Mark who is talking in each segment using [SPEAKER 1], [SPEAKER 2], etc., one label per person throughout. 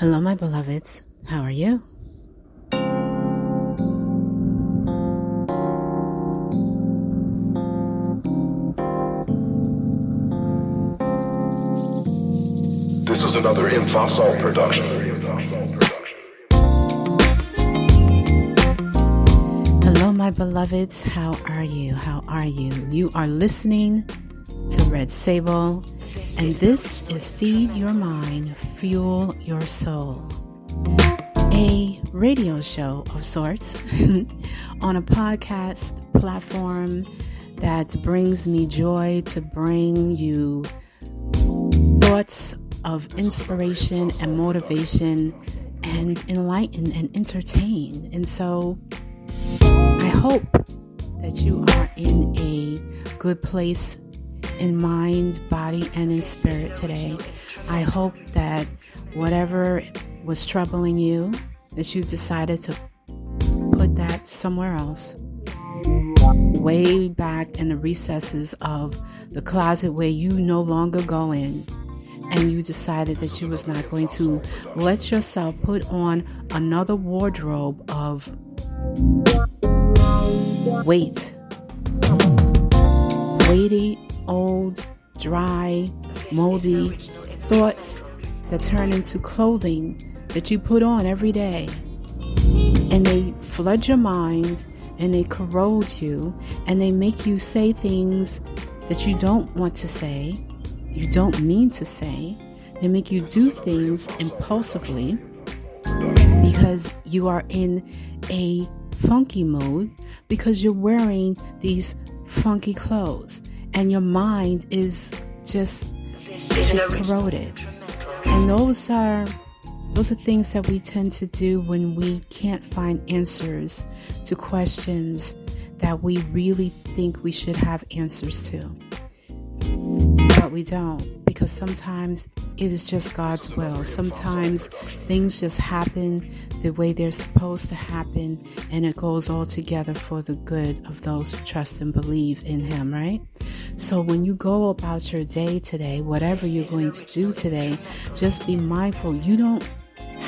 [SPEAKER 1] Hello, my beloveds. How are you?
[SPEAKER 2] This is another INSPIRATIONal production.
[SPEAKER 1] Hello, my beloveds. How are you? How are you? You are listening to REDSABLE, and this is Feed Your Mind, Fuel Your Soul, a radio show of sorts on a podcast platform that brings me joy to bring you thoughts of inspiration and motivation and enlighten and entertain. And so I hope that you are in a good place in mind, body, and in spirit today. I hope that whatever was troubling you, that you decided to put that somewhere else, way back in the recesses of the closet where you no longer go in, and you decided that you was not going to let yourself put on another wardrobe of weighty, old, dry, moldy thoughts that turn into clothing that you put on every day. And they flood your mind, and they corrode you, and they make you say things that you don't want to say, you don't mean to say. They make you do things impulsively because you are in a funky mood, because you're wearing these funky clothes, and your mind is just corroded. And those are things that we tend to do when we can't find answers to questions that we really think we should have answers to. But we don't, because sometimes it is just God's will. Sometimes things just happen the way they're supposed to happen, and it goes all together for the good of those who trust and believe in Him, right? So when you go about your day today, whatever you're going to do today, just be mindful. You don't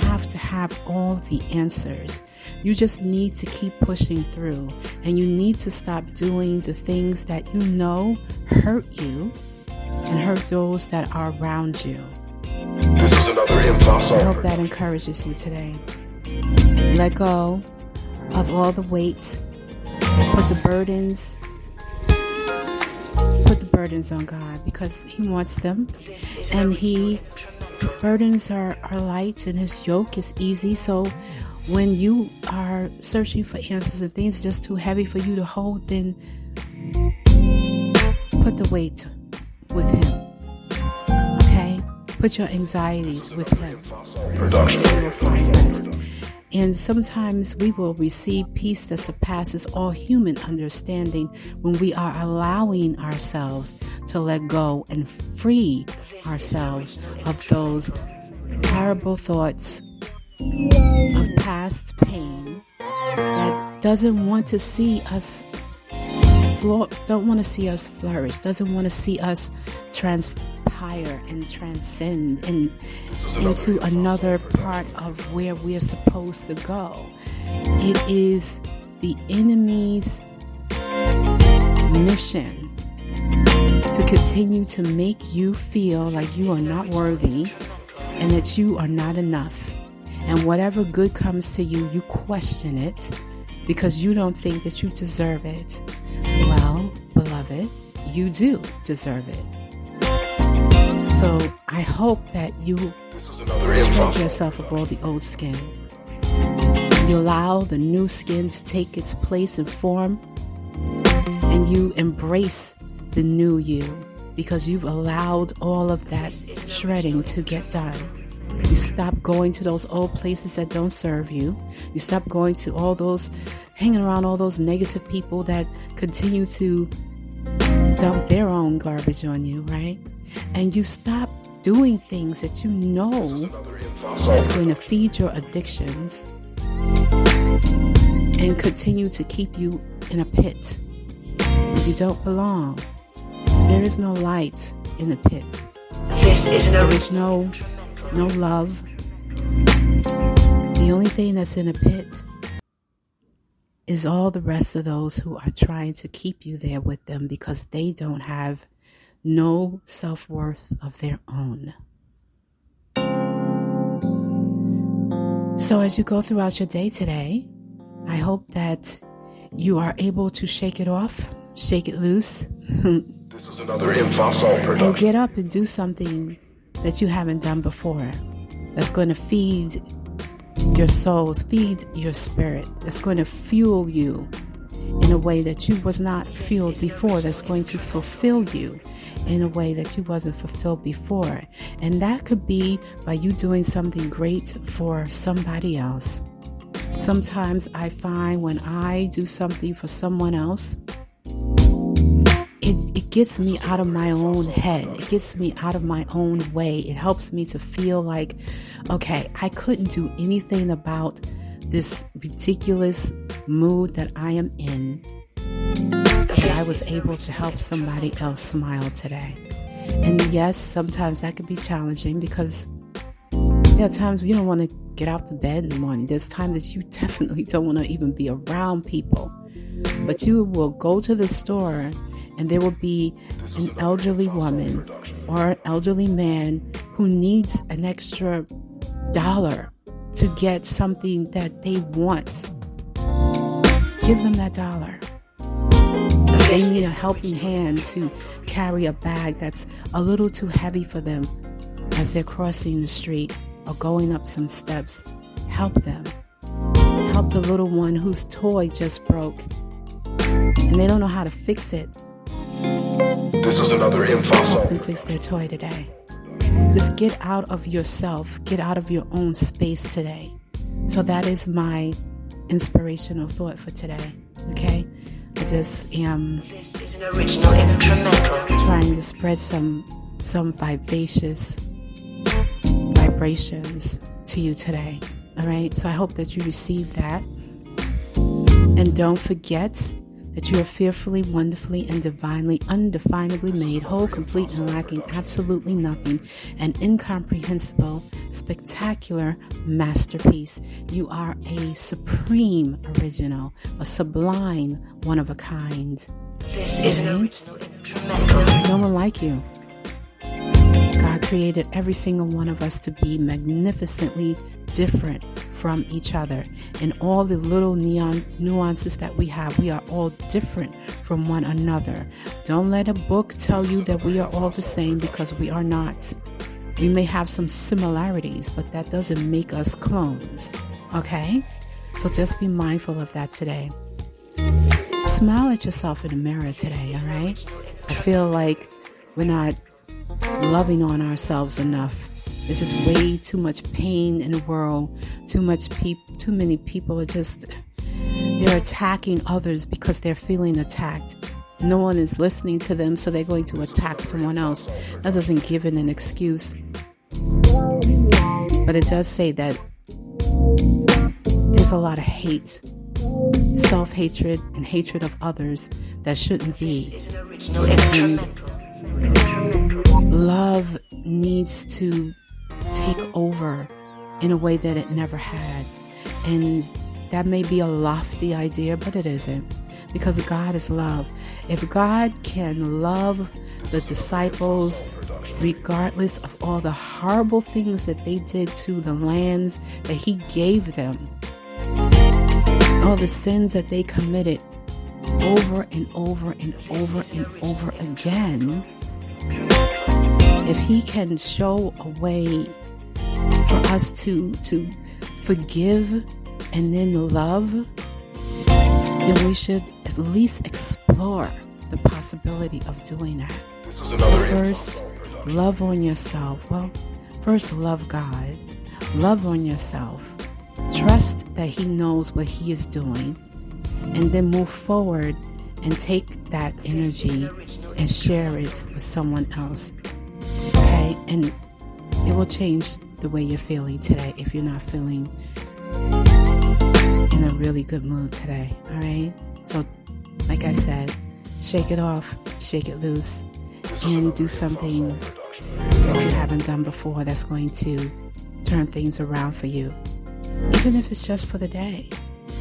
[SPEAKER 1] have to have all the answers. You just need to keep pushing through, and you need to stop doing the things that you know hurt you and hurt those that are around you.
[SPEAKER 2] This is another INSPIRATIONal.
[SPEAKER 1] I hope that encourages you today. Let go of all the weights. Put the burdens on God, because He wants them, and His burdens are light, and His yoke is easy. So when you are searching for answers and things are just too heavy for you to hold, then put the weight with Him. Okay? Put your anxieties with Him, because that's where you will find rest. And sometimes we will receive peace that surpasses all human understanding when we are allowing ourselves to let go and free ourselves of those horrible thoughts of past pain that doesn't want to see us flourish, doesn't want to see us transpire and transcend into another part of where we're supposed to go. It is the enemy's mission to continue to make you feel like you are not worthy and that you are not enough. And whatever good comes to you, you question it because you don't think that you deserve it. Well, beloved, you do deserve it. So I hope that you strip yourself of all the old skin. You allow the new skin to take its place and form, and you embrace the new you, because you've allowed all of that shredding to get done. You stop going to those old places that don't serve you. You stop going to hanging around all those negative people that continue to dump their own garbage on you, right? And you stop doing things that you know that's going to feed your addictions and continue to keep you in a pit. You don't belong. There is no light in the pit. There is no love. The only thing that's in a pit is all the rest of those who are trying to keep you there with them because they don't have no self-worth of their own. So as you go throughout your day today, I hope that you are able to shake it off, shake it loose,
[SPEAKER 2] This is another InfoSol production.
[SPEAKER 1] and get up and do something that you haven't done before. That's going to feed your souls, feed your spirit. That's going to fuel you in a way that you was not fueled before. That's going to fulfill you in a way that you wasn't fulfilled before. And that could be by you doing something great for somebody else. Sometimes I find when I do something for someone else, it gets me out of my own head. It gets me out of my own way. It helps me to feel like, okay, I couldn't do anything about this ridiculous mood that I am in. But I was able to help somebody else smile today. And yes, sometimes that could be challenging because there are times you don't want to get out the bed in the morning. There's times that you definitely don't want to even be around people. But you will go to the store and there will be an elderly woman or an elderly man who needs an extra $1 to get something that they want. Give them that $1. They need a helping hand to carry a bag that's a little too heavy for them as they're crossing the street or going up some steps. Help them. Help the little one whose toy just broke and they don't know how to fix it.
[SPEAKER 2] This is another
[SPEAKER 1] Help them
[SPEAKER 2] InfoSol.
[SPEAKER 1] fix their toy today. Just get out of yourself. Get out of your own space today. So that is my inspirational thought for today. Okay? I just am
[SPEAKER 3] This is an original instrumental.
[SPEAKER 1] trying to spread some vivacious vibrations to you today. All right? So I hope that you receive that. And don't forget that you are fearfully, wonderfully, and divinely, undefinably made, whole, complete, and lacking absolutely nothing, an incomprehensible, spectacular masterpiece. You are a supreme original, a sublime one of a kind.
[SPEAKER 3] This is an
[SPEAKER 1] Right?
[SPEAKER 3] original instrumental.
[SPEAKER 1] There's no one like you. God created every single one of us to be magnificently different from each other. And all the little nuances that we have, we are all different from one another. Don't let a book tell you that we are all the same, because we are not. We may have some similarities, but that doesn't make us clones. Okay? So just be mindful of that today. Smile at yourself in the mirror today, all right? I feel like we're not loving on ourselves enough. There's just way too much pain in the world. Too many people are just, they're attacking others because they're feeling attacked. No one is listening to them, so they're going to attack someone else. That doesn't give it an excuse. But it does say that there's a lot of hate, self-hatred, and hatred of others that shouldn't be.
[SPEAKER 3] This is an original instrumental.
[SPEAKER 1] Love needs to take over in a way that it never had. And that may be a lofty idea, but it isn't. Because God is love. If God can love the disciples regardless of all the horrible things that they did to the lands that He gave them, all the sins that they committed over and over and over and over again, if He can show a way for us to forgive and then love, then we should at least explore the possibility of doing that.
[SPEAKER 2] This is
[SPEAKER 1] So
[SPEAKER 2] another
[SPEAKER 1] first,
[SPEAKER 2] InfoSol production.
[SPEAKER 1] love on yourself. Well, first love God. Love on yourself. Trust that He knows what He is doing. And then move forward and take that energy and share it with someone else. Okay? And it will change the way you're feeling today if you're not feeling in a really good mood today. All right? So, like I said, shake it off, shake it loose, and do something that you haven't done before that's going to turn things around for you. Even if it's just for the day.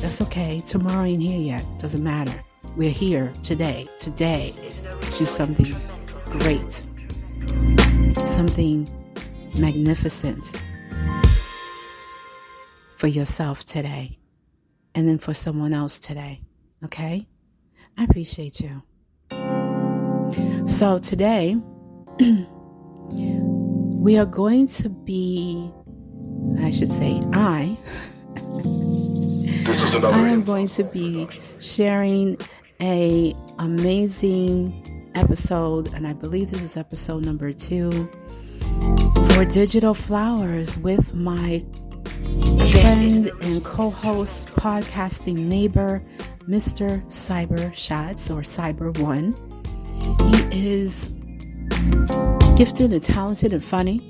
[SPEAKER 1] That's okay. Tomorrow ain't here yet. Doesn't matter. We're here today. Today, do something great. Something magnificent for yourself today. And then for someone else today. Okay? I appreciate you. So today, we are going to be, I am going to be sharing a amazing episode, and I believe this is episode number 2, for Digital Flowers with my friend and co-host, podcasting neighbor, Mr. Cyber Shots, or Cyber One. He is gifted and talented and funny.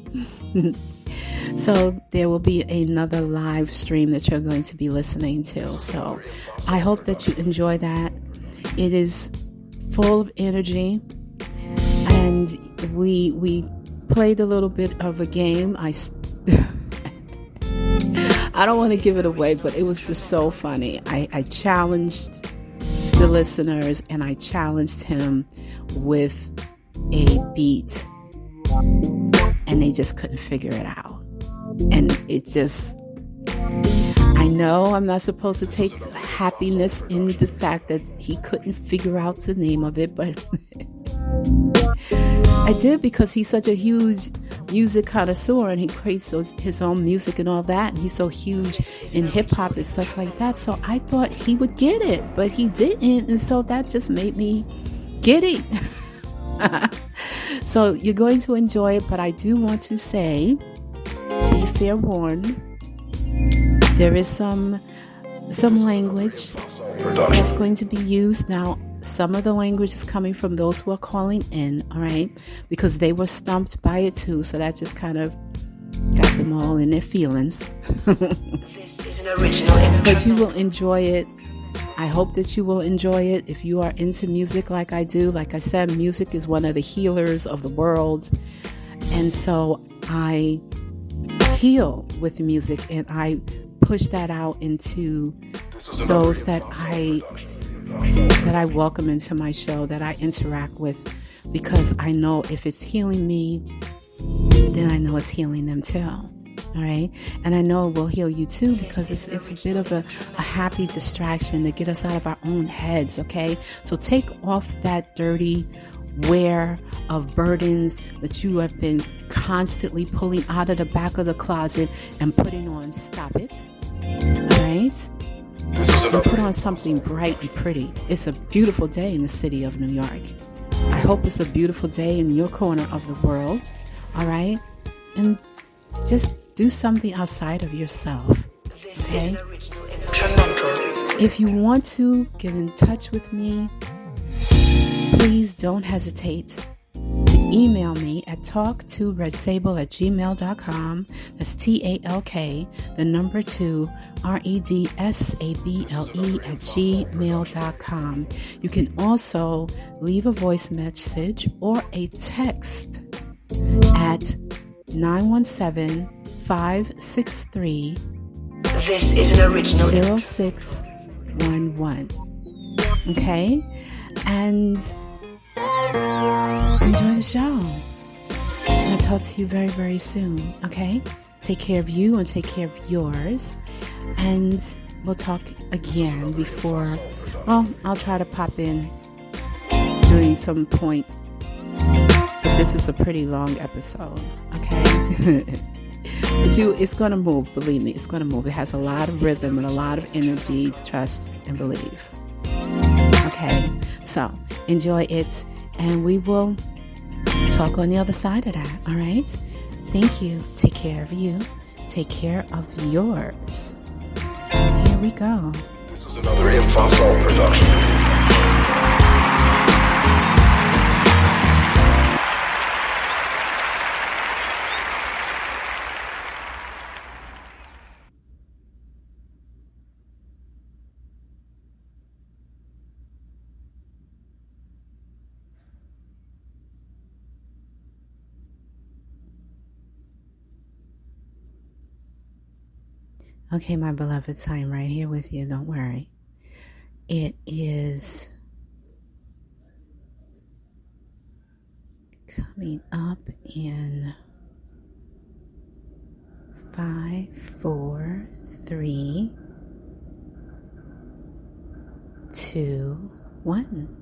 [SPEAKER 1] So there will be another live stream that you're going to be listening to. So I hope that you enjoy that. It is full of energy, and we played a little bit of a game. I don't want to give it away, but it was just so funny. I challenged the listeners, and I challenged him with a beat, and they just couldn't figure it out. And it just, I know I'm not supposed to take happiness in the fact that he couldn't figure out the name of it, but I did, because he's such a huge music connoisseur, and he creates his own music and all that, and he's so huge in hip-hop and stuff like that. So I thought he would get it, but he didn't, and so that just made me giddy. So you're going to enjoy it, but I do want to say, be fair warned, there is some language that's going to be used. Now, some of the language is coming from those who are calling in, all right, because they were stumped by it too, so that just kind of got them all in their feelings.
[SPEAKER 3] This is an original
[SPEAKER 1] But you will enjoy it. I hope that you will enjoy it. If you are into music like I do, like I said, music is one of the healers of the world, and so I heal with music, and I push that out into those that I welcome into my show, that I interact with, because I know if it's healing me, then I know it's healing them too. All right, and I know it will heal you too, because it's a bit of a happy distraction to get us out of our own heads. Okay, so take off that dirty wear of burdens that you have been constantly pulling out of the back of the closet and putting on. Stop it. All right, and put on something bright and pretty. It's a beautiful day in the city of New York. I hope it's a beautiful day in your corner of the world. All right, and just do something outside of yourself. Okay, if you want to get in touch with me, please don't hesitate to email me at talk2redsable@gmail.com. That's TALK, the number 2, REDSABLE@gmail.com. You can also leave a voice message or a text at 917-563
[SPEAKER 3] This is an original
[SPEAKER 1] 0611. Okay? And enjoy the show. I'll talk to you very, very soon. Okay? Take care of you and take care of yours. And we'll talk again before, well, I'll try to pop in during some point. But this is a pretty long episode. Okay? But it's going to move. Believe me, it's going to move. It has a lot of rhythm and a lot of energy. Trust and believe. Okay, so enjoy it, and we will talk on the other side of that. All right, thank you. Take care of you. Take care of yours. Here we go.
[SPEAKER 2] This is another INSPIRATIONal production.
[SPEAKER 1] Okay, my beloveds, I am right here with you. Don't worry. It is coming up in 5, 4, 3, 2, 1.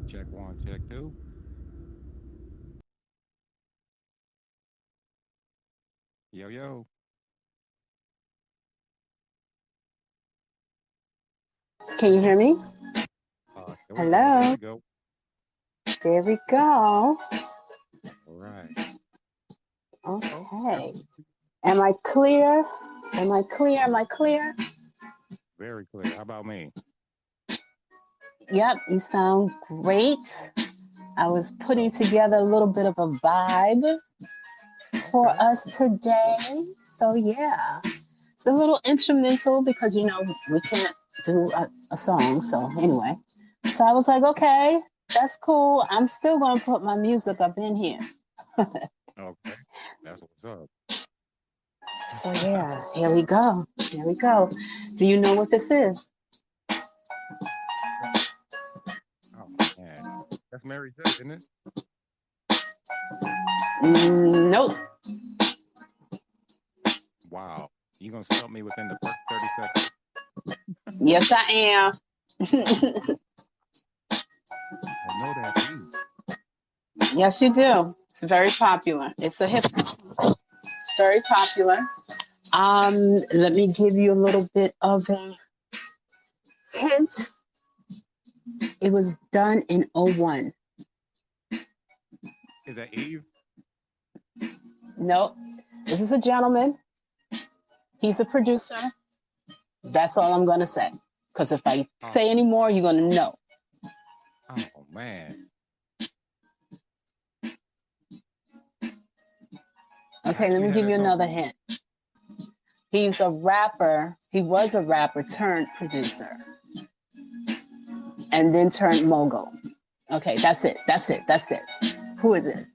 [SPEAKER 4] Check 1, check 2. Yo, yo.
[SPEAKER 5] Can you hear me?
[SPEAKER 4] There we go. There
[SPEAKER 5] Hello.
[SPEAKER 4] we go.
[SPEAKER 5] There we go.
[SPEAKER 4] All right. Oh, that's
[SPEAKER 5] Okay. Am I clear? Am I clear? Am I clear?
[SPEAKER 4] very clear. How about me?
[SPEAKER 5] Yep, you sound great. I was putting together a little bit of a vibe for
[SPEAKER 4] Okay.
[SPEAKER 5] us today. So yeah, it's a little instrumental because we can't do a song. So anyway, so I was like, okay, that's cool. I'm still gonna put my music up in here.
[SPEAKER 4] Okay. That's what's up.
[SPEAKER 5] So yeah, here we go. Here we go. Do you know what this is?
[SPEAKER 4] Oh, man. That's Mary J, isn't it?
[SPEAKER 5] Nope.
[SPEAKER 4] Wow. You going to stop me within the first 30 seconds?
[SPEAKER 5] Yes, I am.
[SPEAKER 4] I know that beat.
[SPEAKER 5] Yes, you do. It's very popular. It's a hip. It's very popular. Let me give you a little bit of a hint. It was done in '01.
[SPEAKER 4] Is that Eve?
[SPEAKER 5] Nope. This is a gentleman. He's a producer. That's all I'm gonna say. Because if I say any more, you're gonna know.
[SPEAKER 4] Oh, man.
[SPEAKER 5] Okay, let me give you another hint. He's a rapper. He was a rapper turned producer. And then turned mogul. Okay, that's it. That's it. That's it. Who is it?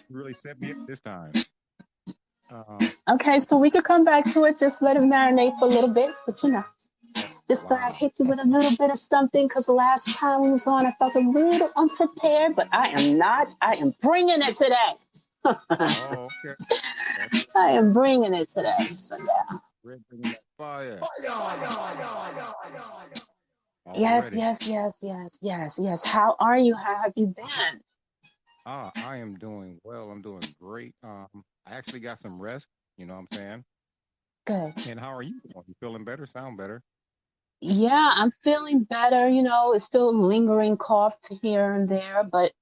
[SPEAKER 4] You really set me up this time.
[SPEAKER 5] Okay, so we could come back to it. Just let it marinate for a little bit. But just
[SPEAKER 4] wow.
[SPEAKER 5] hit you with a little bit of something because the last time we was on, I felt a little unprepared, but I am not. I am bringing it today.
[SPEAKER 4] Oh, okay.
[SPEAKER 5] I am bringing it today. So yeah.
[SPEAKER 4] We're bringing that fire.
[SPEAKER 5] Yes,
[SPEAKER 4] Already.
[SPEAKER 5] yes. How are you? How have you been?
[SPEAKER 4] I am doing well. I'm doing great. I actually got some rest. You know what I'm saying?
[SPEAKER 5] Good.
[SPEAKER 4] And how are you doing? You feeling better? Sound better?
[SPEAKER 5] Yeah, I'm feeling better. It's still a lingering cough here and there, but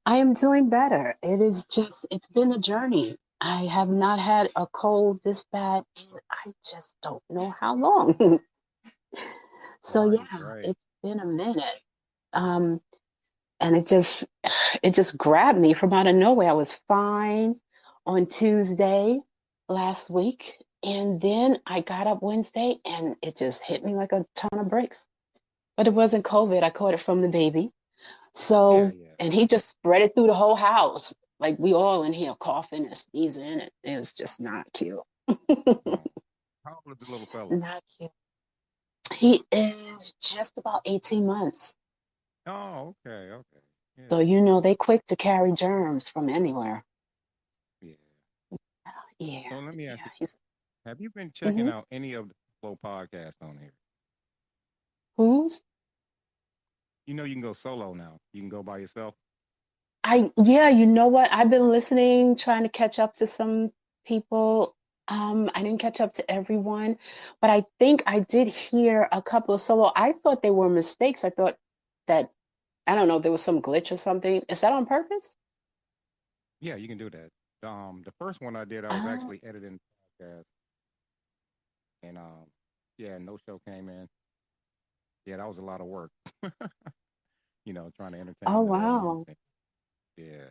[SPEAKER 5] I am doing better. It's been a journey. I have not had a cold this bad in I just don't know how long. So yeah,
[SPEAKER 4] Right.
[SPEAKER 5] it's been a minute. Um, and it just grabbed me from out of nowhere. I was fine on Tuesday last week, and then I got up Wednesday and it just hit me like a ton of bricks. But it wasn't COVID. I caught it from the baby.
[SPEAKER 4] Yeah,
[SPEAKER 5] So,
[SPEAKER 4] yeah.
[SPEAKER 5] and he just spread it through the whole house. Like we all in here coughing and sneezing. It was just not cute.
[SPEAKER 4] Oh, how old is the little fella?
[SPEAKER 5] Not cute. He is just about 18 months.
[SPEAKER 4] Oh, okay, okay. Yeah,
[SPEAKER 5] So, they quick to carry germs from anywhere.
[SPEAKER 4] yeah.
[SPEAKER 5] Yeah,
[SPEAKER 4] So let me ask
[SPEAKER 5] yeah.
[SPEAKER 4] you,
[SPEAKER 5] He's
[SPEAKER 4] have you been checking
[SPEAKER 5] hmm
[SPEAKER 4] out any of the Flow podcasts on here?
[SPEAKER 5] who's?
[SPEAKER 4] You can go solo now. You can go by yourself.
[SPEAKER 5] Yeah, you know what? I've been listening, trying to catch up to some people. I didn't catch up to everyone, but I think I did hear a couple of solo. I thought they were mistakes. I thought that, I don't know, there was some glitch or something. Is that on purpose?
[SPEAKER 4] Yeah, you can do that. The first one I did, I was
[SPEAKER 5] Oh,
[SPEAKER 4] actually editing the podcast, and yeah, no show came in. Yeah, that was a lot of work. Trying to
[SPEAKER 5] oh
[SPEAKER 4] entertain the audience.
[SPEAKER 5] wow.
[SPEAKER 4] And, yeah,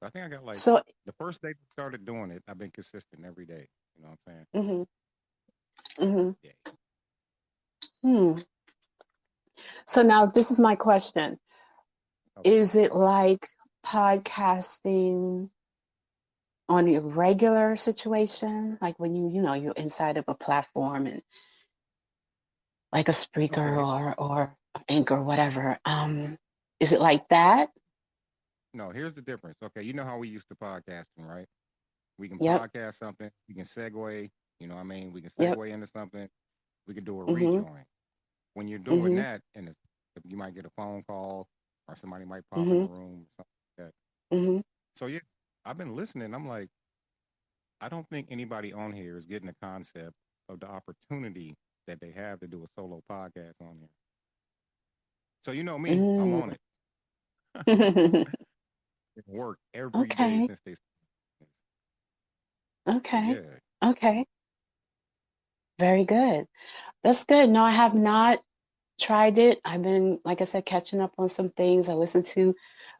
[SPEAKER 4] I think I got like
[SPEAKER 5] So,
[SPEAKER 4] the first day we started doing it. I've been consistent every day. You know what I'm saying?
[SPEAKER 5] hmm
[SPEAKER 4] Every
[SPEAKER 5] hmm
[SPEAKER 4] day.
[SPEAKER 5] hmm. So now this is my question.
[SPEAKER 4] Okay.
[SPEAKER 5] Is it like podcasting on your regular situation? Like when you're inside of a platform and like a Spreaker
[SPEAKER 4] Okay.
[SPEAKER 5] or Anchor, whatever. Is it like that?
[SPEAKER 4] No, here's the difference. Okay, you know how we used to podcasting, right? We can
[SPEAKER 5] Yep.
[SPEAKER 4] podcast something. We can segue. You know what I mean? We can
[SPEAKER 5] Yep.
[SPEAKER 4] segue into something. We can do a
[SPEAKER 5] Mhm.
[SPEAKER 4] rejoin. When you're doing
[SPEAKER 5] Mhm.
[SPEAKER 4] that, and you might get a phone call or somebody might pop in the
[SPEAKER 5] Mhm.
[SPEAKER 4] room, something like that.
[SPEAKER 5] Mhm.
[SPEAKER 4] So yeah, I've been listening. I'm like, I don't think anybody on here is getting the concept of the opportunity that they have to do a solo podcast on here. So you know me, I'm
[SPEAKER 5] Mm.
[SPEAKER 4] on it. It worked every day
[SPEAKER 5] Okay.
[SPEAKER 4] since they started. So
[SPEAKER 5] Okay.
[SPEAKER 4] yeah.
[SPEAKER 5] Okay. Very good. That's good. No, I have not tried it. I've been, like I said, catching up on some things. I listened to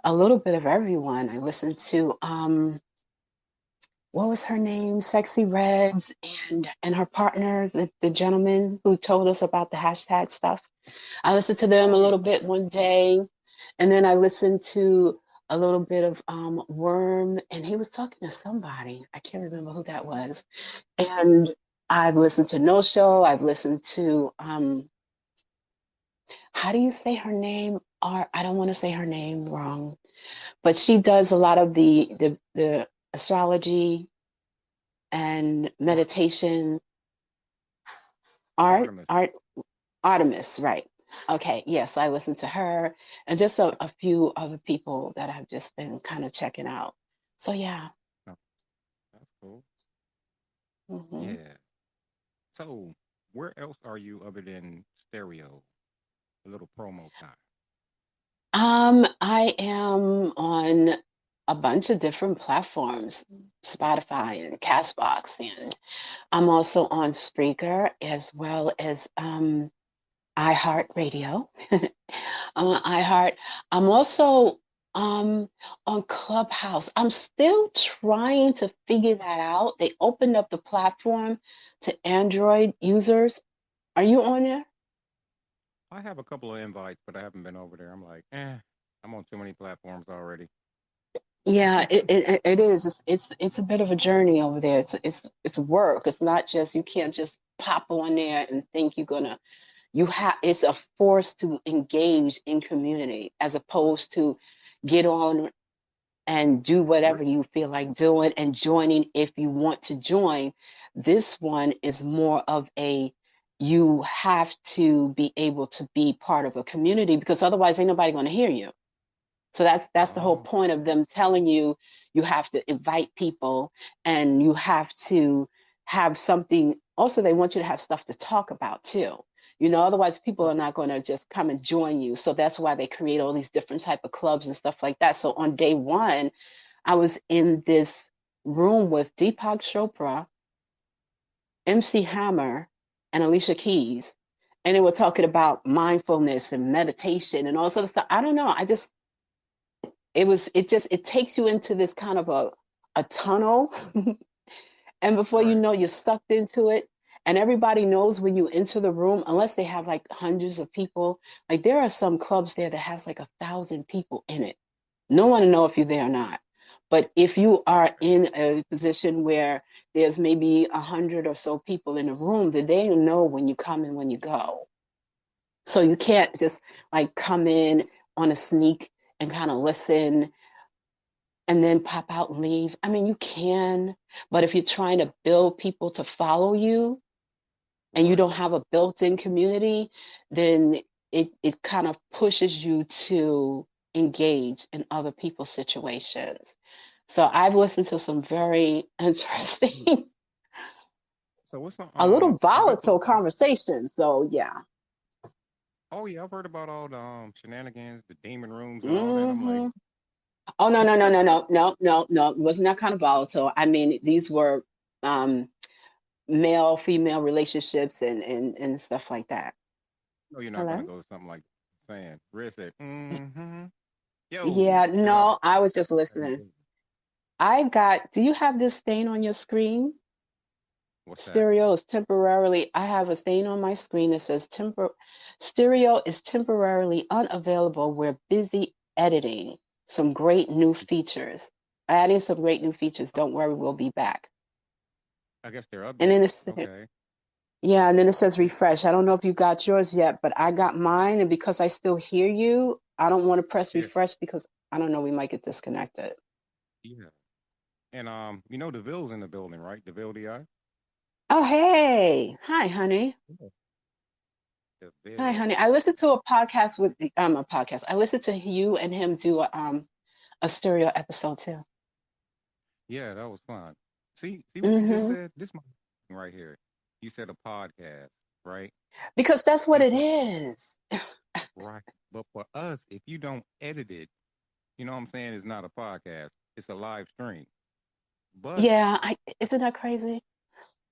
[SPEAKER 5] a little bit of everyone. I listened to what was her name? Sexy Reds and her partner, the gentleman who told us about the hashtag stuff. I listened to them a
[SPEAKER 4] Oh yeah.
[SPEAKER 5] little bit one day, and then I listened to a little bit of Worm, and he was talking to somebody. I can't remember who that was. And I've listened to No Show. I've listened to how do you say her name? Or I don't want to say her name wrong, but she does a lot of the astrology and
[SPEAKER 4] Art,
[SPEAKER 5] meditation art
[SPEAKER 4] Artemis.
[SPEAKER 5] art Artemis, right? Okay, yes, I listened to her and just a few other people that I've just been kind of checking out. So yeah.
[SPEAKER 4] Oh, that's cool.
[SPEAKER 5] hmm
[SPEAKER 4] Yeah. So where else are you other than stereo? A little promo time.
[SPEAKER 5] I am on a bunch of different platforms, Spotify and Castbox, and I'm also on Spreaker as well as iHeartRadio. iHeart. I'm also on Clubhouse. I'm still trying to figure that out. They opened up the platform to Android users. Are you on there?
[SPEAKER 4] I have a couple of invites, but I haven't been over there. I'm like, I'm on too many platforms already.
[SPEAKER 5] Yeah, it is. It's a bit of a journey over there. It's work. It's not just you can't just pop on there and think you're gonna you have it's a force to engage in community as opposed to get on and do
[SPEAKER 4] Where
[SPEAKER 5] whatever you feel like doing and joining if you want to join. This one is more of a you have to be able to be part of a community because otherwise ain't nobody going to hear you. So that's the whole
[SPEAKER 4] oh,
[SPEAKER 5] point of them telling you you have to invite people and you have to have something. Also, they want you to have stuff to talk about too. Otherwise people
[SPEAKER 4] oh,
[SPEAKER 5] are not going to just come and join you. So that's why they create all these different type of clubs and stuff like that. So on day one, I was in this room with Deepak Chopra, MC Hammer, and Alicia Keys. And they were talking about mindfulness and meditation and all sort of stuff. I don't know. It takes you into this kind of a tunnel. And before you
[SPEAKER 4] right.
[SPEAKER 5] know, you're sucked into it. And everybody knows when you enter the room, unless they have like hundreds of people, like there are some clubs there that has like 1,000 people in it. No one know if you're there or not. But if you are
[SPEAKER 4] Okay.
[SPEAKER 5] in a position where there's maybe 100 or so people in a room, then they know when you come and when you go. So you can't just like come in on a sneak and kind of listen and then pop out and leave. I mean, you can, but if you're trying to build people to follow you and you
[SPEAKER 4] Right.
[SPEAKER 5] don't have a built-in community, then it kind of pushes you to engage in other people's situations. So I've listened to some very interesting,
[SPEAKER 4] So what's on
[SPEAKER 5] a little
[SPEAKER 4] is that the
[SPEAKER 5] volatile conversations. So yeah.
[SPEAKER 4] oh yeah, I've heard about all the shenanigans, the demon rooms and all that. I'm like,
[SPEAKER 5] hmm Oh no, no, no, no, no, no, no, no. It wasn't that kind of volatile. I mean, these were um male female relationships and stuff like that.
[SPEAKER 4] no, you're not gonna
[SPEAKER 5] Hello?
[SPEAKER 4] go to something like saying Red said, mm-hmm. Yo,
[SPEAKER 5] Yeah,
[SPEAKER 4] yeah.
[SPEAKER 5] no, I was just listening. Do you have this stain on your screen?
[SPEAKER 4] What's that?
[SPEAKER 5] Stereo is temporarily, I have a stain on my screen that says stereo is temporarily unavailable. We're busy. editing some great new features. Adding some great new features. Don't worry, we'll be back.
[SPEAKER 4] I guess they're
[SPEAKER 5] And then
[SPEAKER 4] updates.
[SPEAKER 5] it's
[SPEAKER 4] Okay.
[SPEAKER 5] yeah, and then it says refresh. I don't know if you got yours yet, but I got mine, and because I still hear you, I don't want to press
[SPEAKER 4] Yeah.
[SPEAKER 5] refresh because I don't know, we might get disconnected.
[SPEAKER 4] Yeah. And DeVille's in the building, right? DeVille DI?
[SPEAKER 5] Oh, hey. Hi, honey.
[SPEAKER 4] Yeah.
[SPEAKER 5] Hi,
[SPEAKER 4] DeVille.
[SPEAKER 5] honey. I listened to a podcast with a podcast. I listened to you and him do a stereo episode too.
[SPEAKER 4] Yeah, that was fun. See what you just
[SPEAKER 5] Mm-hmm.
[SPEAKER 4] said? This my right here. You said a podcast, right?
[SPEAKER 5] Because that's what
[SPEAKER 4] And
[SPEAKER 5] it
[SPEAKER 4] for
[SPEAKER 5] is.
[SPEAKER 4] right. But for us, if you don't edit it, you know what I'm saying, it's not a podcast. It's a live stream. But
[SPEAKER 5] Yeah, isn't that crazy?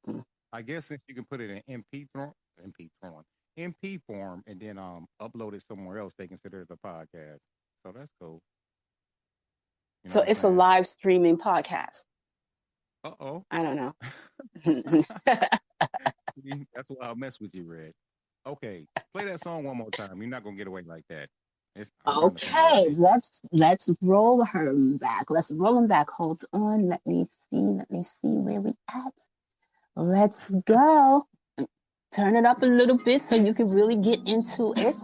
[SPEAKER 5] Mm.
[SPEAKER 4] I guess since you can put it in MP form and then upload it somewhere else, they consider it a podcast. So that's cool. You know
[SPEAKER 5] So
[SPEAKER 4] what I'm
[SPEAKER 5] it's a
[SPEAKER 4] saying?
[SPEAKER 5] live streaming podcast.
[SPEAKER 4] Uh-oh.
[SPEAKER 5] I don't know.
[SPEAKER 4] See, that's why I'll mess with you, Red. Okay, play that song one more time. You're not gonna get away like that. I'm trying to send a
[SPEAKER 5] Okay,
[SPEAKER 4] message.
[SPEAKER 5] let's roll her back. Let's roll him back. Hold on. Let me see. Let me see where we at. Let's go. Turn it up a little bit so you can really get into it.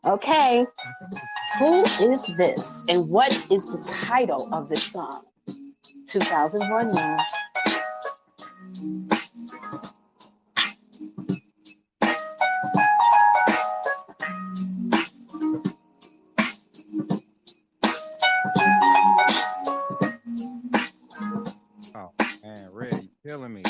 [SPEAKER 5] Okay. Who is this? And what is the title of this song? 2001, y'all.
[SPEAKER 4] Oh man, Red, you killing me.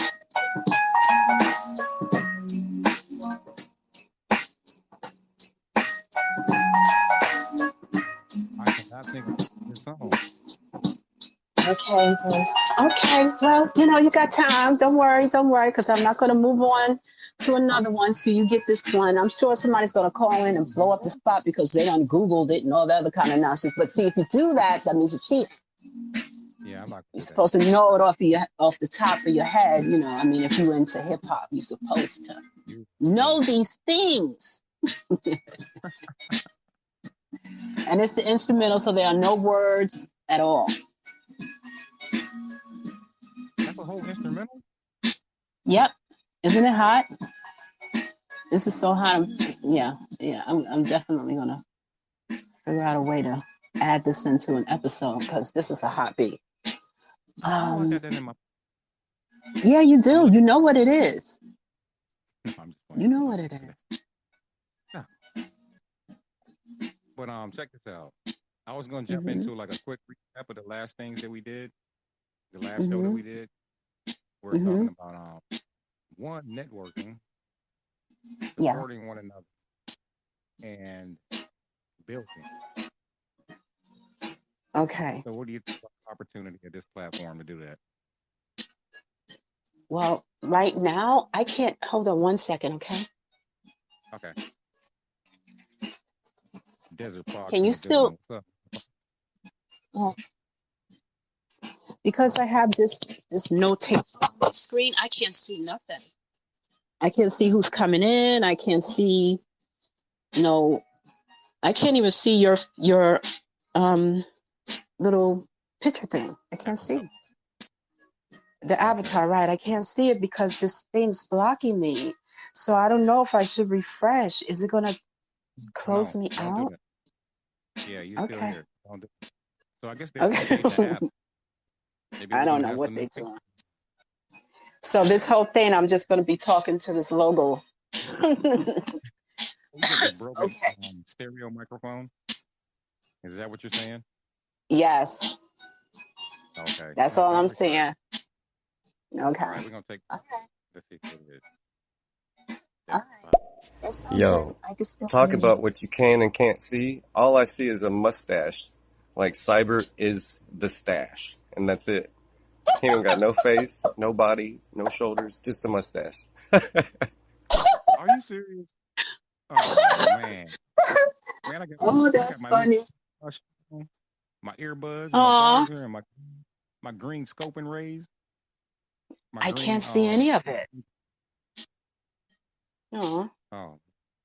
[SPEAKER 4] I cannot think of this song.
[SPEAKER 5] Okay. Well, you got time. Don't worry, because I'm not going to move on to another one till you get this one. I'm sure somebody's going to call in and blow up the spot because they done Googled it and all that other kind of nonsense. But see, if you do that, that means you're cheating.
[SPEAKER 4] Yeah, I'm not
[SPEAKER 5] You're
[SPEAKER 4] gonna do
[SPEAKER 5] supposed to know it off the top of your head. I mean, if you're into hip hop, you're supposed to
[SPEAKER 4] that.
[SPEAKER 5] know these things. And it's the instrumental, so there are no words at all.
[SPEAKER 4] That's a whole instrumental?
[SPEAKER 5] Yep. Isn't it hot? This is so hot. I'm definitely gonna figure out a way to add this into an episode because this is a hot beat.
[SPEAKER 4] I know I got that in my.
[SPEAKER 5] Yeah, you
[SPEAKER 4] I'm
[SPEAKER 5] do.
[SPEAKER 4] looking.
[SPEAKER 5] You know what it is.
[SPEAKER 4] No, I'm just playing.
[SPEAKER 5] You know what it is.
[SPEAKER 4] No. But check this out. I was gonna jump into like a quick recap of the last things that we did, the last show that we did. We're talking about one, networking,
[SPEAKER 5] Yeah.
[SPEAKER 4] supporting one another, and building.
[SPEAKER 5] Okay.
[SPEAKER 4] So what do you think about the opportunity of this platform to do that?
[SPEAKER 5] Well, right now I can't. Hold on one second, okay?
[SPEAKER 4] Okay. Desert Fox.
[SPEAKER 5] Can you still?
[SPEAKER 4] What's up?
[SPEAKER 5] Oh, because I have this notation on the screen, I can't see nothing. I can't see who's coming in. I can't see. No, I can't even see your little picture thing. I can't see the avatar, right? I can't see it because this thing's blocking me. So I don't know if I should refresh. Is it gonna close me
[SPEAKER 4] Don't
[SPEAKER 5] out?
[SPEAKER 4] do that. Yeah, you still
[SPEAKER 5] Okay.
[SPEAKER 4] here. Don't do it. So I guess they update the app. Maybe
[SPEAKER 5] I
[SPEAKER 4] we're
[SPEAKER 5] don't
[SPEAKER 4] gonna
[SPEAKER 5] know
[SPEAKER 4] have
[SPEAKER 5] what
[SPEAKER 4] some
[SPEAKER 5] they're
[SPEAKER 4] new
[SPEAKER 5] doing. So this whole thing, I'm just gonna be talking to this logo.
[SPEAKER 4] You got this broken
[SPEAKER 5] Okay.
[SPEAKER 4] stereo microphone. Is that what you're saying?
[SPEAKER 5] Yes,
[SPEAKER 4] Okay.
[SPEAKER 5] that's
[SPEAKER 4] Well,
[SPEAKER 5] all I'm
[SPEAKER 4] refresh.
[SPEAKER 5] saying.
[SPEAKER 4] All
[SPEAKER 5] Okay.
[SPEAKER 4] right, we're gonna take.
[SPEAKER 5] Okay.
[SPEAKER 4] Let's see what it is.
[SPEAKER 5] All
[SPEAKER 4] Desert
[SPEAKER 5] right.
[SPEAKER 4] Fox.
[SPEAKER 5] It's okay.
[SPEAKER 6] Yo,
[SPEAKER 5] I can still
[SPEAKER 6] talk
[SPEAKER 5] hear you.
[SPEAKER 6] about what you can and can't see. All I see is a mustache. Like Cyber is the stash, and that's it. He don't got no face, no body, no shoulders, just a mustache.
[SPEAKER 4] Are you serious? Oh man, man,
[SPEAKER 5] Oh,
[SPEAKER 4] I
[SPEAKER 5] that's
[SPEAKER 4] got my
[SPEAKER 5] funny.
[SPEAKER 4] my earbuds, my
[SPEAKER 5] Aw,
[SPEAKER 4] visor, and my green scoping rays. My
[SPEAKER 5] I
[SPEAKER 4] green
[SPEAKER 5] can't see any of it. Aw.
[SPEAKER 4] Oh,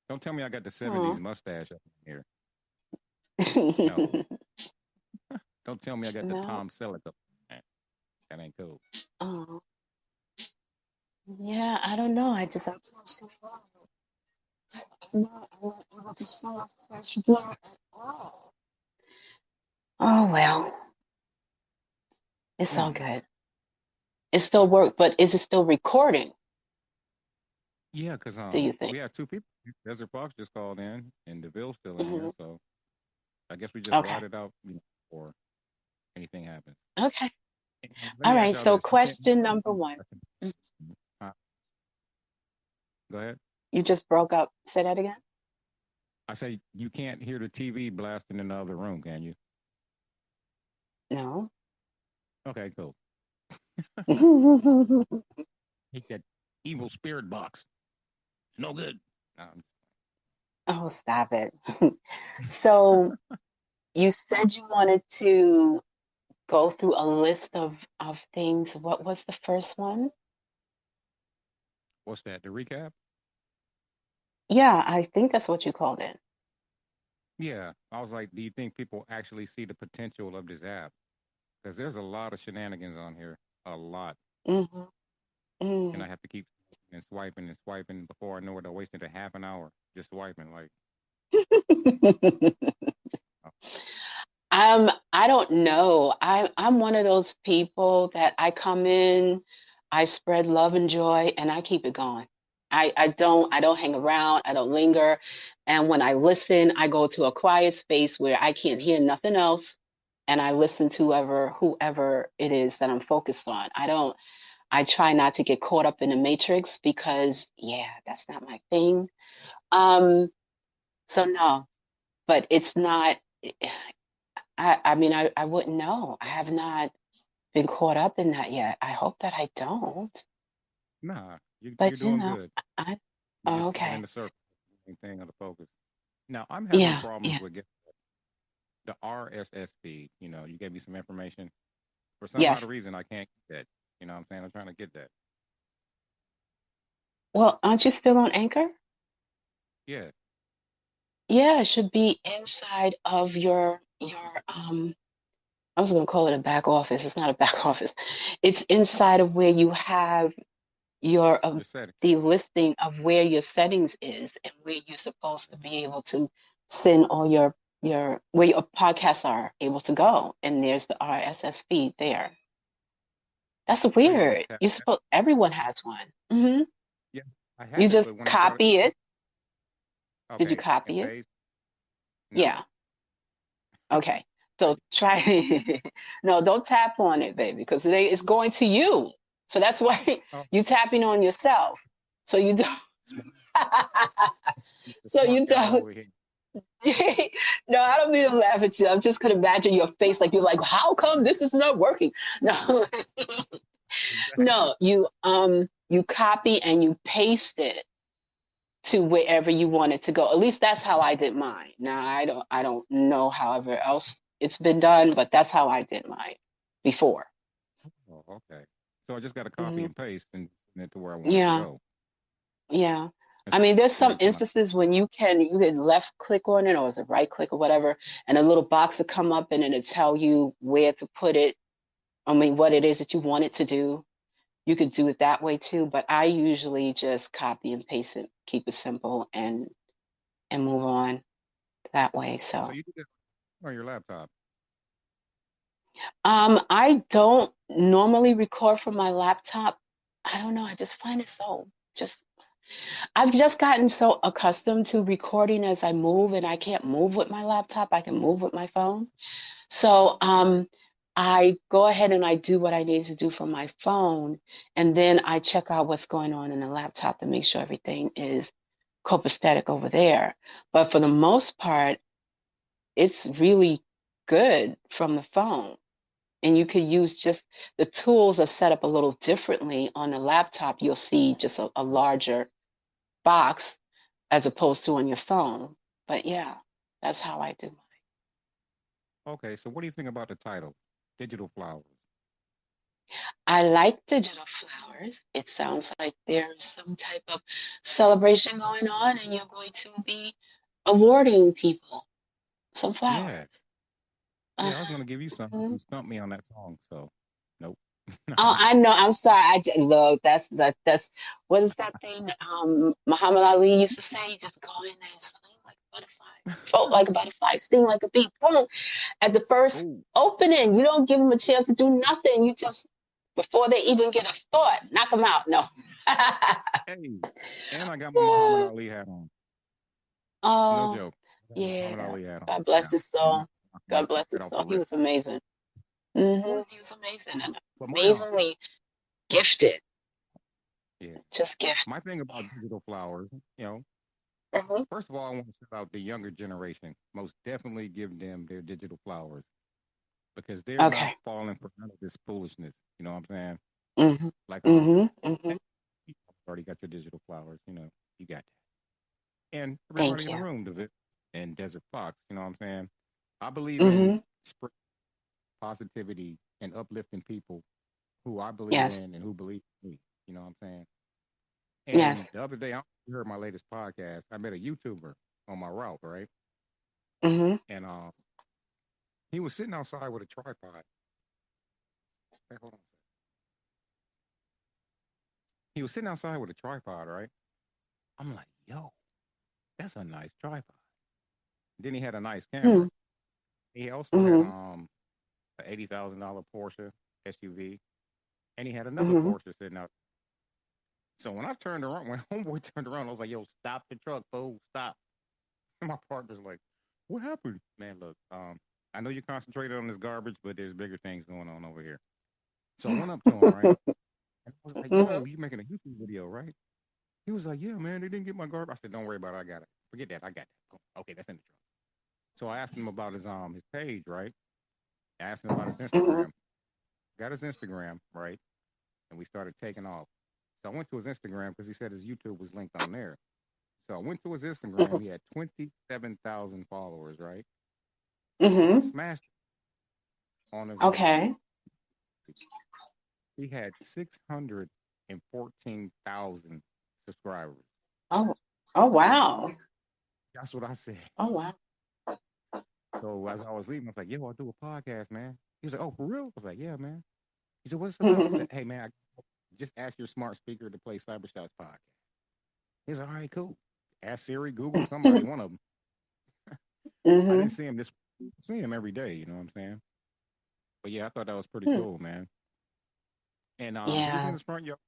[SPEAKER 4] don't tell me I got the '70s mustache up in here. No, don't tell me I got the
[SPEAKER 5] No.
[SPEAKER 4] Tom Selleck up. That ain't cool.
[SPEAKER 5] Oh, yeah, I don't know. I just, I'm not able to see a fresh blur at all. Oh, well, it's all
[SPEAKER 4] Hmm.
[SPEAKER 5] good. It still
[SPEAKER 4] Okay.
[SPEAKER 5] worked, but is it still recording,
[SPEAKER 4] Yeah, because
[SPEAKER 5] do you think?
[SPEAKER 4] we had two people. Desert Fox just called in, and DeVille's still in
[SPEAKER 5] Hmm.
[SPEAKER 4] here. So I guess we just
[SPEAKER 5] Okay.
[SPEAKER 4] ride it out, before anything happens.
[SPEAKER 5] Okay.
[SPEAKER 4] And, let
[SPEAKER 5] All
[SPEAKER 4] me ask
[SPEAKER 5] right.
[SPEAKER 4] y'all
[SPEAKER 5] So
[SPEAKER 4] this: you can't.
[SPEAKER 5] question number one. Mm,
[SPEAKER 4] Uh, Go ahead.
[SPEAKER 5] You just broke up. Say that again.
[SPEAKER 4] I say you can't hear the TV blasting in the other room, can you?
[SPEAKER 5] No.
[SPEAKER 4] Okay, cool.
[SPEAKER 5] Oh,
[SPEAKER 4] Hate that evil spirit box. It's no good.
[SPEAKER 5] stop it. So you said you wanted to go through a list of things. What was the first one?
[SPEAKER 4] What's that? The recap?
[SPEAKER 5] Yeah, I think that's what you called it.
[SPEAKER 4] Yeah. I was like, do you think people actually see the potential of this app? Because there's a lot of shenanigans on here. A lot.
[SPEAKER 5] Mm-hmm.
[SPEAKER 4] And
[SPEAKER 5] Mm.
[SPEAKER 4] I have to keep and swiping before I know it. I wasted a half an hour just swiping. Like, oh,
[SPEAKER 5] I don't know. I'm one of those people that I come in, I spread love and joy, and I keep it going. I don't hang around, I don't linger. And when I listen, I go to a quiet space where I can't hear nothing else, and I listen to whoever it is that I'm focused on. I try not to get caught up in the matrix because yeah, that's not my thing. Um, so no, but it's not. I mean, I wouldn't know. I have not been caught up in that yet. I hope that I don't.
[SPEAKER 4] nah, you're
[SPEAKER 5] But
[SPEAKER 4] doing good.
[SPEAKER 5] I
[SPEAKER 4] You
[SPEAKER 5] oh,
[SPEAKER 4] just staying in
[SPEAKER 5] okay.
[SPEAKER 4] the circle. Main thing of the focus. Now, I'm having
[SPEAKER 5] Yeah,
[SPEAKER 4] problems
[SPEAKER 5] yeah.
[SPEAKER 4] with getting the RSS feed. You gave me some information. For some odd
[SPEAKER 5] Yes.
[SPEAKER 4] reason, I can't get that. You know what I'm saying? I'm trying to get that.
[SPEAKER 5] Well, aren't you still on Anchor?
[SPEAKER 4] Yeah.
[SPEAKER 5] Yeah, it should be inside of your I was gonna call it a back office. It's not a back office. It's inside of where you have your
[SPEAKER 4] The setting.
[SPEAKER 5] the listing of where your settings is and where you're supposed to be able to send all your where your podcasts are able to go. And there's the RSS feed there. That's
[SPEAKER 4] So you just
[SPEAKER 5] weird.
[SPEAKER 4] tap
[SPEAKER 5] You're
[SPEAKER 4] that.
[SPEAKER 5] supposed everyone has one.
[SPEAKER 4] Yeah. I
[SPEAKER 5] You
[SPEAKER 4] have it,
[SPEAKER 5] just
[SPEAKER 4] but when I try to.
[SPEAKER 5] copy it. Did you
[SPEAKER 4] Okay. And
[SPEAKER 5] copy it?
[SPEAKER 4] paste. No.
[SPEAKER 5] Yeah. Okay. So try no, don't tap on it, baby, because it's going to you. So that's why
[SPEAKER 4] Oh,
[SPEAKER 5] you tapping on yourself. So you don't
[SPEAKER 4] smart, the
[SPEAKER 5] so
[SPEAKER 4] smart
[SPEAKER 5] you
[SPEAKER 4] guy
[SPEAKER 5] don't
[SPEAKER 4] over here.
[SPEAKER 5] no, I don't mean to laugh at you. I'm just gonna imagine your face like you're like, how come this is not working? No,
[SPEAKER 4] Exactly.
[SPEAKER 5] no, you copy and you paste it to wherever you want it to go. At least that's how I did mine. Now I don't know however else it's been done, but that's how I did mine before.
[SPEAKER 4] Oh, okay. So I just got to copy
[SPEAKER 5] Hmm.
[SPEAKER 4] and paste and send it to where I want it to
[SPEAKER 5] Yeah,
[SPEAKER 4] go.
[SPEAKER 5] yeah.
[SPEAKER 4] That's
[SPEAKER 5] I mean, there's some
[SPEAKER 4] weird to my.
[SPEAKER 5] instances when you can left click on it or is it right click or whatever, and a little box will come up and it'll tell you where to put it. I mean, what it is that you want it to do. You could do it that way too, but I usually just copy and paste it, keep it simple and move on that way.
[SPEAKER 4] So
[SPEAKER 5] So
[SPEAKER 4] you do that on your laptop.
[SPEAKER 5] I don't normally record from my laptop. I don't know. I just find it so just I've just gotten so accustomed to recording as I move, and I can't move with my laptop. I can move with my phone. So
[SPEAKER 4] Right.
[SPEAKER 5] I go ahead and I do what I need to do from my phone, and then I check out what's going on in the laptop to make sure everything is copacetic over there. But for the most part, it's really good from the phone. And you could use just the tools are set up a little differently on the laptop. You'll see just a larger box as opposed to on your phone. But yeah, that's how I do mine.
[SPEAKER 4] Okay. So what do you think about the title, Digital Flowers?
[SPEAKER 5] I like digital flowers. It sounds like there's some type of celebration going on and you're going to be awarding people. some
[SPEAKER 4] Yeah.
[SPEAKER 5] flowers.
[SPEAKER 4] Yeah, I was gonna give you something.
[SPEAKER 5] Mhm.
[SPEAKER 4] You stumped me on that song, so nope. No,
[SPEAKER 5] Oh,
[SPEAKER 4] I'm
[SPEAKER 5] I
[SPEAKER 4] just
[SPEAKER 5] know. I'm sorry. Look. That's what is that thing? Muhammad Ali used to say, "You just go in there and sting like a butterfly, float like a butterfly, sting like a bee." Boom! At the first
[SPEAKER 4] oh,
[SPEAKER 5] opening, you don't give them a chance to do nothing. You just before they even get a thought, knock them out. No.
[SPEAKER 4] hey. And I got my Muhammad Ali hat on. No
[SPEAKER 5] Oh,
[SPEAKER 4] joke. I got my Muhammad
[SPEAKER 5] yeah.
[SPEAKER 4] Ali hat on
[SPEAKER 5] God
[SPEAKER 4] right
[SPEAKER 5] bless
[SPEAKER 4] now.
[SPEAKER 5] his
[SPEAKER 4] And
[SPEAKER 5] soul.
[SPEAKER 4] I'm
[SPEAKER 5] God bless
[SPEAKER 4] right
[SPEAKER 5] his
[SPEAKER 4] off
[SPEAKER 5] soul.
[SPEAKER 4] the
[SPEAKER 5] He
[SPEAKER 4] rip.
[SPEAKER 5] was amazing.
[SPEAKER 4] What?
[SPEAKER 5] He was amazing and
[SPEAKER 4] But
[SPEAKER 5] amazingly gifted.
[SPEAKER 4] yeah.
[SPEAKER 5] Just gifted.
[SPEAKER 4] My thing about digital flowers, you know,
[SPEAKER 5] Hmm.
[SPEAKER 4] first of all, I want to shout out the younger generation. Most definitely give them their digital flowers because they're not
[SPEAKER 5] Okay.
[SPEAKER 4] falling for none of this foolishness. You know what I'm saying?
[SPEAKER 5] Hmm.
[SPEAKER 4] Like,
[SPEAKER 5] Hmm. Hmm.
[SPEAKER 4] hey, you already got your digital flowers. You know, you got that. And everybody
[SPEAKER 5] Thank
[SPEAKER 4] in the
[SPEAKER 5] you.
[SPEAKER 4] room, David and Desert Fox. You know what I'm saying? I believe in
[SPEAKER 5] Hmm.
[SPEAKER 4] spread positivity and uplifting people who I believe
[SPEAKER 5] Yes.
[SPEAKER 4] in and who believe in me. You know what I'm saying? And
[SPEAKER 5] Yes.
[SPEAKER 4] the other day, I heard my latest podcast. I met a YouTuber on my route, right?
[SPEAKER 5] Hmm.
[SPEAKER 4] And he was sitting outside with a tripod. Hey, hold on. He was sitting outside with a tripod, right? I'm like, yo, that's a nice tripod. Then he had a nice camera.
[SPEAKER 5] Hmm.
[SPEAKER 4] He also had
[SPEAKER 5] Hmm.
[SPEAKER 4] an $80,000 Porsche SUV, and he had another
[SPEAKER 5] Hmm.
[SPEAKER 4] Porsche sitting out. So when I turned around, when homeboy turned around, I was like, yo, stop the truck, fool, stop. And my partner's like, what happened? Man, look, I know you're concentrated on this garbage, but there's bigger things going on over here. So I went up to him, right? And I was like,
[SPEAKER 5] Hmm.
[SPEAKER 4] yo, you making a YouTube video, right? He was like, yeah, man, they didn't get my garbage. I said, don't worry about it. I got it. Forget that. I got that. Oh, okay, that's in the truck. So I asked him about his page, right? I asked him about his
[SPEAKER 5] Hmm.
[SPEAKER 4] Instagram. Got his Instagram, right? And we started taking off. So I went to his Instagram because he said his YouTube was linked on there. So I went to his Instagram. He had 27,000 followers, right? So I
[SPEAKER 5] Hmm.
[SPEAKER 4] smashed on his
[SPEAKER 5] Okay.
[SPEAKER 4] he had 614,000 subscribers.
[SPEAKER 5] Oh. Oh wow.
[SPEAKER 4] That's what I said.
[SPEAKER 5] Oh wow.
[SPEAKER 4] So as I was leaving, I was like, yo, I'll do a podcast, man. He was like, oh, for real? I was like, yeah, man. He said, what's it about? I
[SPEAKER 5] Hmm.
[SPEAKER 4] said, hey, man, I just ask your smart speaker to play Cybershots podcast. He's like, all right, cool. Ask Siri, Google, somebody, one of them. I didn't
[SPEAKER 5] Hmm.
[SPEAKER 4] see him every day, you know what I'm saying? But yeah, I thought that was pretty
[SPEAKER 5] Hmm.
[SPEAKER 4] cool, man. And he was in
[SPEAKER 5] Yeah.
[SPEAKER 4] his front yard.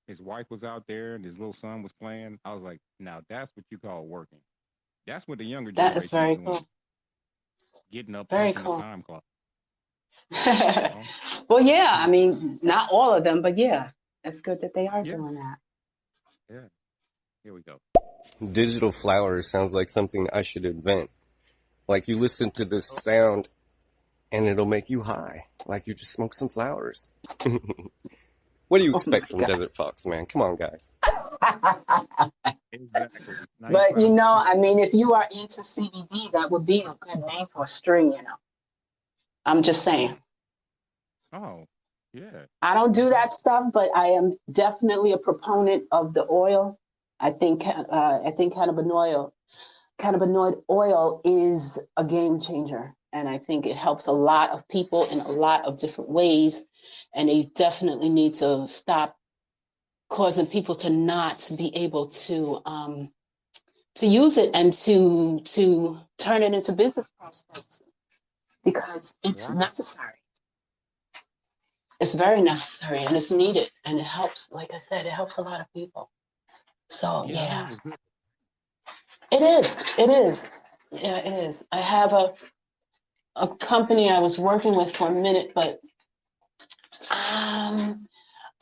[SPEAKER 4] His wife was out there and his little son was playing. I was like, now that's what you call working. That's what the younger
[SPEAKER 5] That is
[SPEAKER 4] generation is
[SPEAKER 5] very
[SPEAKER 4] doing.
[SPEAKER 5] cool.
[SPEAKER 4] Getting up,
[SPEAKER 5] Very
[SPEAKER 4] punching the
[SPEAKER 5] cool.
[SPEAKER 4] time clock, you know?
[SPEAKER 5] Well, yeah. I
[SPEAKER 4] Hmm.
[SPEAKER 5] mean, not all of them, but yeah, it's good that they are
[SPEAKER 4] Yeah,
[SPEAKER 5] doing that.
[SPEAKER 4] yeah. Here we go.
[SPEAKER 6] Digital flowers sounds like something I should invent. Like you listen to this sound and it'll make you high. Like you just smoked some flowers. What do you
[SPEAKER 5] Oh my
[SPEAKER 6] expect from
[SPEAKER 5] God.
[SPEAKER 6] Desert Fox, man? Come on, guys.
[SPEAKER 4] Exactly. Now you
[SPEAKER 5] But
[SPEAKER 4] trying to
[SPEAKER 5] I mean, if you are into CBD, that would be a good name for a string. I'm just saying.
[SPEAKER 4] oh, oh, yeah.
[SPEAKER 5] I don't do
[SPEAKER 4] Okay.
[SPEAKER 5] that stuff, but I am definitely a proponent of the oil. I think cannabinoid oil is a game changer, and I think it helps a lot of people in a lot of different ways. And they definitely need to stop causing people to not be able to use it and to turn it into business prospects because it's
[SPEAKER 4] Right.
[SPEAKER 5] necessary. It's very necessary and it's needed and it helps. Like I said, it helps a lot of people. So
[SPEAKER 4] Yeah, I heard
[SPEAKER 5] yeah,
[SPEAKER 4] it was good.
[SPEAKER 5] it is. It is. Yeah, it is. I have a company I was working with for a minute, but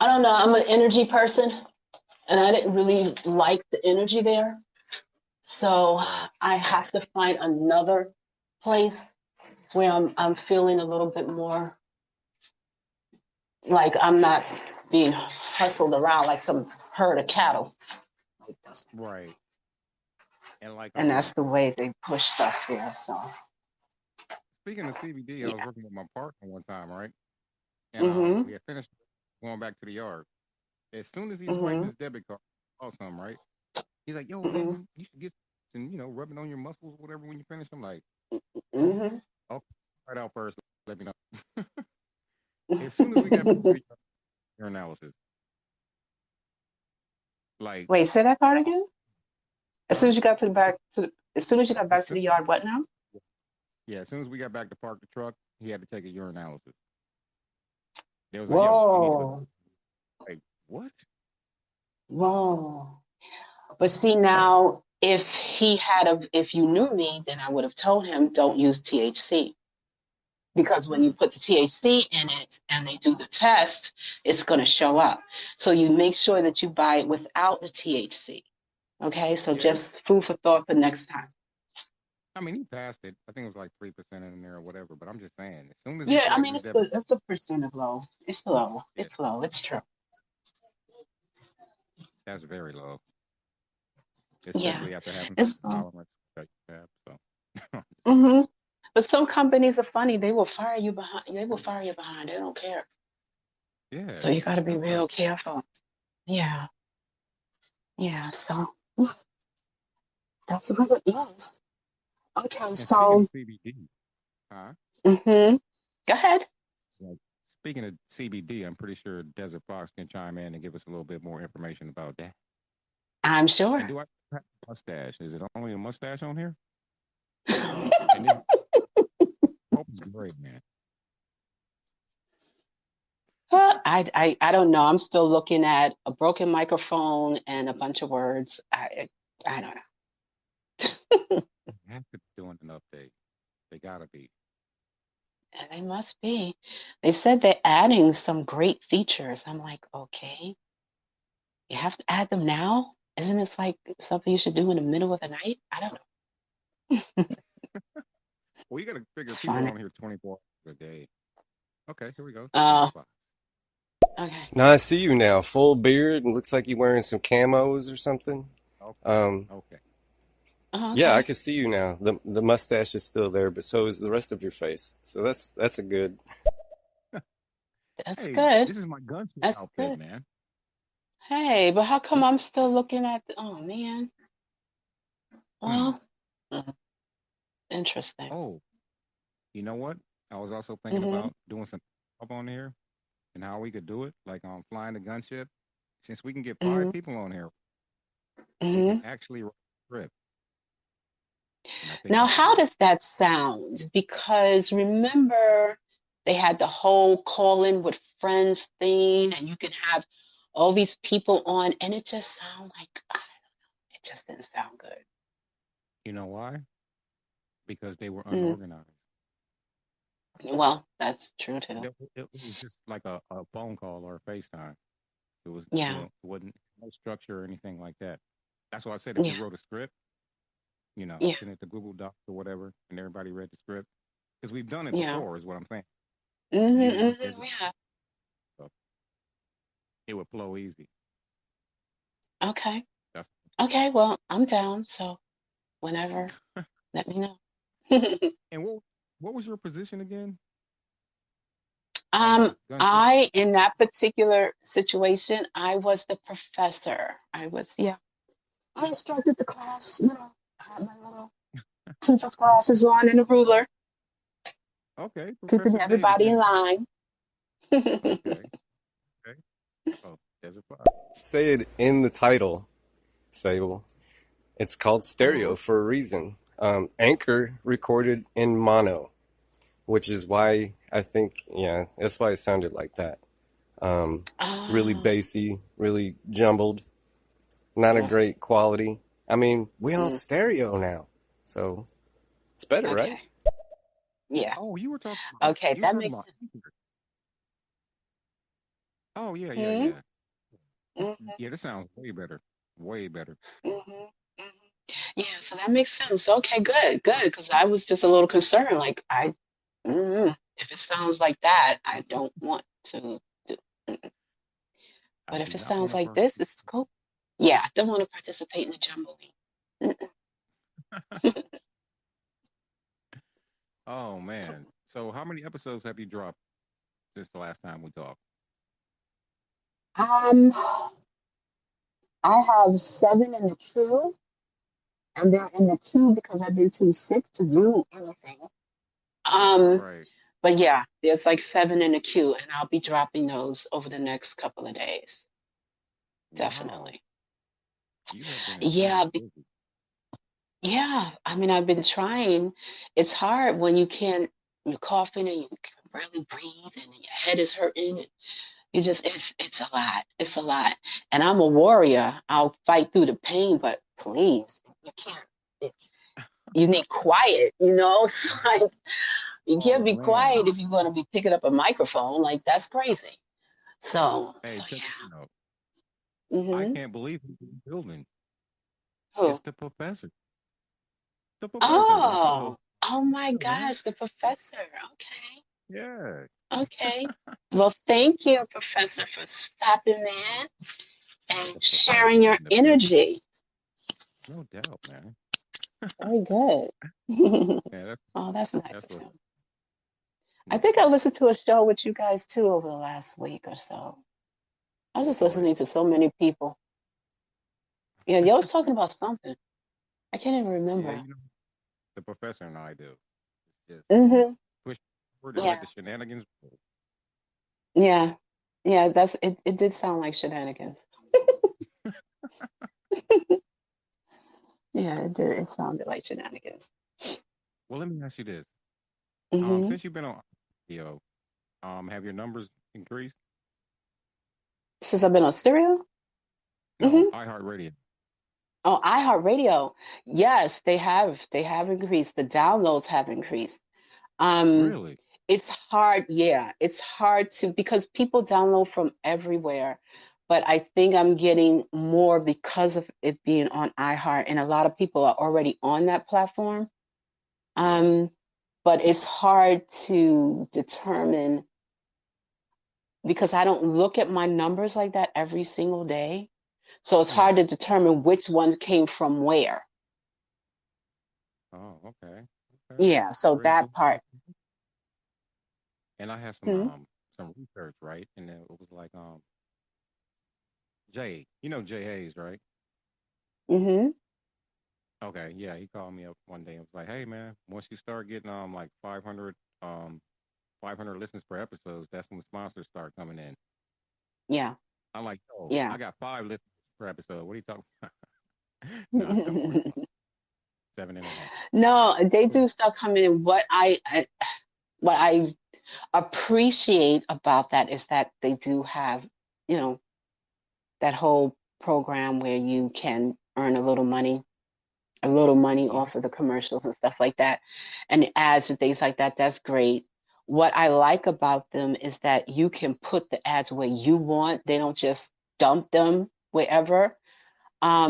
[SPEAKER 5] I don't know. I'm an energy person, and I didn't really like the energy there. So
[SPEAKER 4] Right.
[SPEAKER 5] I have to find another place where I'm feeling a little bit more like I'm not being hustled around like some herd of cattle.
[SPEAKER 4] Right. And like
[SPEAKER 5] And that's the way they pushed us here. So
[SPEAKER 4] speaking of CBD, I was
[SPEAKER 5] yeah.
[SPEAKER 4] working with my partner one time, right? And
[SPEAKER 5] Mhm.
[SPEAKER 4] we had finished going back to the yard. As soon as he swiped
[SPEAKER 5] Mhm.
[SPEAKER 4] his debit card, I saw something, right? He's like, "Yo,
[SPEAKER 5] Mhm.
[SPEAKER 4] man, you should get and rub it on your muscles or whatever when you finish." I'm like,
[SPEAKER 5] Mm-hmm.
[SPEAKER 4] Oh, right out first. Let me know. As soon as we got back to your analysis, like,
[SPEAKER 5] Wait, say that part again. As soon
[SPEAKER 4] huh?
[SPEAKER 5] as you got to the back to the, as soon as you got
[SPEAKER 4] As
[SPEAKER 5] back to
[SPEAKER 4] soon,
[SPEAKER 5] the yard, what now?
[SPEAKER 4] yeah, as soon as we got back to park the truck, he had to take a urinalysis. They was like, "Yo, you need to go."
[SPEAKER 5] Whoa,
[SPEAKER 4] Like, what?
[SPEAKER 5] whoa. But see now, if you knew me, then I would have told him don't use THC because when you
[SPEAKER 4] Mm.
[SPEAKER 5] put the THC in it and they do the test, it's going to show up. So you make sure that you buy it without the THC. Okay, so
[SPEAKER 4] Yeah, it's.
[SPEAKER 5] just food for thought for next time.
[SPEAKER 4] I mean, he passed it. I think it was like 3% in there or whatever. But I'm just saying, as soon as he
[SPEAKER 5] Yeah, I
[SPEAKER 4] said
[SPEAKER 5] mean
[SPEAKER 4] his
[SPEAKER 5] it's a percent of low. It's low.
[SPEAKER 4] yeah,
[SPEAKER 5] It's low. It's true.
[SPEAKER 4] that's very low,
[SPEAKER 5] Yeah,
[SPEAKER 4] especially after having
[SPEAKER 5] it's low.
[SPEAKER 4] tolerance that you have. So,
[SPEAKER 5] Hmm. But some companies are funny. They will fire you behind. They will fire you behind. They don't care.
[SPEAKER 4] yeah,
[SPEAKER 5] So you got to be
[SPEAKER 4] that's crazy.
[SPEAKER 5] real careful. Yeah, yeah. So that's what it is. Okay,
[SPEAKER 4] And speaking of
[SPEAKER 5] so
[SPEAKER 4] CBD, huh?
[SPEAKER 5] go ahead.
[SPEAKER 4] Like, speaking of CBD, I'm pretty sure Desert Fox can chime in and give us a little bit more information about that.
[SPEAKER 5] I'm
[SPEAKER 4] And
[SPEAKER 5] sure.
[SPEAKER 4] do I have a mustache? Is it only a mustache on here? And this hope is great, man.
[SPEAKER 5] I don't know. I'm still looking at a broken microphone and a bunch of words. I don't know.
[SPEAKER 4] They have to be doing an update. They gotta be.
[SPEAKER 5] And they must be. They said they're adding some great features. I'm like, okay, you have to add them now? Isn't this like something you should do in the middle of the night? I don't know.
[SPEAKER 4] Well, you gotta figure
[SPEAKER 5] It's
[SPEAKER 4] people are
[SPEAKER 5] fun.
[SPEAKER 4] on here 24 hours a day. Okay, here we go. Desert
[SPEAKER 5] Uh,
[SPEAKER 4] Fox.
[SPEAKER 5] okay.
[SPEAKER 6] Now I see you now, full beard, and looks like you're wearing some camos or something.
[SPEAKER 4] Okay,
[SPEAKER 6] Um,
[SPEAKER 4] okay.
[SPEAKER 5] Oh,
[SPEAKER 6] yeah, I
[SPEAKER 5] okay.
[SPEAKER 6] can see you now. The mustache is still there, but so is the rest of your face. So that's a good.
[SPEAKER 5] That's
[SPEAKER 4] Hey,
[SPEAKER 5] good.
[SPEAKER 4] this is my gunship
[SPEAKER 5] That's
[SPEAKER 4] outfit,
[SPEAKER 5] good.
[SPEAKER 4] man.
[SPEAKER 5] Hey, but how come
[SPEAKER 4] This,
[SPEAKER 5] I'm still looking at oh man.
[SPEAKER 4] hmm.
[SPEAKER 5] Well, mm, interesting.
[SPEAKER 4] Oh, you know what? I was also thinking
[SPEAKER 5] Mm-hmm.
[SPEAKER 4] about doing some up on here and how we could do it, like on flying the gunship. Since we can get five
[SPEAKER 5] Mm-hmm.
[SPEAKER 4] people on here, we
[SPEAKER 5] Mm-hmm.
[SPEAKER 4] can actually write a script, and I think
[SPEAKER 5] Now,
[SPEAKER 4] that could be
[SPEAKER 5] how
[SPEAKER 4] dope.
[SPEAKER 5] does that sound? Because remember, they had the whole call in with friends thing, and you can have all these people on, and it just sound like it just didn't sound good.
[SPEAKER 4] You know why? Because they were
[SPEAKER 5] Mm.
[SPEAKER 4] unorganized.
[SPEAKER 5] Well, that's true too.
[SPEAKER 4] It was just like a phone call or a FaceTime. It was,
[SPEAKER 5] Yeah,
[SPEAKER 4] it wasn't no structure or anything like that. That's why I said if we
[SPEAKER 5] yeah,
[SPEAKER 4] wrote a script,
[SPEAKER 5] yeah,
[SPEAKER 4] send it to Google Docs or whatever, and everybody read the script. Because we've done it
[SPEAKER 5] yeah.
[SPEAKER 4] before, is what I'm saying.
[SPEAKER 5] Mm-hmm,
[SPEAKER 4] Years,
[SPEAKER 5] mm-hmm, yeah.
[SPEAKER 4] so it would flow easy.
[SPEAKER 5] Okay,
[SPEAKER 4] That's
[SPEAKER 5] okay. Well, I'm down. So whenever, let me know.
[SPEAKER 4] and what was your position again on the
[SPEAKER 5] Um,
[SPEAKER 4] gunship?
[SPEAKER 5] in that particular situation, I was the professor. I was, yeah. I instructed the class, had my little teacher's glasses on and a ruler,
[SPEAKER 4] Okay,
[SPEAKER 5] keeping
[SPEAKER 4] Professor
[SPEAKER 5] everybody in
[SPEAKER 4] Davidson.
[SPEAKER 5] line.
[SPEAKER 4] Okay, okay. Oh, Desert Fox.
[SPEAKER 6] Say it in the title, Sable. It's called stereo
[SPEAKER 5] Oh,
[SPEAKER 6] for a reason. Anchor recorded in mono, which is why I think, yeah, that's why it sounded like that. Really
[SPEAKER 5] oh,
[SPEAKER 6] bassy, really jumbled, not a
[SPEAKER 5] mm,
[SPEAKER 6] great quality. I mean, we on
[SPEAKER 5] mm,
[SPEAKER 6] stereo now, so it's better, right?
[SPEAKER 5] okay. Yeah.
[SPEAKER 4] Oh,
[SPEAKER 5] Okay,
[SPEAKER 4] you were
[SPEAKER 5] that
[SPEAKER 4] talking
[SPEAKER 5] makes
[SPEAKER 4] about
[SPEAKER 5] sense.
[SPEAKER 4] Anchor. Oh yeah, yeah,
[SPEAKER 5] Mm-hmm,
[SPEAKER 4] yeah. Yeah, this sounds way better. Way better.
[SPEAKER 5] mm-hmm, hmm. Yeah, so that makes sense. Okay, good, good. Because I was just a little concerned. Like, if it sounds like that, I don't want to do. Mm-mm.
[SPEAKER 4] I
[SPEAKER 5] But
[SPEAKER 4] do
[SPEAKER 5] if it
[SPEAKER 4] not want
[SPEAKER 5] sounds
[SPEAKER 4] to
[SPEAKER 5] like
[SPEAKER 4] part.
[SPEAKER 5] this, it's cool. Yeah, I don't want to participate in the jumbling. Mm-mm.
[SPEAKER 4] Oh man. So how many episodes have you dropped since the last time we talked?
[SPEAKER 5] Um, I have 7 in the queue, and they're in the queue because I've been too sick to do anything. Um,
[SPEAKER 4] Right.
[SPEAKER 5] but yeah, there's like 7 in the queue, and I'll be dropping those over the next couple of days.
[SPEAKER 4] Wow.
[SPEAKER 5] Definitely.
[SPEAKER 4] You have been
[SPEAKER 5] Yeah,
[SPEAKER 4] extremely busy.
[SPEAKER 5] yeah. I mean, I've been trying. It's hard when you can't, you're coughing and you can barely breathe and your head is hurting. And you just, it's a lot. It's a lot. And I'm a warrior. I'll fight through the pain, but please, you can't. It's, you need quiet, you know? It's like, you can't
[SPEAKER 4] Oh
[SPEAKER 5] be
[SPEAKER 4] man.
[SPEAKER 5] quiet if you're going to be picking up a microphone. Like, that's crazy.
[SPEAKER 4] Hey,
[SPEAKER 5] So
[SPEAKER 4] check this out.
[SPEAKER 5] yeah.
[SPEAKER 4] I
[SPEAKER 5] Mm-hmm.
[SPEAKER 4] can't believe who's in the building. It's
[SPEAKER 5] Who?
[SPEAKER 4] the professor. The professor, my
[SPEAKER 5] Oh,
[SPEAKER 4] co-host.
[SPEAKER 5] oh my
[SPEAKER 4] Yeah, man.
[SPEAKER 5] gosh, the professor. Okay.
[SPEAKER 4] Yeah.
[SPEAKER 5] Okay. Well, thank you, Professor, for stopping in and
[SPEAKER 4] The professor
[SPEAKER 5] sharing your
[SPEAKER 4] in the building.
[SPEAKER 5] energy.
[SPEAKER 4] No doubt, man.
[SPEAKER 5] Very good.
[SPEAKER 4] Yeah,
[SPEAKER 5] Oh, that's nice
[SPEAKER 4] that's
[SPEAKER 5] of
[SPEAKER 4] what's
[SPEAKER 5] him. I think I
[SPEAKER 4] yeah.
[SPEAKER 5] listened to a show with you guys too over the last week or so. I was
[SPEAKER 4] Oh
[SPEAKER 5] just
[SPEAKER 4] boy.
[SPEAKER 5] listening to so many people. Yeah, y'all was talking about something. I can't even
[SPEAKER 4] Yeah,
[SPEAKER 5] remember.
[SPEAKER 4] the professor and I do. It's just
[SPEAKER 5] Mm-hmm.
[SPEAKER 4] push forward and let
[SPEAKER 5] Yeah,
[SPEAKER 4] the shenanigans roll.
[SPEAKER 5] yeah, yeah. That's it. It did sound like shenanigans. Yeah, it did. It sounded like shenanigans.
[SPEAKER 4] Well, let me ask you this.
[SPEAKER 5] Mm-hmm.
[SPEAKER 4] Since you've been on video, have your numbers increased?
[SPEAKER 5] Since I've been on stereo.
[SPEAKER 4] No, iHeartRadio.
[SPEAKER 5] Oh, iHeartRadio. Yes, they have. They have increased. The downloads have increased. Um,
[SPEAKER 4] Really?
[SPEAKER 5] it's hard, yeah. It's hard to because people download from everywhere. But I think I'm getting more because of it being on iHeart, and a lot of people are already on that platform.
[SPEAKER 4] Yeah.
[SPEAKER 5] Um, but it's hard to determine because I don't look at my numbers like that every single day. So it's hard
[SPEAKER 4] Yeah.
[SPEAKER 5] to determine which ones came from where.
[SPEAKER 4] Oh, okay. Okay.
[SPEAKER 5] Yeah, so
[SPEAKER 4] Very
[SPEAKER 5] that
[SPEAKER 4] good.
[SPEAKER 5] part.
[SPEAKER 4] And I had
[SPEAKER 5] Hmm?
[SPEAKER 4] some research, right? And it was like Jay, you know Jay Hayes, right?
[SPEAKER 5] Mm-hmm.
[SPEAKER 4] Okay, yeah, he called me up one day and was like, "Hey man, once you start getting like 500 listens per episode, that's when the sponsors start coming in."
[SPEAKER 5] Yeah,
[SPEAKER 4] I'm like, "Oh,
[SPEAKER 5] yeah.
[SPEAKER 4] I got 5 listens per episode. What are you talking about?" No, I got more than 5. 7.5.
[SPEAKER 5] No, they do start coming in. What I appreciate about that is that they do have, you know, that whole program where you can earn a little money
[SPEAKER 4] Oh,
[SPEAKER 5] off of the commercials and stuff like that, and the ads and things like that. That's great. What I like about them is that you can put the ads where you want. They don't just dump them wherever.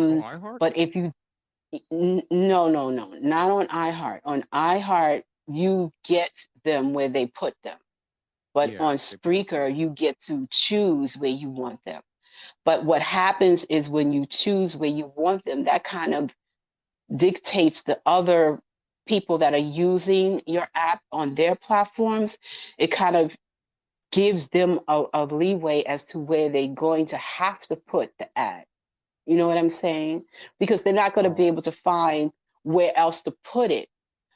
[SPEAKER 4] oh,
[SPEAKER 5] Um,
[SPEAKER 4] iHeart?
[SPEAKER 5] but if you no, no, no, not on iHeart. On iHeart, you get them where they put them. But
[SPEAKER 4] Yeah,
[SPEAKER 5] on
[SPEAKER 4] they put them.
[SPEAKER 5] Spreaker, you get to choose where you want them. But what happens is when you choose where you want them, that kind of dictates the other people that are using your app on their platforms. It kind of gives them a leeway as to where they're going to have to put the ad. You know what I'm saying? Because they're not going to be
[SPEAKER 4] Oh,
[SPEAKER 5] able to find where else to put it.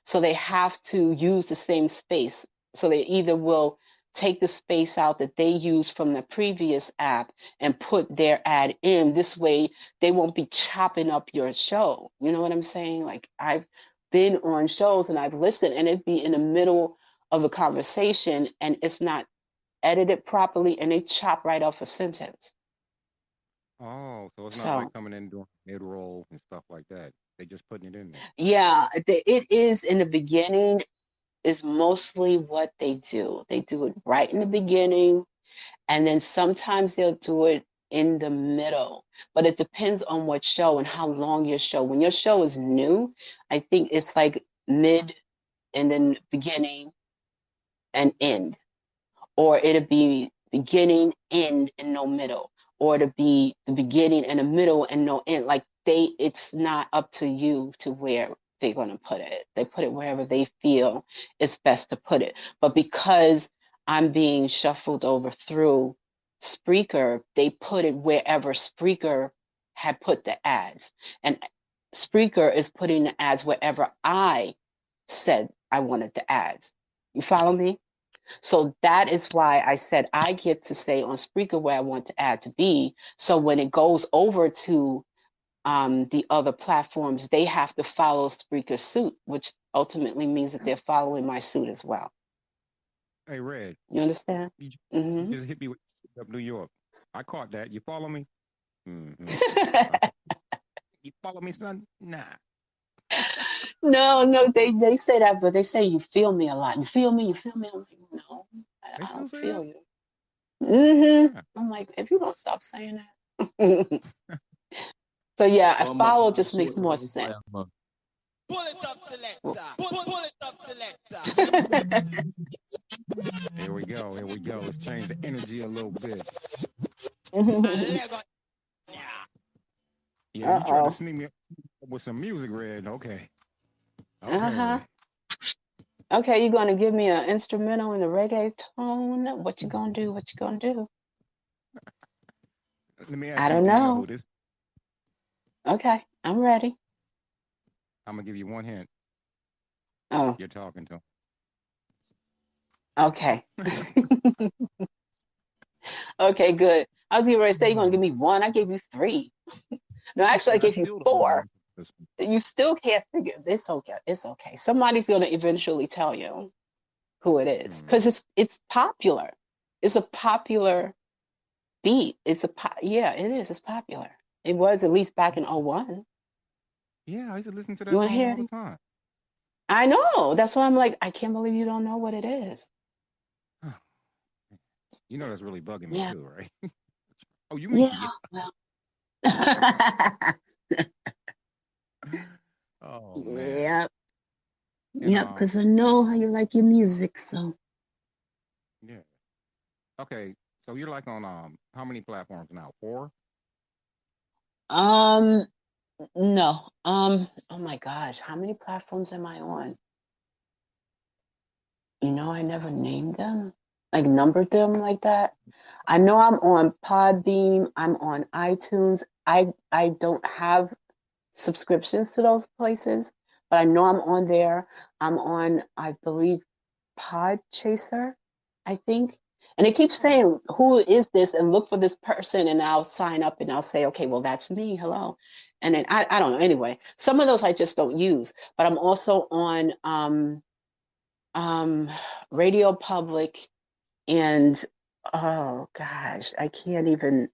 [SPEAKER 5] So they have to use the same space. So they either will take the space out that they used from the previous app and put their ad in. This way, they won't be chopping up your show. You know what I'm saying? Like I've been on shows and I've listened, and it'd be in the middle of a conversation and it's not edited properly, and they chop right off a sentence.
[SPEAKER 4] oh, so it's not like
[SPEAKER 5] So
[SPEAKER 4] coming in doing mid roll and stuff like that. They just putting it in there.
[SPEAKER 5] yeah, it is in the beginning is mostly what they do. They do it right in the beginning, and then sometimes they'll do it in the middle. But it depends on what show and how long your show. When your show is new, I think it's like mid and then beginning and end, or it'll be beginning, end, and no middle, or to be the beginning and the middle and no end. Like it's not up to you to where they're going to put it. They put it wherever they feel it's best to put it. But because I'm being shuffled over through Spreaker, they put it wherever Spreaker had put the ads. And Spreaker is putting the ads wherever I said I wanted the ads. You follow me? So that is why I said I get to say on Spreaker where I want the ad to be. So when it goes over to the other platforms, they have to follow Spreaker's suit, which ultimately means that they're following my suit as well.
[SPEAKER 4] Hey, Red.
[SPEAKER 5] You understand?
[SPEAKER 4] You
[SPEAKER 5] Mm-hmm.
[SPEAKER 4] just hit me with New York. I caught that. You follow me? Mm-hmm. You follow me, son? Nah.
[SPEAKER 5] No, they say that, but they say you feel me a lot. You feel me? You feel me? I'm like, no,
[SPEAKER 4] They
[SPEAKER 5] I
[SPEAKER 4] still
[SPEAKER 5] don't
[SPEAKER 4] say
[SPEAKER 5] feel
[SPEAKER 4] that?
[SPEAKER 5] you. Mm-hmm.
[SPEAKER 4] Yeah.
[SPEAKER 5] I'm like, if you don't stop saying that. So yeah, I follow just makes more sense.
[SPEAKER 7] Pull it up, selector. Pull it up, selector.
[SPEAKER 4] Here we go. Here we go. Let's change the energy a little bit. Yeah, you tried to sneak me up with some music, Red. Okay. Okay.
[SPEAKER 5] Okay, you're gonna give me an instrumental in the reggae tone. What you gonna do? What you gonna do?
[SPEAKER 4] Let me
[SPEAKER 5] I
[SPEAKER 4] ask you,
[SPEAKER 5] don't
[SPEAKER 4] do you know
[SPEAKER 5] know.
[SPEAKER 4] who this?
[SPEAKER 5] Okay, I'm ready.
[SPEAKER 4] I'm gonna give you one hint.
[SPEAKER 5] Oh,
[SPEAKER 4] You're talking to him.
[SPEAKER 5] okay. Okay, good. I was getting ready to say you're gonna give me one. I gave you three. No, actually, I gave you
[SPEAKER 4] still don't know
[SPEAKER 5] four.
[SPEAKER 4] this.
[SPEAKER 5] You still can't figure. It's okay. It's okay. Somebody's gonna eventually tell you who it is because it's popular. It's a popular beat. Yeah, it is. It's popular. It was at least back in 01.
[SPEAKER 4] Yeah, I used to listen to
[SPEAKER 5] You
[SPEAKER 4] that
[SPEAKER 5] want to
[SPEAKER 4] song
[SPEAKER 5] hear
[SPEAKER 4] all the
[SPEAKER 5] it?
[SPEAKER 4] time.
[SPEAKER 5] I know. That's why I'm like, I can't believe you don't know what it is.
[SPEAKER 4] You know that's really bugging me
[SPEAKER 5] Yeah.
[SPEAKER 4] too, right? Oh, you mean
[SPEAKER 5] Yeah. Well.
[SPEAKER 4] Oh man.
[SPEAKER 5] Yep.
[SPEAKER 4] And,
[SPEAKER 5] Yep. Because I know how you like your music, so.
[SPEAKER 4] Yeah. Okay. So you're like on how many platforms now? 4?
[SPEAKER 5] No. Oh my gosh, how many platforms am I on? You know, I never named them, like numbered them like that. I know I'm on Podbeam, I'm on iTunes. I don't have subscriptions to those places, but I know I'm on there. I'm on, I believe, Podchaser, I think. And it keeps saying, who is this? And look for this person. And I'll sign up and I'll say, okay, well, that's me. Hello. And then I don't know. Anyway, some of those I just don't use. But I'm also on Radio Public and, oh gosh, I can't even,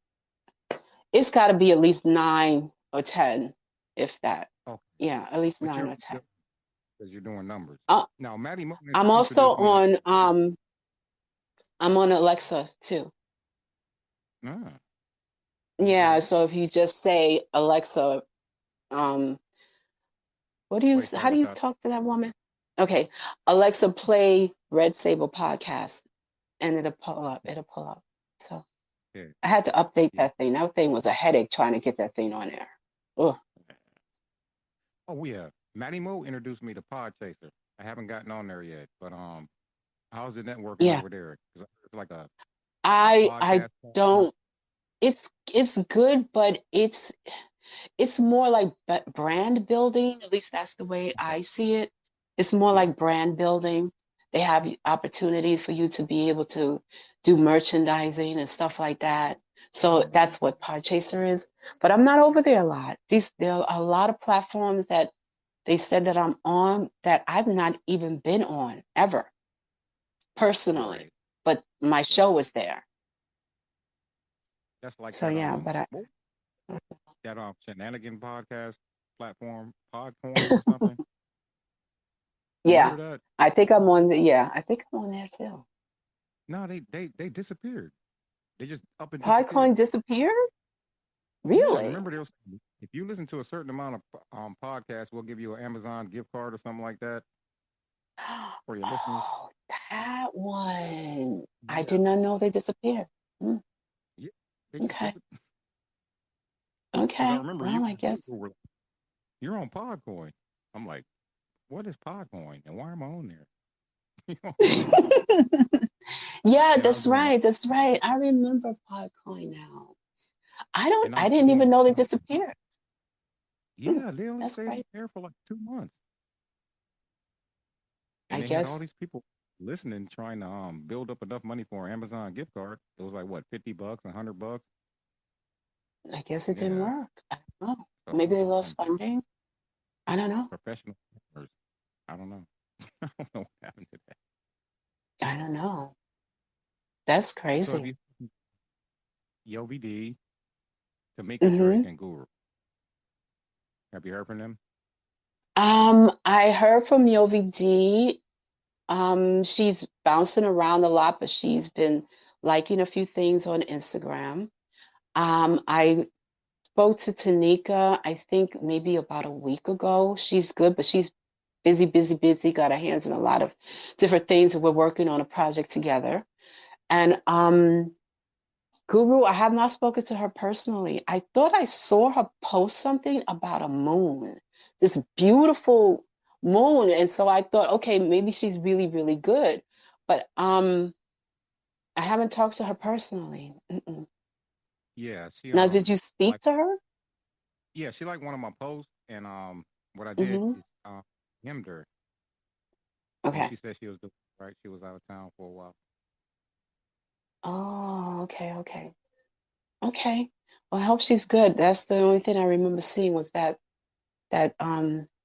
[SPEAKER 5] it's got to be at least 9 or 10, if that.
[SPEAKER 4] Oh,
[SPEAKER 5] Yeah, at least
[SPEAKER 4] but
[SPEAKER 5] 9 or 10.
[SPEAKER 4] because you're doing numbers.
[SPEAKER 5] Uh,
[SPEAKER 4] Now, Maddie Moon
[SPEAKER 5] I'm also
[SPEAKER 4] introduced me to.
[SPEAKER 5] on I'm on Alexa too.
[SPEAKER 4] Ah,
[SPEAKER 5] Yeah,
[SPEAKER 4] okay.
[SPEAKER 5] so if you just say Alexa, um,
[SPEAKER 4] Wait,
[SPEAKER 5] how do
[SPEAKER 4] what's
[SPEAKER 5] you
[SPEAKER 4] that?
[SPEAKER 5] talk to that woman? Okay, Alexa, play Red Sable podcast, and it'll pull up. It'll pull up. So
[SPEAKER 4] Yeah.
[SPEAKER 5] I had to update
[SPEAKER 4] Yeah.
[SPEAKER 5] that thing. That thing was a headache trying to get that thing on there. Ugh.
[SPEAKER 4] Oh yeah. Maddie Mo introduced me to Podchaser. I haven't gotten on there yet, but how's the networking
[SPEAKER 5] Yeah,
[SPEAKER 4] over there? 'Cause it's like a
[SPEAKER 5] I
[SPEAKER 4] podcast platform.
[SPEAKER 5] don't. It's good, but it's more like brand building. At least that's the way I see it. It's more
[SPEAKER 4] Yeah.
[SPEAKER 5] like brand building. They have opportunities for you to be able to do merchandising and stuff like that. So that's what Podchaser is. But I'm not over there a lot. There are a lot of platforms that they said that I'm on that I've not even been on ever personally.
[SPEAKER 4] Right.
[SPEAKER 5] But my show is there.
[SPEAKER 4] That's like
[SPEAKER 5] So
[SPEAKER 4] that
[SPEAKER 5] yeah, but
[SPEAKER 4] that Shenanigan podcast platform, Podcoin or something. You
[SPEAKER 5] yeah,
[SPEAKER 4] heard of that?
[SPEAKER 5] I think I'm on I think I'm on there too.
[SPEAKER 4] No, they disappeared. They just up and disappeared.
[SPEAKER 5] Podcoin disappeared?
[SPEAKER 4] Yeah,
[SPEAKER 5] Really?
[SPEAKER 4] remember there was, if you listen to a certain amount of podcasts, we'll give you an Amazon gift card or something like that for your listeners.
[SPEAKER 5] Oh, that one. I
[SPEAKER 4] Yeah,
[SPEAKER 5] did not know they disappeared. Mm,
[SPEAKER 4] yeah, they just
[SPEAKER 5] okay.
[SPEAKER 4] disappeared. Because I
[SPEAKER 5] Okay.
[SPEAKER 4] remember
[SPEAKER 5] Well, I guess.
[SPEAKER 4] were like, you're on Podcoin. I'm like, what is Podcoin and why am I on there? You know?
[SPEAKER 5] Yeah,
[SPEAKER 4] And I was
[SPEAKER 5] that's
[SPEAKER 4] doing
[SPEAKER 5] right. That's right. I remember Podcoin now.
[SPEAKER 4] and I
[SPEAKER 5] I
[SPEAKER 4] was
[SPEAKER 5] didn't
[SPEAKER 4] doing
[SPEAKER 5] even know they disappeared.
[SPEAKER 4] Yeah, they only
[SPEAKER 5] That's
[SPEAKER 4] stayed
[SPEAKER 5] great.
[SPEAKER 4] there for like 2 months, and
[SPEAKER 5] I
[SPEAKER 4] they had all
[SPEAKER 5] guess
[SPEAKER 4] these people listening, trying to build up enough money for an Amazon gift card. It was like what, $50, $100.
[SPEAKER 5] I guess it didn't
[SPEAKER 4] Yeah,
[SPEAKER 5] work. I don't know.
[SPEAKER 4] so
[SPEAKER 5] Maybe they
[SPEAKER 4] some
[SPEAKER 5] lost funding. I don't know.
[SPEAKER 4] professional campers. I don't know. I don't know what happened to that.
[SPEAKER 5] I don't know. That's
[SPEAKER 4] So if
[SPEAKER 5] crazy.
[SPEAKER 4] you YoVD, Tamika Drake,
[SPEAKER 5] Mm-hmm.
[SPEAKER 4] and Guru, have you heard from them?
[SPEAKER 5] I heard from Yovi D. She's bouncing around a lot, but she's been liking a few things on Instagram. I spoke to Tanika, I think maybe about a week ago. She's good, but she's busy, busy, busy, got her hands in a lot of different things, and we're working on a project together. And Guru, I have not spoken to her personally. I thought I saw her post something about a moon, this beautiful moon. And so I thought, okay, maybe she's really, really good. But I haven't talked to her personally. Mm-mm.
[SPEAKER 4] Yeah, she
[SPEAKER 5] Now, did you
[SPEAKER 4] like
[SPEAKER 5] speak to her?
[SPEAKER 4] yeah, she liked one of my posts, and what I did
[SPEAKER 5] Mm-hmm.
[SPEAKER 4] is hemmed her, and
[SPEAKER 5] Okay.
[SPEAKER 4] she said she was doing right. She was out of town for a while.
[SPEAKER 5] Oh, okay, okay. Okay. Well, I hope she's good. That's the only thing I remember seeing was that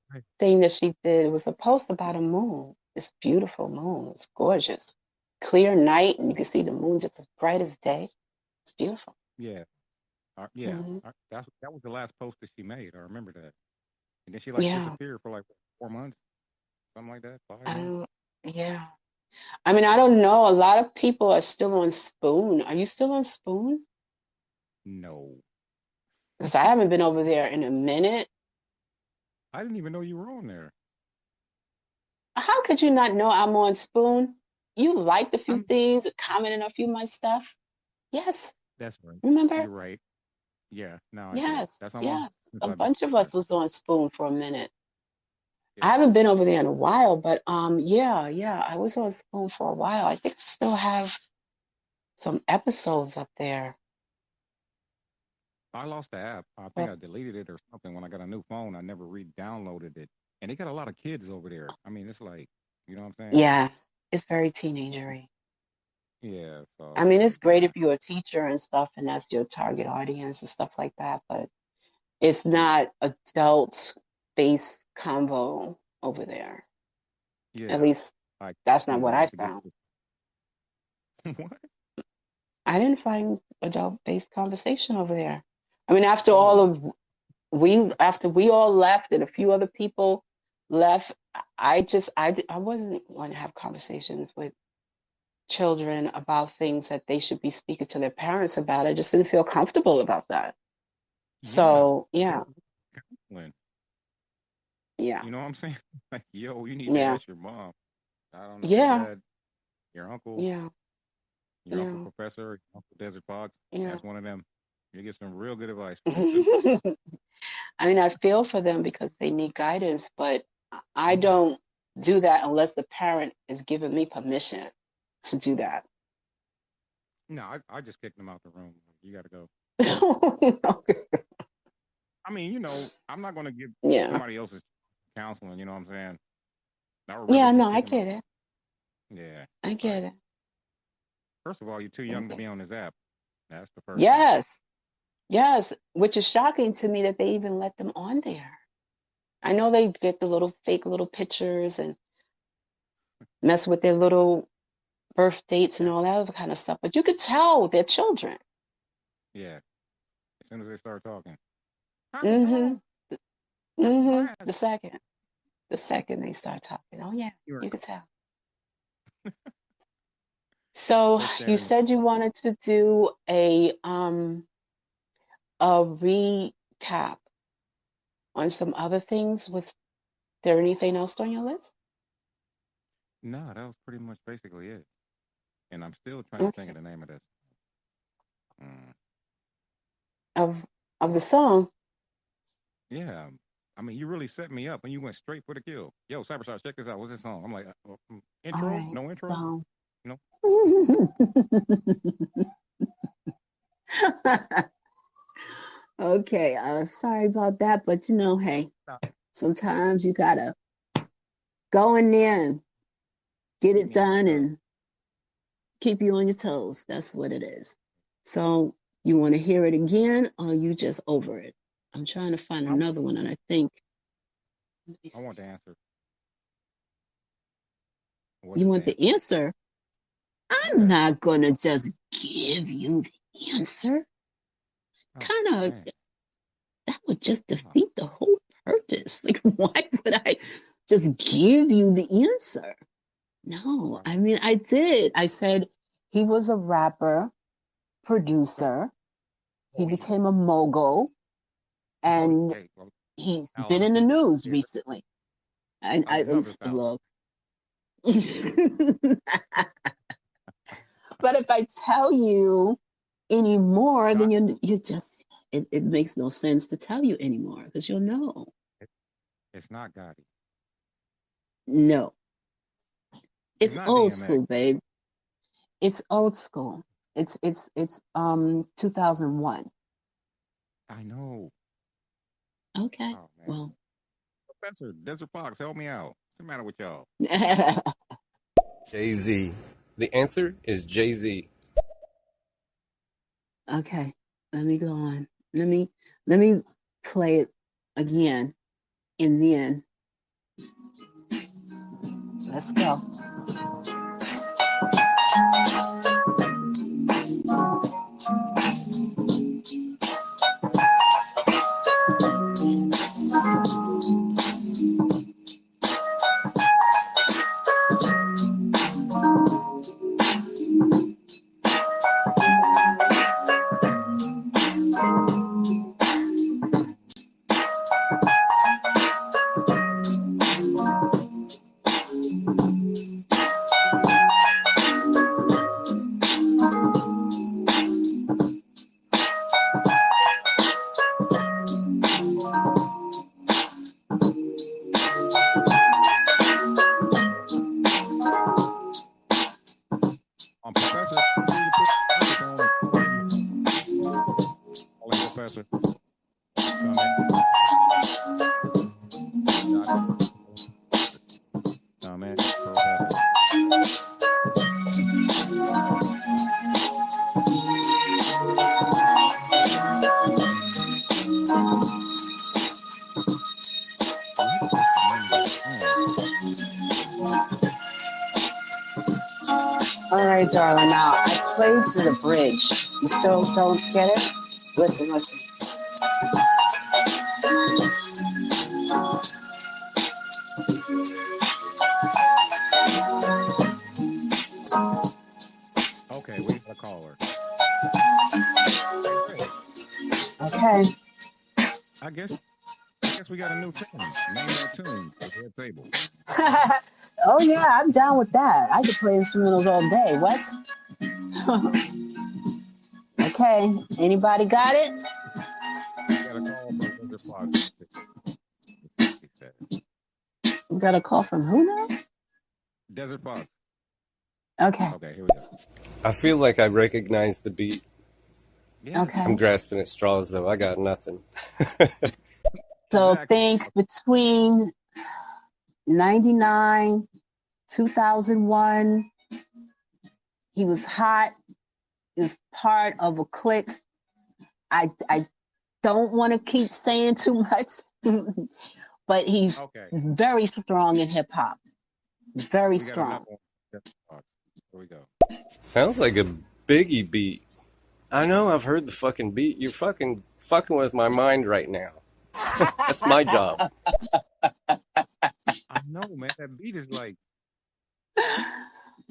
[SPEAKER 4] Right.
[SPEAKER 5] thing that she did. It was a post about a moon. This beautiful moon. It's gorgeous. Clear night, and you can see the moon just as bright as day. It's beautiful.
[SPEAKER 4] Yeah, yeah.
[SPEAKER 5] Hmm.
[SPEAKER 4] That was the last post that she made. I remember that, and then she like
[SPEAKER 5] Yeah.
[SPEAKER 4] disappeared for like 4 months, something like that, 5 months.
[SPEAKER 5] I yeah. I mean, I don't know. A lot of people are still on Spoon. Are you still on Spoon?
[SPEAKER 4] No,
[SPEAKER 5] Because I haven't been over there in a minute.
[SPEAKER 4] I didn't even know you were on there.
[SPEAKER 5] How could you not know I'm on Spoon? You liked a few
[SPEAKER 4] I'm.
[SPEAKER 5] things, commented on a few of my stuff. Yes.
[SPEAKER 4] That's right.
[SPEAKER 5] Remember?
[SPEAKER 4] You're right. Yeah, now I do.
[SPEAKER 5] Yes.
[SPEAKER 4] That's how long
[SPEAKER 5] Yes.
[SPEAKER 4] since
[SPEAKER 5] A
[SPEAKER 4] I've been
[SPEAKER 5] bunch of
[SPEAKER 4] on there.
[SPEAKER 5] us was on Spoon for a minute. I
[SPEAKER 4] Yeah,
[SPEAKER 5] haven't been over there in a while, but yeah, yeah, I was on Spoon for a while. I think I still have some episodes up there.
[SPEAKER 4] I lost the app. I think
[SPEAKER 5] But
[SPEAKER 4] I deleted it or something when I got a new phone. I never re-downloaded it, and they got a lot of kids over there. I mean, it's like, you know what I'm saying?
[SPEAKER 5] yeah, it's very teenagery.
[SPEAKER 4] Yeah. So I
[SPEAKER 5] I
[SPEAKER 4] was
[SPEAKER 5] mean,
[SPEAKER 4] like,
[SPEAKER 5] it's great
[SPEAKER 4] nah.
[SPEAKER 5] if you're a teacher and stuff, and that's your target audience and stuff like that, but it's
[SPEAKER 4] Yeah.
[SPEAKER 5] not adult-based convo over there. At
[SPEAKER 4] Yeah.
[SPEAKER 5] least
[SPEAKER 4] Like
[SPEAKER 5] that's not
[SPEAKER 4] you
[SPEAKER 5] what I
[SPEAKER 4] wanted to get
[SPEAKER 5] found.
[SPEAKER 4] what?
[SPEAKER 5] I didn't find adult-based conversation over there. I mean, after all
[SPEAKER 4] Oh,
[SPEAKER 5] of after we all left and a few other people left, I wasn't going to have conversations with children about things that they should be speaking to their parents about. I just didn't feel comfortable about that.
[SPEAKER 4] yeah.
[SPEAKER 5] So
[SPEAKER 4] That
[SPEAKER 5] yeah,
[SPEAKER 4] was counseling.
[SPEAKER 5] yeah,
[SPEAKER 4] You know what I'm saying? Like, yo, you need to
[SPEAKER 5] yeah,
[SPEAKER 4] ask your mom. I don't know, your
[SPEAKER 5] yeah,
[SPEAKER 4] dad, your
[SPEAKER 5] yeah,
[SPEAKER 4] uncle
[SPEAKER 5] yeah,
[SPEAKER 4] professor, your uncle Desert Fox.
[SPEAKER 5] yeah.
[SPEAKER 4] Ask one of them. You get some real good advice.
[SPEAKER 5] I mean, I feel for them because they need guidance, but I
[SPEAKER 4] Yeah.
[SPEAKER 5] don't do that unless the parent is giving me permission to do that.
[SPEAKER 4] No, I just kicked them out the room. You got to go.
[SPEAKER 5] Okay.
[SPEAKER 4] I mean, I'm not going to give
[SPEAKER 5] Yeah.
[SPEAKER 4] somebody else's counseling. You know what I'm saying? I would rather
[SPEAKER 5] Yeah, no,
[SPEAKER 4] just
[SPEAKER 5] I
[SPEAKER 4] kick them out.
[SPEAKER 5] get it.
[SPEAKER 4] Yeah.
[SPEAKER 5] I
[SPEAKER 4] Like,
[SPEAKER 5] get it.
[SPEAKER 4] first of all, you're too
[SPEAKER 5] I
[SPEAKER 4] young to
[SPEAKER 5] get
[SPEAKER 4] be
[SPEAKER 5] it.
[SPEAKER 4] on this app. That's the first thing.
[SPEAKER 5] Yes. Yes. Which is shocking to me that they even let them on there. I know they get the little fake little pictures and mess with their little birth dates and
[SPEAKER 4] Yeah.
[SPEAKER 5] all that other kind of stuff, but you could tell they're children.
[SPEAKER 4] Yeah. As soon as they start talking, how you
[SPEAKER 5] Mm-hmm.
[SPEAKER 4] doing?
[SPEAKER 5] Mm-hmm.
[SPEAKER 4] Class.
[SPEAKER 5] The second they start talking, oh yeah,
[SPEAKER 4] You're
[SPEAKER 5] you could tell. So
[SPEAKER 4] so
[SPEAKER 5] you
[SPEAKER 4] standard.
[SPEAKER 5] said you wanted to do a recap on some other things. Was there anything else on your list?
[SPEAKER 4] No, that was pretty much basically it. And I'm still trying to think
[SPEAKER 5] Okay.
[SPEAKER 4] of the name of this. Mm.
[SPEAKER 5] Of the
[SPEAKER 4] Oh,
[SPEAKER 5] song.
[SPEAKER 4] yeah. I mean, you really set me up when you went straight for the kill. Yo, Cybershots, check this out. What's this song? I'm like,
[SPEAKER 5] All
[SPEAKER 4] intro?
[SPEAKER 5] right.
[SPEAKER 4] No intro?
[SPEAKER 5] So
[SPEAKER 4] No.
[SPEAKER 5] Okay, sorry about that, but hey,
[SPEAKER 4] No,
[SPEAKER 5] sometimes you gotta go in there and get
[SPEAKER 4] keep
[SPEAKER 5] it
[SPEAKER 4] me on my
[SPEAKER 5] done
[SPEAKER 4] toes.
[SPEAKER 5] and keep you on your toes. That's what it is. So you want to hear it again, or you just over it? I'm trying to find
[SPEAKER 4] I,
[SPEAKER 5] another one, and I think. Let me
[SPEAKER 4] I want the
[SPEAKER 5] see.
[SPEAKER 4] answer. What
[SPEAKER 5] You
[SPEAKER 4] is the
[SPEAKER 5] want the
[SPEAKER 4] answer?
[SPEAKER 5] answer? I'm
[SPEAKER 4] Yeah.
[SPEAKER 5] not gonna just give you the answer.
[SPEAKER 4] Oh
[SPEAKER 5] Kind of,
[SPEAKER 4] man.
[SPEAKER 5] that would just
[SPEAKER 4] Oh,
[SPEAKER 5] defeat the whole purpose. Like, why would I just give you the answer? No,
[SPEAKER 4] right.
[SPEAKER 5] I mean, I did. I said he was a rapper,
[SPEAKER 4] Okay.
[SPEAKER 5] producer. He
[SPEAKER 4] Oh yeah.
[SPEAKER 5] became a mogul,
[SPEAKER 4] Oh
[SPEAKER 5] and
[SPEAKER 4] hey. Well,
[SPEAKER 5] he's
[SPEAKER 4] I'll
[SPEAKER 5] been
[SPEAKER 4] let
[SPEAKER 5] in the
[SPEAKER 4] you
[SPEAKER 5] news
[SPEAKER 4] hear.
[SPEAKER 5] recently.
[SPEAKER 4] I would love this out.
[SPEAKER 5] Look. But if I tell you anymore, then
[SPEAKER 4] Got
[SPEAKER 5] you just it makes no sense to tell you anymore because you'll know.
[SPEAKER 4] it. It's not Gotti.
[SPEAKER 5] No,
[SPEAKER 4] It's
[SPEAKER 5] it's
[SPEAKER 4] not
[SPEAKER 5] old
[SPEAKER 4] DMX.
[SPEAKER 5] school, babe. It's old school. It's 2001.
[SPEAKER 4] I know.
[SPEAKER 5] Okay,
[SPEAKER 4] Oh man.
[SPEAKER 5] well.
[SPEAKER 4] Professor Desert Fox, help me out. What's the matter with y'all?
[SPEAKER 6] Jay-Z. The answer is Jay-Z.
[SPEAKER 5] Okay, let me go on. Let me play it again, and then let's go.
[SPEAKER 4] Professor, feel free to put the microphone and call in Professor. Come in. Come in, Professor.
[SPEAKER 5] All right, darling. Now I played to the bridge. You still don't get it? Listen.
[SPEAKER 4] Okay, we got a caller.
[SPEAKER 5] Okay.
[SPEAKER 4] I guess we got a new tune. Name that tune. Red Sable.
[SPEAKER 5] Oh yeah, I'm down with that. I could play instrumentals all day. What? Okay. Anybody got it?
[SPEAKER 4] We got a call from Desert Fox. He said.
[SPEAKER 5] We got a call from who now?
[SPEAKER 4] Desert Fox.
[SPEAKER 5] Okay.
[SPEAKER 4] Okay, here we go.
[SPEAKER 6] I feel like I recognize the beat.
[SPEAKER 4] Yes.
[SPEAKER 5] Okay.
[SPEAKER 6] I'm grasping at straws, though. I got nothing.
[SPEAKER 5] So
[SPEAKER 4] Exactly.
[SPEAKER 5] think between 99, 2001, he was hot. He was part of a clique. I don't want to keep saying too much, but he's
[SPEAKER 4] Okay.
[SPEAKER 5] very strong in hip hop. Very
[SPEAKER 4] We got
[SPEAKER 5] strong.
[SPEAKER 4] another one. Desert Fox. Here we go.
[SPEAKER 6] Sounds like a Biggie beat. I know, I've heard the fucking beat. You're fucking with my mind right now. That's my job.
[SPEAKER 4] I know, man. That beat is like.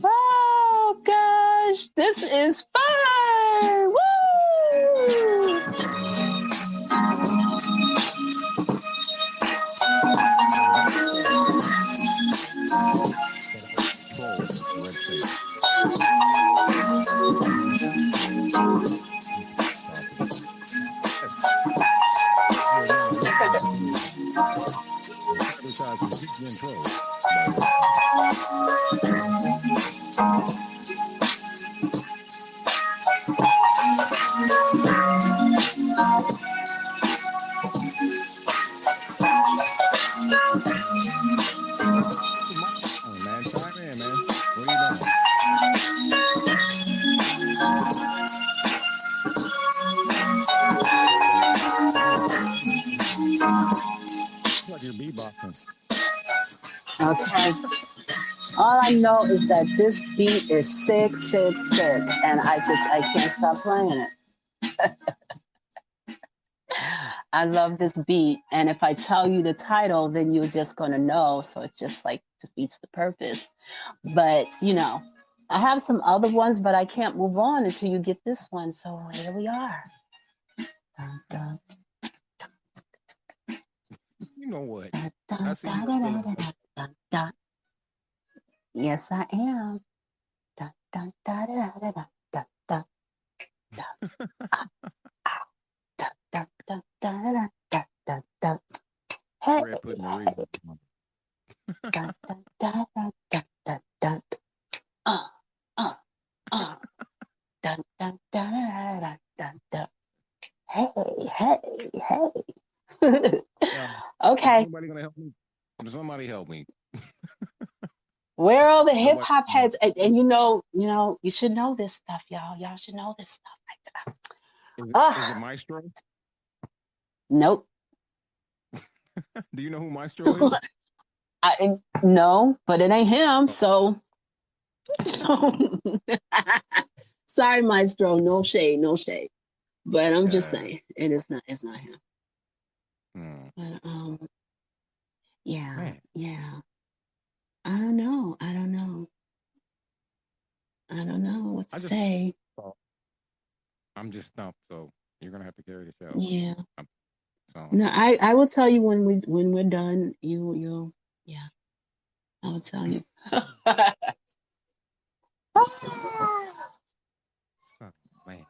[SPEAKER 5] Oh gosh, this is fun! Woo!
[SPEAKER 4] like you're beatboxing.
[SPEAKER 5] Okay. All I know is that this beat is sick, sick, sick, and I can't stop playing it. I love this beat, and if I tell you the title, then you're just gonna know. So it just like defeats the purpose. But you know, I have some other ones, but I can't move on until you get this one. So here we are. Dun, dun,
[SPEAKER 4] You know what?
[SPEAKER 5] dun,
[SPEAKER 4] I see
[SPEAKER 5] dun,
[SPEAKER 4] you.
[SPEAKER 5] dun, dun, dun, dun, dun. Yes, I am. Dun, dun, dun, dun, dun, dun, dun, dun. Ah, ah. Dun, dun, dun, dun, dun, dun, dun. Hey,
[SPEAKER 4] Red putting the
[SPEAKER 5] hey.
[SPEAKER 4] reading on.
[SPEAKER 5] Dun, dun, dun, dun, dun, dun, dun. Uh, uh, uh. Dun, dun, dun, dun, dun, dun. Hey, hey, hey.
[SPEAKER 4] Yeah.
[SPEAKER 5] Okay,
[SPEAKER 4] Anybody gonna help me? Somebody help me.
[SPEAKER 5] where are all the hip
[SPEAKER 4] Nobody.
[SPEAKER 5] hop heads? And you should know this stuff, y'all. Y'all should know this stuff.
[SPEAKER 4] Is
[SPEAKER 5] Ah,
[SPEAKER 4] it Maestro?
[SPEAKER 5] nope.
[SPEAKER 4] Do you know who Maestro is?
[SPEAKER 5] No, but it ain't him.
[SPEAKER 4] Oh,
[SPEAKER 5] So, sorry, Maestro. No shade, no shade. But I'm just
[SPEAKER 4] yeah.
[SPEAKER 5] saying, it's not him.
[SPEAKER 4] Hmm.
[SPEAKER 5] But yeah,
[SPEAKER 4] Man,
[SPEAKER 5] yeah. I don't know. I don't know what to
[SPEAKER 4] I just
[SPEAKER 5] say.
[SPEAKER 4] thought I'm just stumped. So you're gonna have to carry the show.
[SPEAKER 5] Yeah.
[SPEAKER 4] I'm, so
[SPEAKER 5] No, I will tell you when we're done. You'll yeah. I will tell you.
[SPEAKER 4] oh, man,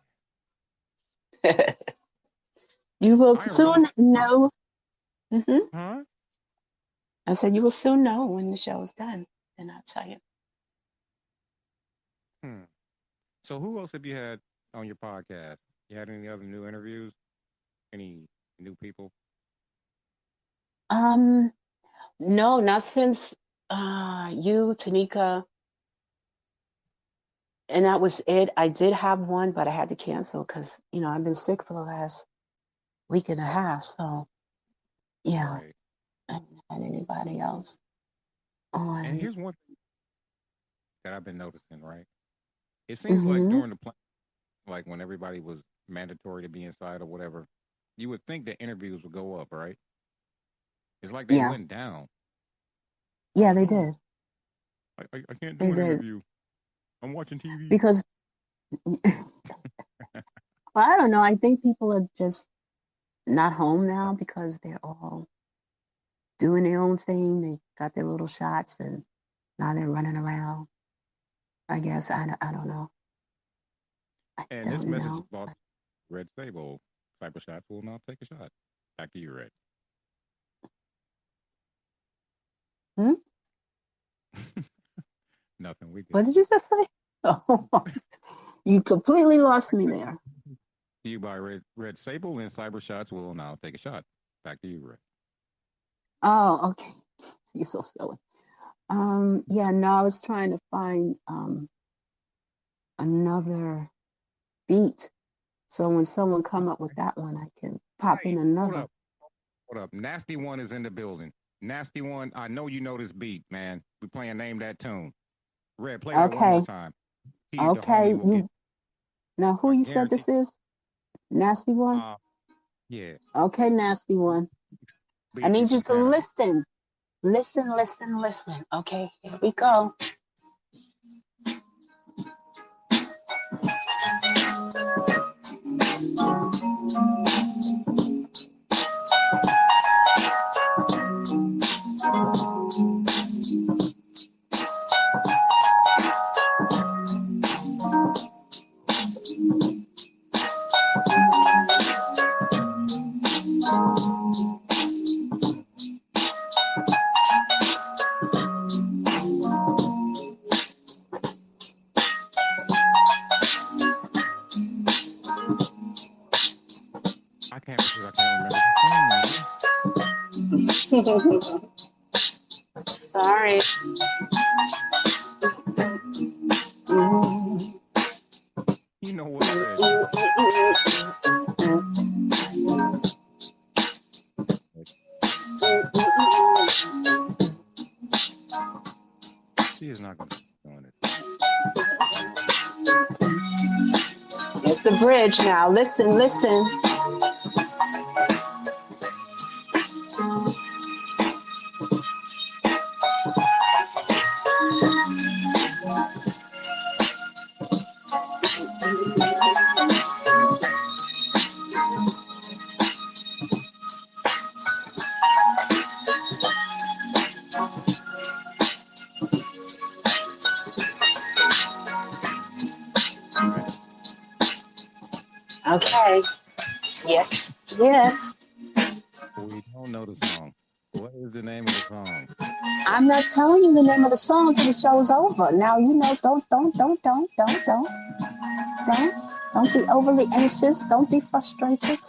[SPEAKER 5] You will
[SPEAKER 4] I really,
[SPEAKER 5] soon know. Hmm.
[SPEAKER 4] huh?
[SPEAKER 5] I said you will soon know when the show is done, and I'll tell you.
[SPEAKER 4] Hmm. So who else have you had on your podcast? You had any other new interviews? Any new people?
[SPEAKER 5] No, not since you, Tanika, and that was it. I did have one, but I had to cancel because I've been sick for the last week and a half. So yeah,
[SPEAKER 4] Right.
[SPEAKER 5] I haven't had anybody else
[SPEAKER 4] And
[SPEAKER 5] on.
[SPEAKER 4] here's one thing that I've been noticing. Right. It seems like
[SPEAKER 5] Hmm.
[SPEAKER 4] during the like when everybody was mandatory to be inside or whatever, you would think the interviews would go up, right? It's like they
[SPEAKER 5] Yeah,
[SPEAKER 4] went down.
[SPEAKER 5] yeah,
[SPEAKER 4] Oh
[SPEAKER 5] they
[SPEAKER 4] no,
[SPEAKER 5] did.
[SPEAKER 4] I can't
[SPEAKER 5] They
[SPEAKER 4] do an
[SPEAKER 5] did
[SPEAKER 4] interview. I'm watching TV.
[SPEAKER 5] because well, I don't know. I think people are just not home now because they're all doing their own thing. They got their little shots and now they're running around. I guess I don't know. I
[SPEAKER 4] And this
[SPEAKER 5] don't
[SPEAKER 4] message is
[SPEAKER 5] know.
[SPEAKER 4] about Red Sable. Cyber shots will not take a shot. Back to you, Red.
[SPEAKER 5] Hmm?
[SPEAKER 4] Nothing. We
[SPEAKER 5] What
[SPEAKER 4] good.
[SPEAKER 5] did you just say? Oh, you completely lost me there.
[SPEAKER 4] To you by Red Sable and Cyber shots will now take a shot. Back to you, Red.
[SPEAKER 5] Oh, okay. You're so silly. Yeah, no, I was trying to find another beat. So when someone come up with that one, I can pop in
[SPEAKER 4] Hey, hold
[SPEAKER 5] another.
[SPEAKER 4] up. Hold up. Nasty One is in the building. Nasty One, I know you know this beat, man. We playing Name That Tune. Red, play that one more
[SPEAKER 5] Okay,
[SPEAKER 4] time. He's the
[SPEAKER 5] okay.
[SPEAKER 4] homie who get,
[SPEAKER 5] Now who
[SPEAKER 4] I
[SPEAKER 5] you said
[SPEAKER 4] guarantee.
[SPEAKER 5] this is? Nasty one?
[SPEAKER 4] Yeah.
[SPEAKER 5] Okay, nasty one. I
[SPEAKER 4] Beats you
[SPEAKER 5] need you
[SPEAKER 4] some
[SPEAKER 5] to
[SPEAKER 4] talent.
[SPEAKER 5] listen. Listen, listen, listen. Okay, here we go.
[SPEAKER 4] I can't because I can't remember the song.
[SPEAKER 5] Sorry.
[SPEAKER 4] You know what, Red?
[SPEAKER 5] is the bridge now. Listen, listen. Okay. Yes. Yes.
[SPEAKER 4] We don't know the song. What is the name of the song?
[SPEAKER 5] I'm not telling you the name of the song until the show's over. Now you know. Don't be overly anxious. Don't be frustrated.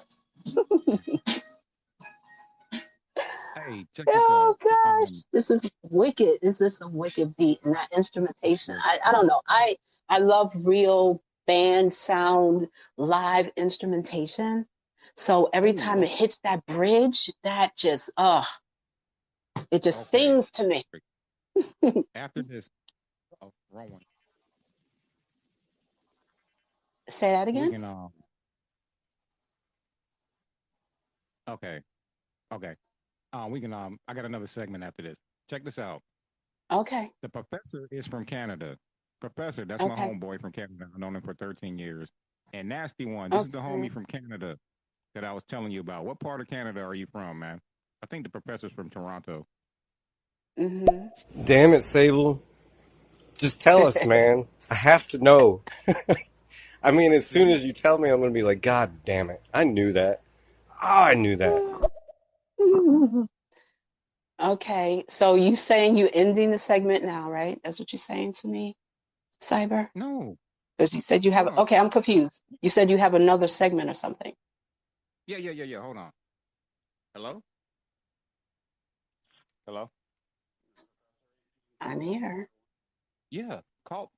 [SPEAKER 4] Hey, check this
[SPEAKER 5] Oh
[SPEAKER 4] out.
[SPEAKER 5] gosh, this is wicked. This is a wicked beat, and that instrumentation. I don't know. I love real band sound, live instrumentation. So every time it hits that bridge, that just it just
[SPEAKER 4] Okay.
[SPEAKER 5] sings to me.
[SPEAKER 4] After this, wrong one.
[SPEAKER 5] Say that
[SPEAKER 4] We
[SPEAKER 5] again.
[SPEAKER 4] can okay. Okay. We can I got another segment after this. Check this out.
[SPEAKER 5] Okay.
[SPEAKER 4] The professor is from Canada. Professor, that's my
[SPEAKER 5] Okay.
[SPEAKER 4] homeboy from Canada. I've known him for 13 years. And Nasty One, this is the homie from Canada that I was telling you about. What part of Canada are you from, man? I think the professor's from Toronto.
[SPEAKER 5] Mm-hmm.
[SPEAKER 6] Damn it, Sable. Just tell us, man. I have to know. I mean, as soon as you tell me, I'm going to be like, God damn it. I knew that. Oh, I knew that.
[SPEAKER 5] Okay. So you saying you ending the segment now, right? That's what you're saying to me, Cyber?
[SPEAKER 4] No.
[SPEAKER 5] Because you said you have.
[SPEAKER 4] No.
[SPEAKER 5] Okay, I'm confused. You said you have another segment or something.
[SPEAKER 4] Yeah. Hold on. Hello? Hello?
[SPEAKER 5] I'm here.
[SPEAKER 4] Yeah.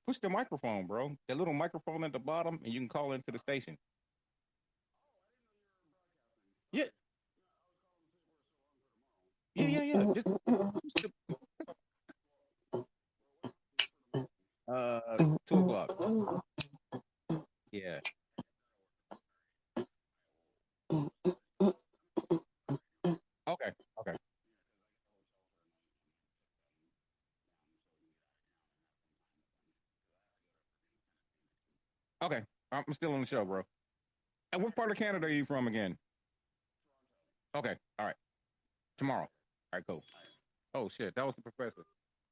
[SPEAKER 4] Push the microphone, bro. That little microphone at the bottom, and you can call into the station. Yeah. Yeah. Just push the 2:00. Yeah. Okay. Okay. I'm still on the show, bro. And what part of Canada are you from again? Okay. All right. Tomorrow. All right, cool. Oh shit, that was the professor.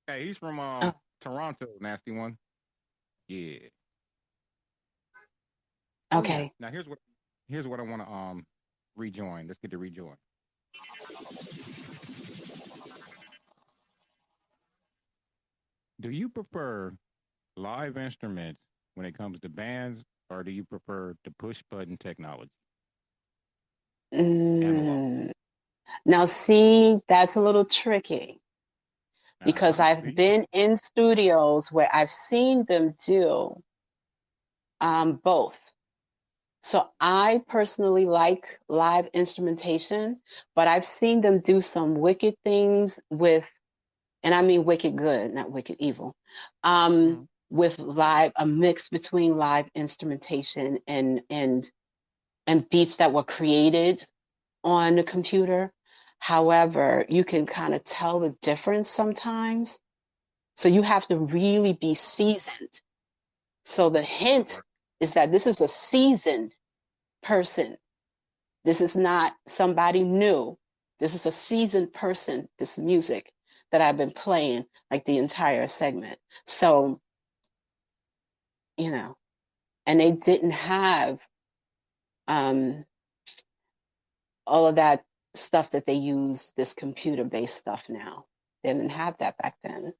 [SPEAKER 4] Hey, he's from Toronto, Nasty One. Yeah. Oh yeah.
[SPEAKER 5] Okay.
[SPEAKER 4] Now here's what I want to rejoin. Let's get to rejoin. Do you prefer live instruments when it comes to bands, or do you prefer the push button technology? Analog.
[SPEAKER 5] Now, see, that's a little tricky because I've
[SPEAKER 4] See?
[SPEAKER 5] been in studios where I've seen them do both. So I personally like live instrumentation, but I've seen them do some wicked things with, and I mean wicked good, not wicked evil, with a mix between live instrumentation and beats that were created on the computer. However, you can kind of tell the difference sometimes. So you have to really be seasoned. So the hint is that this is a seasoned person. This is not somebody new. This is a seasoned person, this music that I've been playing like the entire segment. So, and they didn't have all of that stuff that they use, this computer-based stuff now. They didn't have that back then.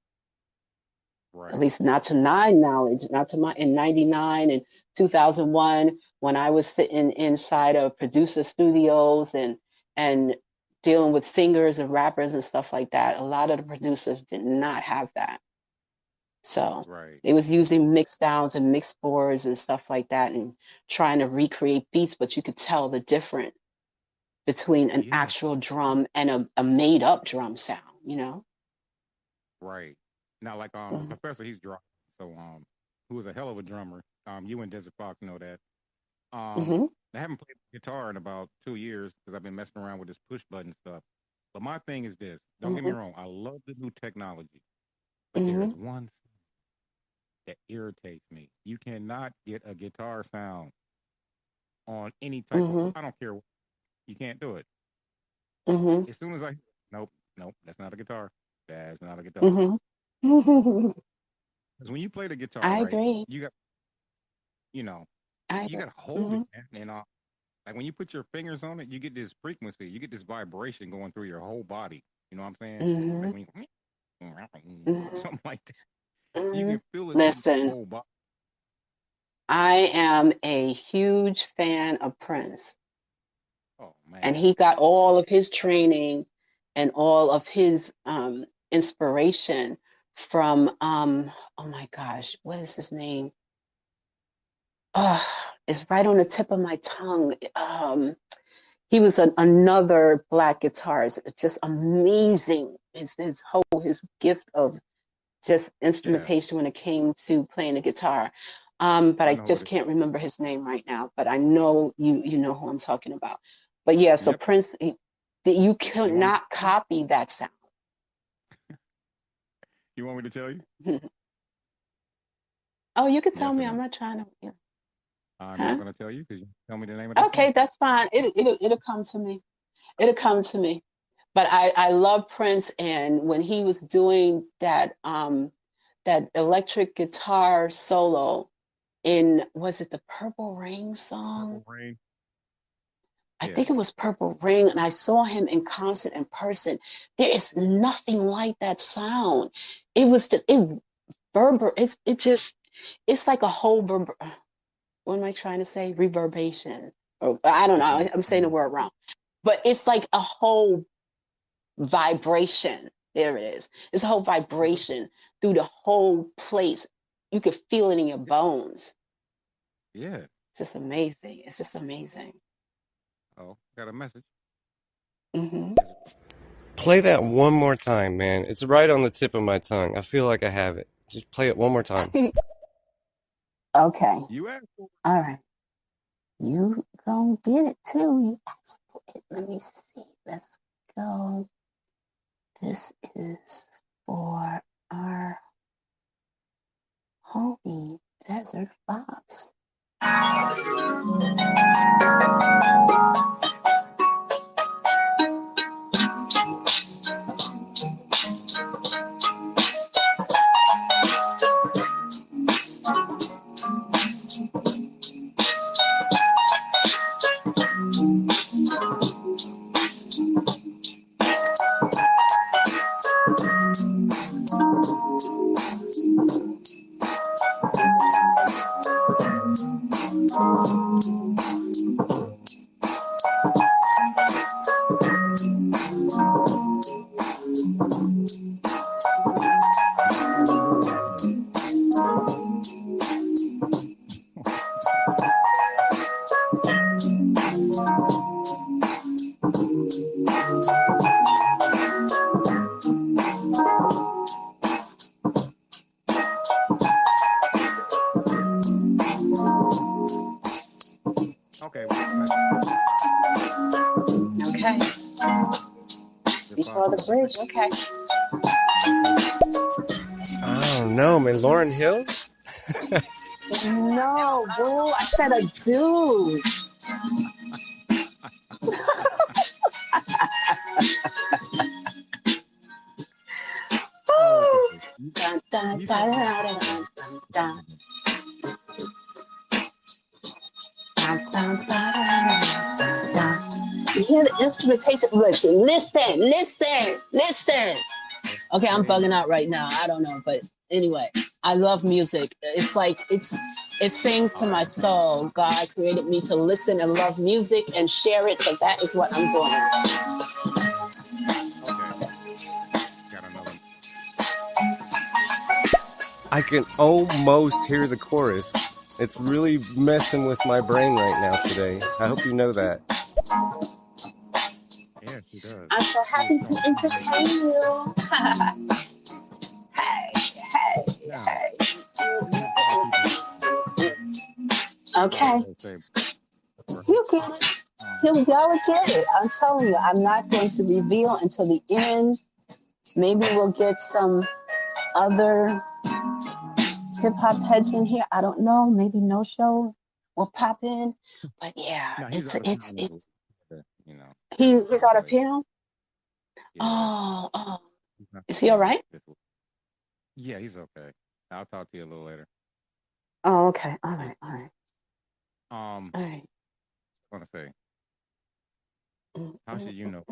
[SPEAKER 4] Right.
[SPEAKER 5] At least not to my knowledge, not to my, in 99 and 2001, when I was sitting inside of producer studios and dealing with singers and rappers and stuff like that, a lot of the producers did not have that. So they was using mix downs and mix boards and stuff like that and trying to recreate beats, but you could tell the difference between an actual drum and a made up drum sound.
[SPEAKER 4] Right. Now, like the professor, he's drum. So who was a hell of a drummer. You and Desert Fox know that.
[SPEAKER 5] Mm-hmm.
[SPEAKER 4] I haven't played guitar in about 2 years because I've been messing around with this push button stuff. But my thing is this: don't get me
[SPEAKER 5] Mm-hmm.
[SPEAKER 4] wrong, I love the new technology, but there
[SPEAKER 5] Mm-hmm.
[SPEAKER 4] is one that irritates me. You cannot get a guitar sound on any type of.
[SPEAKER 5] Mm-hmm.
[SPEAKER 4] I don't care. You can't do it.
[SPEAKER 5] Mm-hmm.
[SPEAKER 4] As soon as nope, nope, that's not a guitar. That's not a guitar.
[SPEAKER 5] Mm-hmm.
[SPEAKER 4] Because when you play the guitar,
[SPEAKER 5] I
[SPEAKER 4] right,
[SPEAKER 5] agree.
[SPEAKER 4] you got, you know,
[SPEAKER 5] I
[SPEAKER 4] you
[SPEAKER 5] agree.
[SPEAKER 4] got to hold it,
[SPEAKER 5] Mm-hmm.
[SPEAKER 4] man. And like when you put your fingers on it, you get this frequency, you get this vibration going through your whole body. You know what I'm saying?
[SPEAKER 5] Mm-hmm.
[SPEAKER 4] Like when you
[SPEAKER 5] Mm-hmm.
[SPEAKER 4] something like that, you
[SPEAKER 5] Mm-hmm.
[SPEAKER 4] can feel it through your
[SPEAKER 5] Listen,
[SPEAKER 4] whole body.
[SPEAKER 5] I am a huge fan of Prince,
[SPEAKER 4] Oh
[SPEAKER 5] and
[SPEAKER 4] man,
[SPEAKER 5] he got all of his training and all of his inspiration from oh my gosh, what is his name? Oh, it's right on the tip of my tongue. He was another black guitarist, just amazing. His gift of just
[SPEAKER 4] yeah,
[SPEAKER 5] instrumentation when it came to playing the guitar. But
[SPEAKER 4] I
[SPEAKER 5] I
[SPEAKER 4] know who it
[SPEAKER 5] just
[SPEAKER 4] is.
[SPEAKER 5] can't remember his name right now. But I know you know who I'm talking about. But yeah, so
[SPEAKER 4] Yep.
[SPEAKER 5] Prince, you
[SPEAKER 4] You want me?
[SPEAKER 5] cannot copy that sound.
[SPEAKER 4] You want me to tell you?
[SPEAKER 5] Oh, you could tell
[SPEAKER 4] Yes or
[SPEAKER 5] me. I'm
[SPEAKER 4] no?
[SPEAKER 5] not trying to.
[SPEAKER 4] I'm not
[SPEAKER 5] Huh?
[SPEAKER 4] going to tell you because you tell me the name of that
[SPEAKER 5] Okay,
[SPEAKER 4] song.
[SPEAKER 5] that's fine. It'll come to me. It'll come to me. But I love Prince, and when he was doing that electric guitar solo in, was it the Purple Rain song?
[SPEAKER 4] Purple Rain.
[SPEAKER 5] I
[SPEAKER 4] Yeah,
[SPEAKER 5] think it was Purple Rain, and I saw him in concert in person. There is nothing like that sound. It was it just, it's like a whole what am I trying to say? Reverberation. Or I don't know.
[SPEAKER 4] it's
[SPEAKER 5] I'm saying the word wrong. But it's like a whole vibration. There it is. It's a whole
[SPEAKER 4] it's a,
[SPEAKER 5] vibration through the whole place. You could feel it in your bones.
[SPEAKER 4] yeah.
[SPEAKER 5] It's just amazing. It's just amazing.
[SPEAKER 4] Oh, got a message.
[SPEAKER 5] Hmm.
[SPEAKER 4] Is
[SPEAKER 6] Play that one more time, man. It's right on the tip of my tongue. I feel like I have it. Just play it one more time.
[SPEAKER 5] Okay.
[SPEAKER 4] you asked for
[SPEAKER 5] All right. You gonna get it too. You asked for it. Let me see. Let's go. This is for our homie, Desert Fox.
[SPEAKER 4] Okay, we got a message.
[SPEAKER 5] Okay. You saw the bridge. Okay.
[SPEAKER 6] I don't know, man. Lauryn Hill?
[SPEAKER 5] No, boo. I said a dude.
[SPEAKER 4] Okay.
[SPEAKER 5] Dun, dun,
[SPEAKER 4] You said
[SPEAKER 5] dun,
[SPEAKER 4] you
[SPEAKER 5] dun, dun, dun, dun, dun, dun, dun. You hear the instrumentation? Listen. Okay, I'm
[SPEAKER 4] okay.
[SPEAKER 5] bugging out right now. I don't know, but anyway, I love music. It's like it sings to
[SPEAKER 4] All
[SPEAKER 5] my
[SPEAKER 4] right.
[SPEAKER 5] soul. God created me to listen and love music and share it, so that is what I'm doing.
[SPEAKER 4] Okay. Got another.
[SPEAKER 6] I can almost hear the chorus. It's really messing with my brain right now today. I hope you know that.
[SPEAKER 4] Yeah, she does.
[SPEAKER 5] I'm so happy to entertain you. Hey.
[SPEAKER 4] Now, here's a bar keeper.
[SPEAKER 5] Okay.
[SPEAKER 4] Sable.
[SPEAKER 5] He'll get it. Y'all get it. I'm telling you, I'm not going to reveal until the end. Maybe we'll get some other hip hop heads in here. I don't know. Maybe No Show will pop in. But yeah,
[SPEAKER 4] No, he's out of town this week, you know.
[SPEAKER 5] he's out of town.
[SPEAKER 4] Yeah.
[SPEAKER 5] Oh,
[SPEAKER 4] He's not
[SPEAKER 5] is he all right?
[SPEAKER 4] this week. Yeah, he's okay. I'll talk to you a little later.
[SPEAKER 5] Oh, okay. All
[SPEAKER 4] Yeah.
[SPEAKER 5] right. All right.
[SPEAKER 4] All
[SPEAKER 5] right.
[SPEAKER 4] I want to say, how should you know?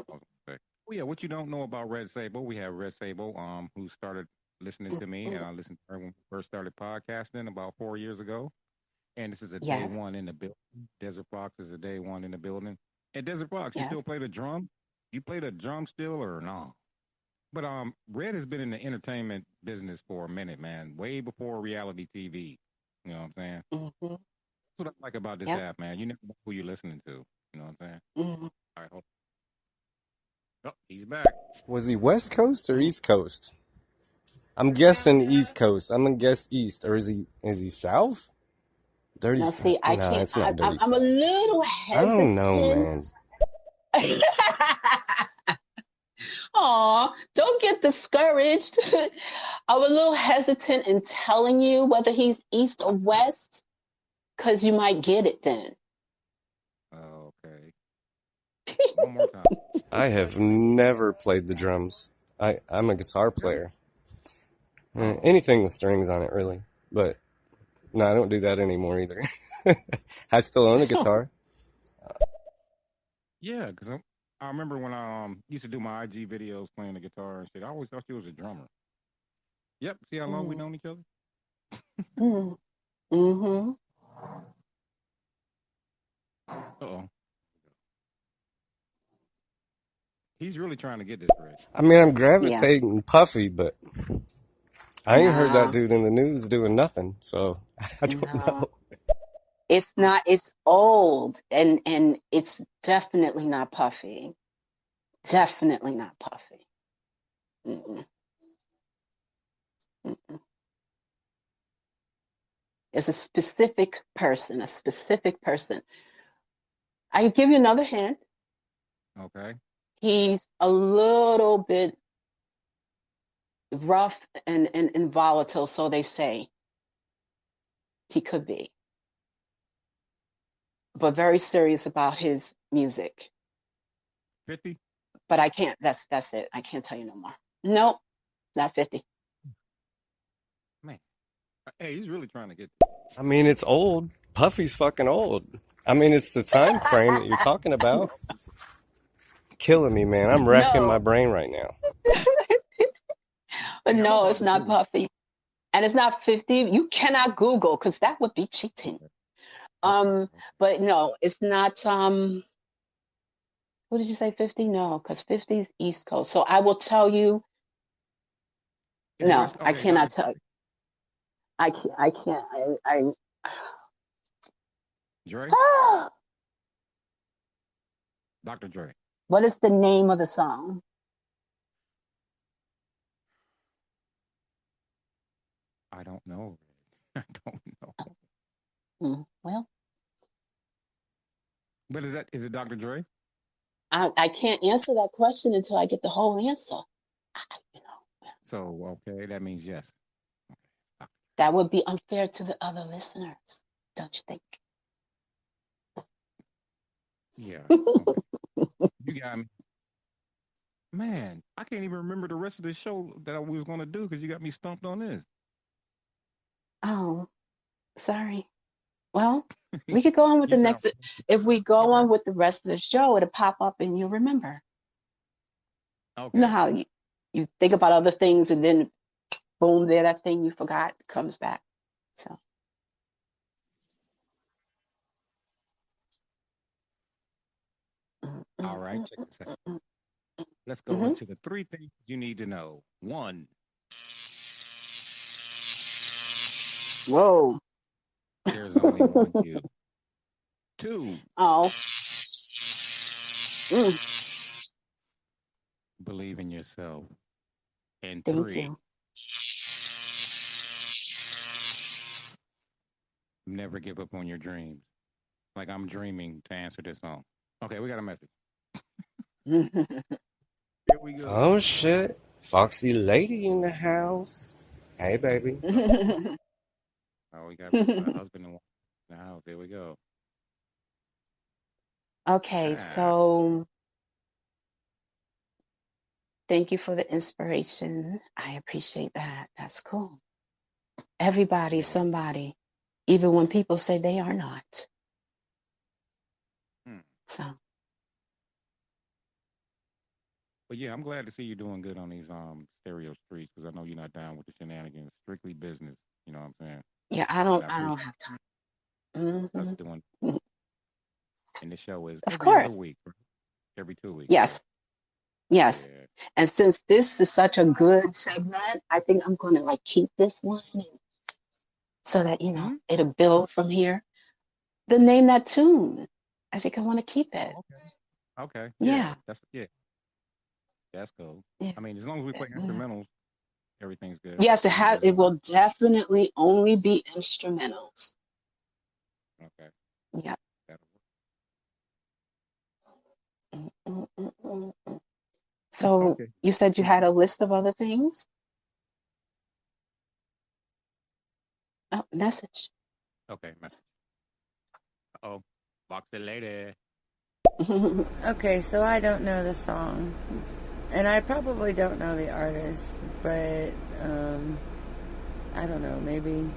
[SPEAKER 4] Oh yeah, what you don't know about Red Sable? We have Red Sable, who started listening to me, and I listened to her when we first started podcasting about 4 years ago. And this is a day
[SPEAKER 5] Yes.
[SPEAKER 4] one in the building. Desert Fox is a day one in the building. And Desert Fox, you
[SPEAKER 5] Yes.
[SPEAKER 4] still play the drum? You play the drum still or no? But Red has been in the entertainment business for a minute, man. Way before reality TV. You know what I'm saying?
[SPEAKER 5] Mm-hmm.
[SPEAKER 4] That's what I like about this app, man. You never know who you're listening to. You know what I'm saying?
[SPEAKER 5] Mm-hmm.
[SPEAKER 4] All right, hold on. Oh, he's back.
[SPEAKER 6] Was he West Coast or East Coast? I'm guessing East Coast. I'm gonna guess East, or is he South? Dirty.
[SPEAKER 5] Now, see, I can't.
[SPEAKER 6] It's not dirty
[SPEAKER 5] I'm a
[SPEAKER 6] South.
[SPEAKER 5] little
[SPEAKER 6] I
[SPEAKER 5] hesitant.
[SPEAKER 6] don't know, man.
[SPEAKER 5] Aw, don't get discouraged. I'm a little hesitant in telling you whether he's East or West, because you might get it then.
[SPEAKER 4] Okay. One more time.
[SPEAKER 6] I have never played the drums. I'm a guitar player. Anything with strings on it, really. But no, I don't do that anymore either. I still own a guitar.
[SPEAKER 4] Yeah, because I remember when I used to do my IG videos playing the guitar and shit. I always thought you was a drummer. Yep. See how long we known each other?
[SPEAKER 5] Mm-hmm.
[SPEAKER 4] Uh-oh. He's really trying to get this right.
[SPEAKER 6] I mean, I'm gravitating Puffy, but I ain't heard that
[SPEAKER 5] Nah.
[SPEAKER 6] dude in the news doing nothing, so I don't know.
[SPEAKER 5] It's not. It's old, and it's definitely not Puffy. Definitely not Puffy. Mm-mm. Mm-mm. It's a specific person. A specific person. I can give you another hint.
[SPEAKER 4] Okay.
[SPEAKER 5] He's a little bit rough and volatile, so they say. He could be, but very serious about his music.
[SPEAKER 4] 50?
[SPEAKER 5] But I can't. That's it. I can't tell you no more. Nope, not 50.
[SPEAKER 4] Man. Hey, he's really trying to get
[SPEAKER 6] this. I mean, it's old. Puffy's fucking old. I mean, it's the time frame that you're talking about. Killing me, man. I'm racking my brain right now.
[SPEAKER 5] But no, it's not Puffy. And it's not 50. You cannot Google, because that would be cheating. But no, it's not. What did you say, 50? No, because 50 is East Coast. So I will tell you. No, I cannot tell you. I can't.
[SPEAKER 4] Dre? Dr. Dre.
[SPEAKER 5] What is the name of the song?
[SPEAKER 4] I don't know. I don't know.
[SPEAKER 5] Well.
[SPEAKER 4] But is it Dr. Dre?
[SPEAKER 5] I can't answer that question until I get the whole answer.
[SPEAKER 4] So, okay, that means yes.
[SPEAKER 5] That would be unfair to the other listeners, don't you think?
[SPEAKER 4] Yeah. Okay. You got me. Man, I can't even remember the rest of the show that we was going to do because you got me stumped on this.
[SPEAKER 5] Oh, sorry. Well, we could go on with the next. If we go on with the rest of the show, it'll pop up and you'll remember. Okay. You know how you think about other things and then boom, there, that thing you forgot comes back. So.
[SPEAKER 4] All right, check this out. Let's go into the 3 things you need to know. 1.
[SPEAKER 5] Whoa.
[SPEAKER 4] There's only one you. 2.
[SPEAKER 5] Oh.
[SPEAKER 4] Believe in yourself. And
[SPEAKER 5] Thank
[SPEAKER 4] 3.
[SPEAKER 5] You.
[SPEAKER 4] Never give up on your dreams. Like I'm dreaming to answer this song. Okay, we got a message.
[SPEAKER 5] Mhm.
[SPEAKER 4] Here we go.
[SPEAKER 6] Oh shit. Foxy lady in the house. Hey baby.
[SPEAKER 4] Oh, we got a husband and wife in the house. Here we go.
[SPEAKER 5] Okay,
[SPEAKER 4] Ah,
[SPEAKER 5] so thank you for the inspiration. I appreciate that. That's cool. Everybody's
[SPEAKER 4] yeah.
[SPEAKER 5] somebody, even when people say they are not.
[SPEAKER 4] Hmm.
[SPEAKER 5] So,
[SPEAKER 4] But yeah, I'm glad to see you doing good on these stereo streets because I know you're not down with the shenanigans. Strictly business. You know what I'm saying?
[SPEAKER 5] yeah,
[SPEAKER 4] And I
[SPEAKER 5] I don't
[SPEAKER 4] appreciate
[SPEAKER 5] have time.
[SPEAKER 4] us
[SPEAKER 5] Hmm.
[SPEAKER 4] doing. And the show is
[SPEAKER 5] Of
[SPEAKER 4] every other
[SPEAKER 5] course.
[SPEAKER 4] week, right? Every 2 weeks, right?
[SPEAKER 5] Yes. Yes.
[SPEAKER 4] Yeah.
[SPEAKER 5] And since this is such a good segment, I think I'm going to like keep this one so that,
[SPEAKER 4] Hmm?
[SPEAKER 5] it'll build from here. The name that tune. I think I want to keep it.
[SPEAKER 4] Oh, okay. Okay. Yeah.
[SPEAKER 5] Yeah.
[SPEAKER 4] That's cool.
[SPEAKER 5] Yeah.
[SPEAKER 4] I mean, as long as we play
[SPEAKER 5] Mhm.
[SPEAKER 4] instrumentals, everything's good.
[SPEAKER 5] Yes,
[SPEAKER 4] You know,
[SPEAKER 5] it will definitely only be instrumentals.
[SPEAKER 4] okay.
[SPEAKER 5] Yep.
[SPEAKER 4] That'll
[SPEAKER 5] Mm, mm, mm, mm, mm.
[SPEAKER 4] work.
[SPEAKER 5] So
[SPEAKER 4] Okay.
[SPEAKER 5] you said you had a list of other things? Oh, message.
[SPEAKER 4] Okay. Message. Oh, Boxer lady.
[SPEAKER 8] Okay, so I don't know the song, and I probably don't know the artist, but I don't know, maybe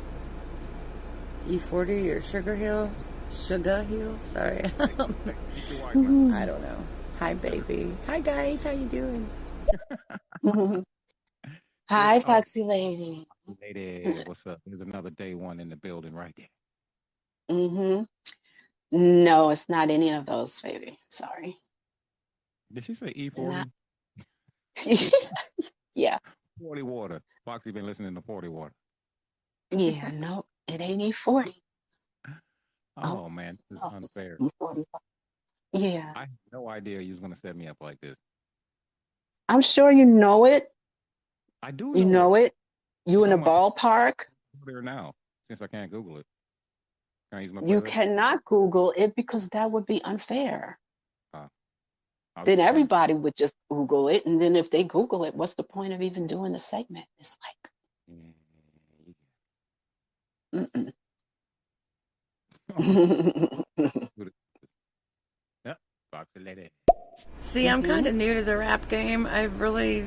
[SPEAKER 8] E40 or Sugar Hill. Sorry.
[SPEAKER 4] Keep your wife, man.
[SPEAKER 8] I don't know. Hi, baby. Hi, guys. How you doing?
[SPEAKER 5] Hi,
[SPEAKER 4] Oh,
[SPEAKER 5] Foxy Lady.
[SPEAKER 4] lady, what's up? There's another day one in the building right there.
[SPEAKER 5] Hmm. No, it's not any of those, baby. Sorry.
[SPEAKER 4] Did she say
[SPEAKER 5] Not.
[SPEAKER 4] E40?
[SPEAKER 5] Yeah.
[SPEAKER 4] 40 water. Foxy been listening to 40 water.
[SPEAKER 5] Yeah. No, it ain't E40. Oh,
[SPEAKER 4] Oh man, this is
[SPEAKER 5] oh, this is
[SPEAKER 4] unfair.
[SPEAKER 5] E40. Yeah.
[SPEAKER 4] I had no idea you was gonna set me up like this.
[SPEAKER 5] I'm sure you know it.
[SPEAKER 4] I do
[SPEAKER 5] You
[SPEAKER 4] know it.
[SPEAKER 5] know it. You
[SPEAKER 4] It's
[SPEAKER 5] in a
[SPEAKER 4] on my
[SPEAKER 5] ballpark.
[SPEAKER 4] there now. Since I can't Google it, can I use my
[SPEAKER 5] You
[SPEAKER 4] playlist?
[SPEAKER 5] cannot Google it because that would be unfair.
[SPEAKER 4] Uh, I was
[SPEAKER 5] Then
[SPEAKER 4] just trying to.
[SPEAKER 5] everybody would just Google it. And then if they Google it, what's the point of even doing the segment? It's like, mm-mm.
[SPEAKER 4] Yep, Boxer lady.
[SPEAKER 8] See, I'm
[SPEAKER 5] Hmm.
[SPEAKER 8] kind of new to the rap game. I really,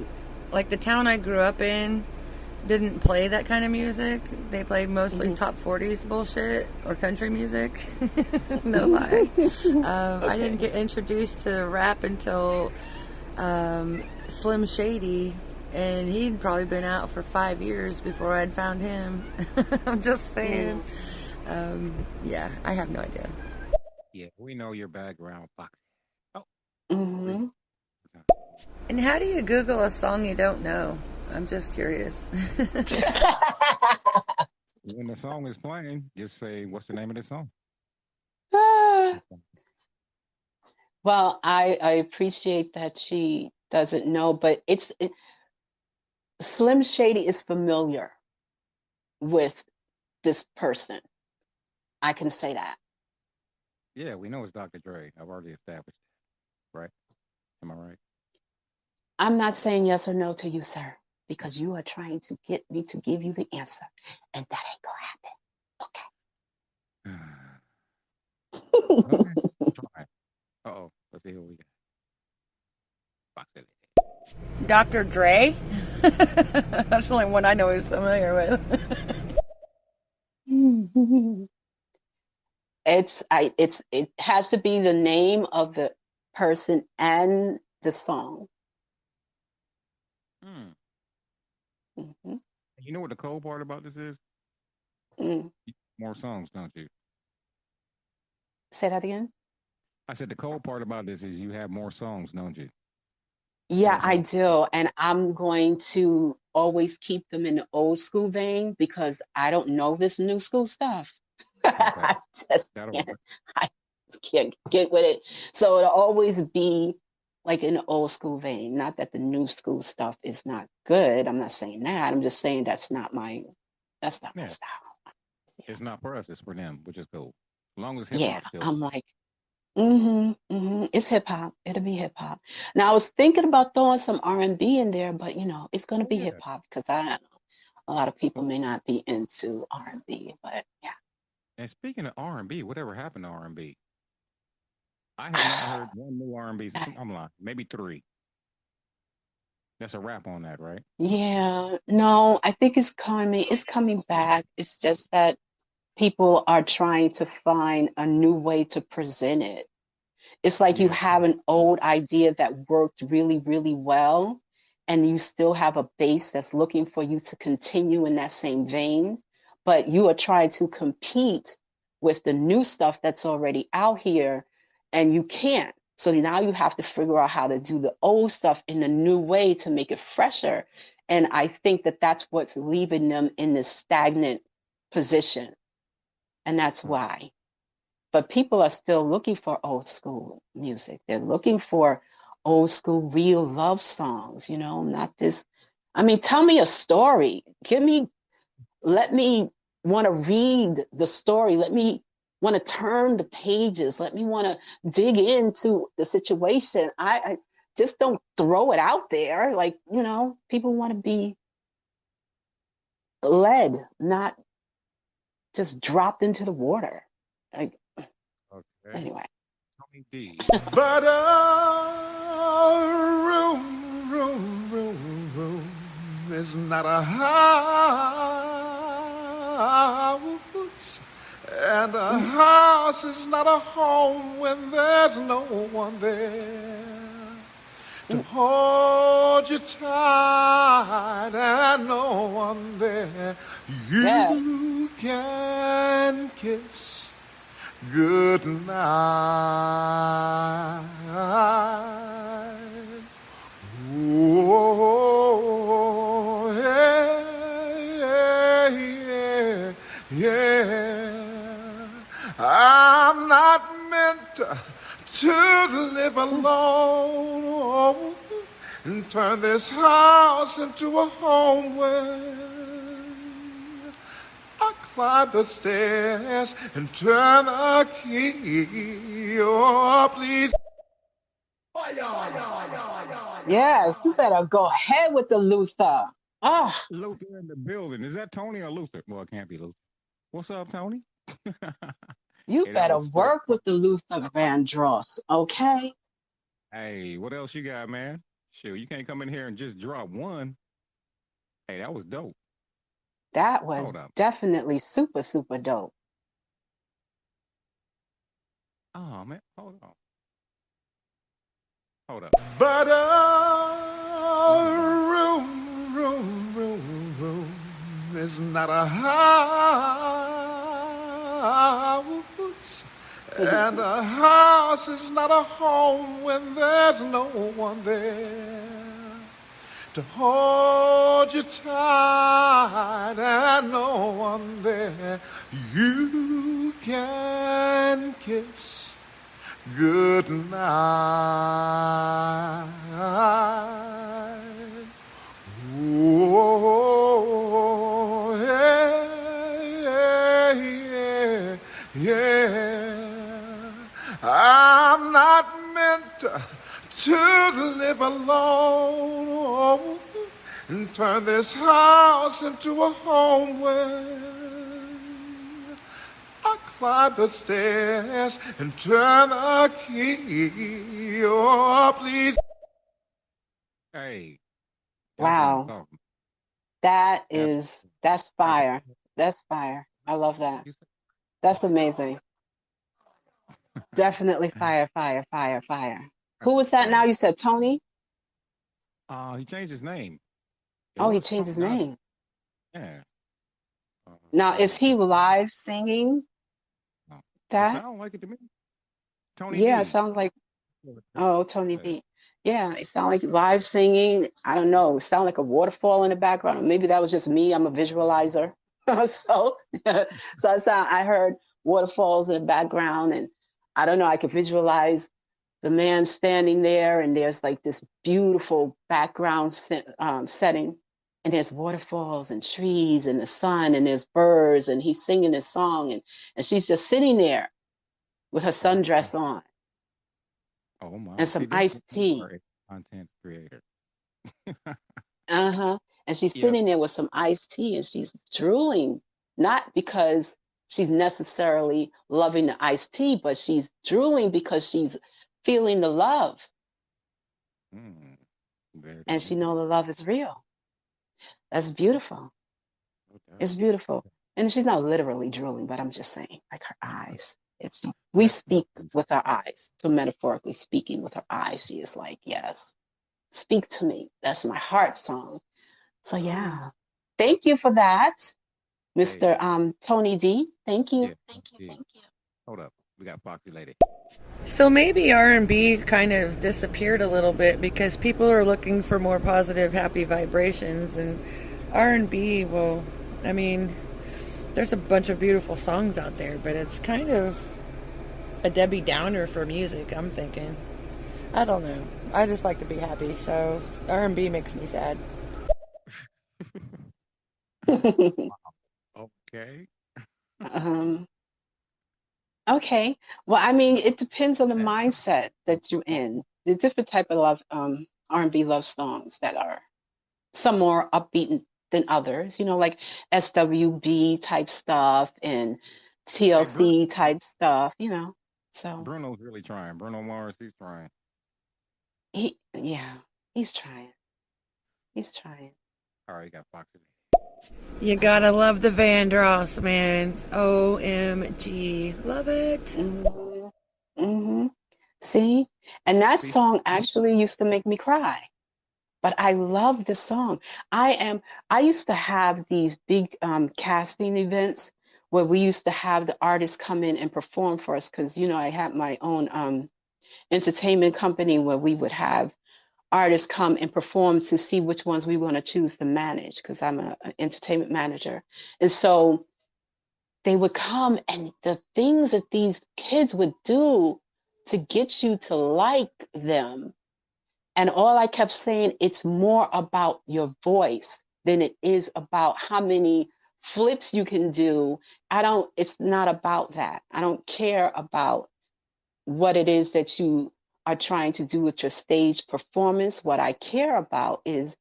[SPEAKER 8] like the town I grew up in, didn't play that kind of music. They played mostly top 40s bullshit or country music. No lie. I didn't get introduced to rap until Slim Shady, and he'd probably been out for 5 years before I'd found him. I'm just saying. Yeah, I have no idea.
[SPEAKER 4] Yeah, we know your background, Boxer. Oh, breathe.
[SPEAKER 5] Hmm.
[SPEAKER 8] And how do you Google a song you don't know? I'm just curious.
[SPEAKER 4] When the song is playing, just say, "What's the name of the song?"
[SPEAKER 5] Well, I appreciate that she doesn't know, but Slim Shady is familiar with this person. I can say that.
[SPEAKER 4] Yeah, we know it's Dr. Dre. I've already established that, right? Am I right?
[SPEAKER 5] I'm not saying yes or no to you, sir, because you are trying to get me to give you the answer, and that ain't gonna happen.
[SPEAKER 4] Okay,
[SPEAKER 5] Okay.
[SPEAKER 4] try. Uh-oh, let's see who we got. Boxer lady.
[SPEAKER 8] Dr. Dre? That's the only one I know he's familiar with.
[SPEAKER 5] It has to be the name of the person and the song.
[SPEAKER 4] Hmm.
[SPEAKER 5] Hmm.
[SPEAKER 4] You know what the cold part about this is?
[SPEAKER 5] Mm.
[SPEAKER 4] More songs, don't you?
[SPEAKER 5] Say that again.
[SPEAKER 4] I said the cold part about this is you have more songs, don't you?
[SPEAKER 5] Yeah,
[SPEAKER 4] More
[SPEAKER 5] I
[SPEAKER 4] songs.
[SPEAKER 5] do. And I'm going to always keep them in the old school vein because I don't know this new school stuff.
[SPEAKER 4] Okay,
[SPEAKER 5] I just
[SPEAKER 4] that'll
[SPEAKER 5] can't,
[SPEAKER 4] work.
[SPEAKER 5] I can't get with it. So it'll always be like in the old school vein. Not that the new school stuff is not good. I'm not saying that. I'm just saying that's not my
[SPEAKER 4] Yeah,
[SPEAKER 5] style. Yeah.
[SPEAKER 4] it's not for us, it's for them, which is cool. As long as hip
[SPEAKER 5] Yeah,
[SPEAKER 4] hop still.
[SPEAKER 5] I'm like, it's hip hop. It'll be hip hop. Now I was thinking about throwing some R&B in there, but it's gonna
[SPEAKER 4] Oh
[SPEAKER 5] be
[SPEAKER 4] yeah.
[SPEAKER 5] hip hop because I don't know. A lot of people
[SPEAKER 4] Oh,
[SPEAKER 5] may not be into R&B, but
[SPEAKER 4] and speaking of R&B, whatever happened to R&B? I have not heard one new R&B. I'm lying. Maybe three. That's a wrap on that, right?
[SPEAKER 5] Yeah, no, I think it's coming back. It's just that people are trying to find a new way to present it. It's like you
[SPEAKER 4] Yeah.
[SPEAKER 5] have an old idea that worked really, really well, and you still have a base that's looking for you to continue in that same vein, but you are trying to compete with the new stuff that's already out here, and you can't. So now you have to figure out how to do the old stuff in a new way to make it fresher. And I think that that's what's leaving them in this stagnant position. And that's
[SPEAKER 4] Right.
[SPEAKER 5] why. But people are still looking for old school music. They're looking for old school real love songs, not this. I mean, tell me a story. Let me want to read the story. Let me want to turn the pages. Let me want to dig into the situation. I just don't throw it out there. Like, people want to be led, not just dropped into the water. Like,
[SPEAKER 4] Okay.
[SPEAKER 5] anyway.
[SPEAKER 4] Tony D.
[SPEAKER 7] But room is not a house, and a house is not a home when there's no one there to hold you tight and no one there you can kiss good night. Oh, yeah. I'm not meant to live alone and turn this house into a home where I climb the stairs and turn the key. Oh, please.
[SPEAKER 5] Yes, you better go ahead with the Luther. Ah,
[SPEAKER 4] Luther in the building. Is that Tony or Luther? Well, it can't be Luther. What's up, Tony?
[SPEAKER 5] you
[SPEAKER 4] Hey, that
[SPEAKER 5] better
[SPEAKER 4] was straight.
[SPEAKER 5] work with the Luther Vandross, okay?
[SPEAKER 4] Hey, what else you got, man? Shoot, you can't come in here and just drop one. Hey, that was dope.
[SPEAKER 5] That was
[SPEAKER 4] Hold up.
[SPEAKER 5] definitely super, super dope.
[SPEAKER 4] Oh, man. Hold on. Hold up.
[SPEAKER 7] But room is not a house, and a house is not a home when there's no one there to hold you tight and no one there you can kiss good night. Oh, yeah. I'm not meant to live alone and turn this house into a home where I climb the stairs and turn the key. Oh, please.
[SPEAKER 4] Hey. That's what I'm
[SPEAKER 5] Wow.
[SPEAKER 4] talking.
[SPEAKER 5] That's fire. That's fire. I love that. That's amazing. Definitely fire, fire, fire, fire. Who was that now?
[SPEAKER 4] Hey.
[SPEAKER 5] You said Tony?
[SPEAKER 4] He changed his name. It
[SPEAKER 5] Oh, he
[SPEAKER 4] was
[SPEAKER 5] changed his
[SPEAKER 4] Tony.
[SPEAKER 5] name.
[SPEAKER 4] Yeah.
[SPEAKER 5] Now, is he live singing
[SPEAKER 4] It
[SPEAKER 5] that?
[SPEAKER 4] sounds like it to me. Tony
[SPEAKER 5] Yeah,
[SPEAKER 4] D.
[SPEAKER 5] it sounds like, Tony D. Yeah, it sounds like live singing. I don't know. It sounded like a waterfall in the background. Or maybe that was just me. I'm a visualizer. so I heard waterfalls in the background, and I don't know. I could visualize the man standing there, and there's like this beautiful background setting, and there's waterfalls and trees and the sun, and there's birds, and he's singing this song, and she's just sitting there, with her
[SPEAKER 4] Oh,
[SPEAKER 5] sundress on
[SPEAKER 4] oh my.
[SPEAKER 5] and
[SPEAKER 4] See,
[SPEAKER 5] some
[SPEAKER 4] that's what
[SPEAKER 5] iced
[SPEAKER 4] you
[SPEAKER 5] tea.
[SPEAKER 4] are, a content creator.
[SPEAKER 5] Uh-huh. And she's
[SPEAKER 4] Yep.
[SPEAKER 5] sitting there with some iced tea and she's drooling, not because she's necessarily loving the iced tea, but she's drooling because she's feeling the love
[SPEAKER 4] Mm, very
[SPEAKER 5] and she
[SPEAKER 4] true.
[SPEAKER 5] know the love is real. That's beautiful.
[SPEAKER 4] No doubt.
[SPEAKER 5] It's beautiful. And she's not literally drooling, but I'm just saying, like her eyes. We speak
[SPEAKER 4] Metaphorically.
[SPEAKER 5] with our eyes. So metaphorically speaking with her eyes, she is like, yes, speak to me. That's my heart song. So yeah. Thank you for that,
[SPEAKER 4] Hey,
[SPEAKER 5] Mr. Tony D. Thank you.
[SPEAKER 4] yeah.
[SPEAKER 5] Thank you.
[SPEAKER 4] Yeah.
[SPEAKER 5] Thank you.
[SPEAKER 4] Hold up. We got Foxy Lady.
[SPEAKER 8] So maybe R&B kind of disappeared a little bit because people are looking for more positive, happy vibrations, and R&B, well, I mean, there's a bunch of beautiful songs out there, but it's kind of a Debbie Downer for music, I'm thinking. I don't know. I just like to be happy, so R&B makes me sad.
[SPEAKER 4] Okay.
[SPEAKER 5] um, okay. Well, I mean, it depends on the
[SPEAKER 4] Hey,
[SPEAKER 5] mindset that you're
[SPEAKER 4] oh,
[SPEAKER 5] in. The different type of love, R&B love songs that are some more upbeat than others, like SWB type stuff and
[SPEAKER 4] hey,
[SPEAKER 5] TLC type stuff. So
[SPEAKER 4] Bruno's really trying. Bruno Mars, he's trying.
[SPEAKER 5] yeah, he's trying. He's trying.
[SPEAKER 4] All right, you got Foxy Lady.
[SPEAKER 8] You gotta love the Vandross, man. OMG. Love it.
[SPEAKER 5] Hmm. Hmm. See, and that
[SPEAKER 4] See,
[SPEAKER 5] song actually used to make me cry. But I love the song. I used to have these big casting events where we used to have the artists come in and perform for us because, I had my own entertainment company where we would have artists come and perform to see which ones we want to choose to manage because I'm an entertainment manager. And so they would come and the things that these kids would do to get you to like them. And all I kept saying, it's more about your voice than it is about how many flips you can do. It's not about that. I don't care about what it is that you are trying to do with your stage performance. What I care about is,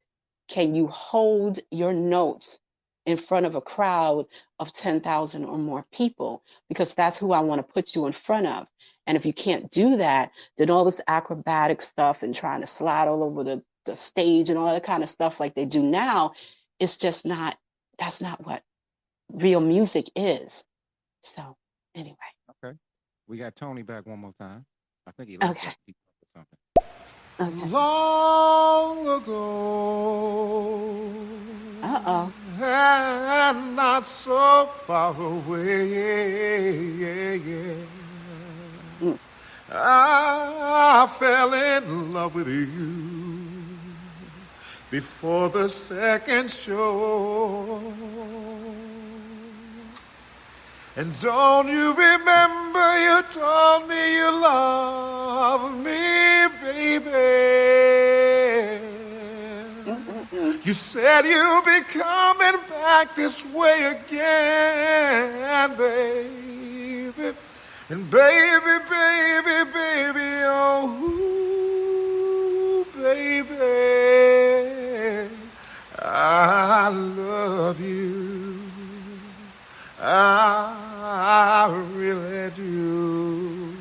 [SPEAKER 5] can you hold your notes in front of a crowd of 10,000 or more people? Because that's who I want to put you in front of. And if you can't do that, then all this acrobatic stuff and trying to slide all over the stage and all that kind of stuff like they do now, it's just not, that's not what real music is. So, anyway.
[SPEAKER 4] okay. We got Tony back one more time. I think he left
[SPEAKER 5] Okay.
[SPEAKER 4] that keep up with something.
[SPEAKER 5] Okay.
[SPEAKER 7] Long ago,
[SPEAKER 5] Uh-oh.
[SPEAKER 7] and not so far away,
[SPEAKER 5] Mm.
[SPEAKER 7] I fell in love with you before the second show. And don't you remember you told me you love me, baby?
[SPEAKER 5] Mm-mm-mm.
[SPEAKER 7] You said you'll be coming back this way again, baby. And baby, baby, baby, oh, baby, I love you. I really do.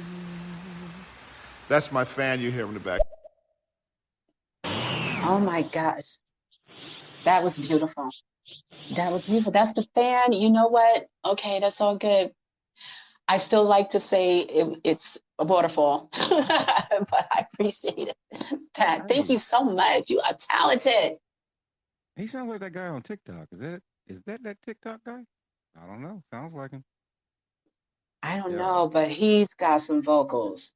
[SPEAKER 7] That's my fan you hear in the back.
[SPEAKER 5] Oh my gosh. That was beautiful. That was beautiful. That's the fan. You know what? Okay, that's all good. I still like to say it's a waterfall, but I appreciate it. Pat, thank
[SPEAKER 4] Hey,
[SPEAKER 5] you so much. You are talented.
[SPEAKER 4] he sounds like that guy on TikTok. Is that TikTok guy? I don't know. Sounds like him.
[SPEAKER 5] I don't
[SPEAKER 4] Yeah,
[SPEAKER 5] know, but he's got some vocals.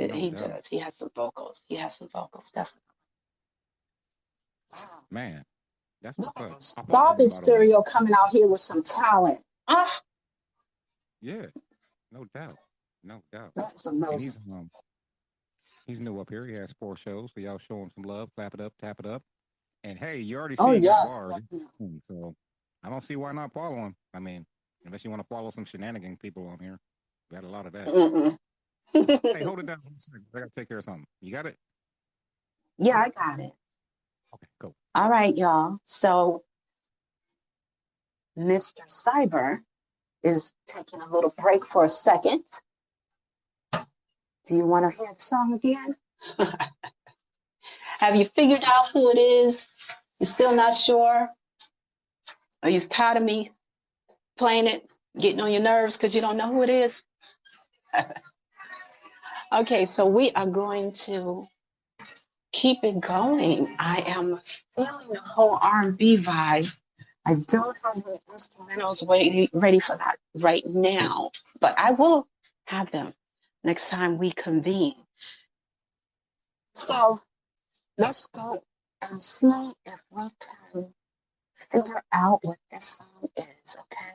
[SPEAKER 4] no
[SPEAKER 5] He
[SPEAKER 4] doubt.
[SPEAKER 5] does. He has some vocals. He has some vocals, definitely.
[SPEAKER 4] Man, that's
[SPEAKER 5] Look
[SPEAKER 4] what's
[SPEAKER 5] at
[SPEAKER 4] up.
[SPEAKER 5] this
[SPEAKER 4] I follow him,
[SPEAKER 5] Starvin
[SPEAKER 4] by the way.
[SPEAKER 5] Stereo coming out here with some talent. Ah,
[SPEAKER 4] Yeah, no doubt. No doubt.
[SPEAKER 5] that's
[SPEAKER 4] And
[SPEAKER 5] amazing.
[SPEAKER 4] he's new up here. He has 4 shows, so y'all show him some love, clap it up, tap it up. And hey, you already
[SPEAKER 5] Oh
[SPEAKER 4] see he got
[SPEAKER 5] yes.
[SPEAKER 4] bars. So I don't see why not follow him. I mean, unless you want to follow some shenanigan people on here. Got a lot of that.
[SPEAKER 5] Mm-mm.
[SPEAKER 4] Hey, hold it down 1 second. I gotta take care of something. You got it?
[SPEAKER 5] Yeah, I got it.
[SPEAKER 4] Okay, go.
[SPEAKER 5] All right, y'all. So Mr. Cyber is taking a little break for a second. Do you want to hear the song again? Have you figured out who it is? You're still not sure? Are you tired of me playing it, getting on your nerves because you don't know who it is? Okay, so we are going to keep it going. I am feeling the whole R&B vibe. I don't have the instrumentals ready for that right now, but I will have them next time we convene. So let's go and see if we can figure out what this song is, okay?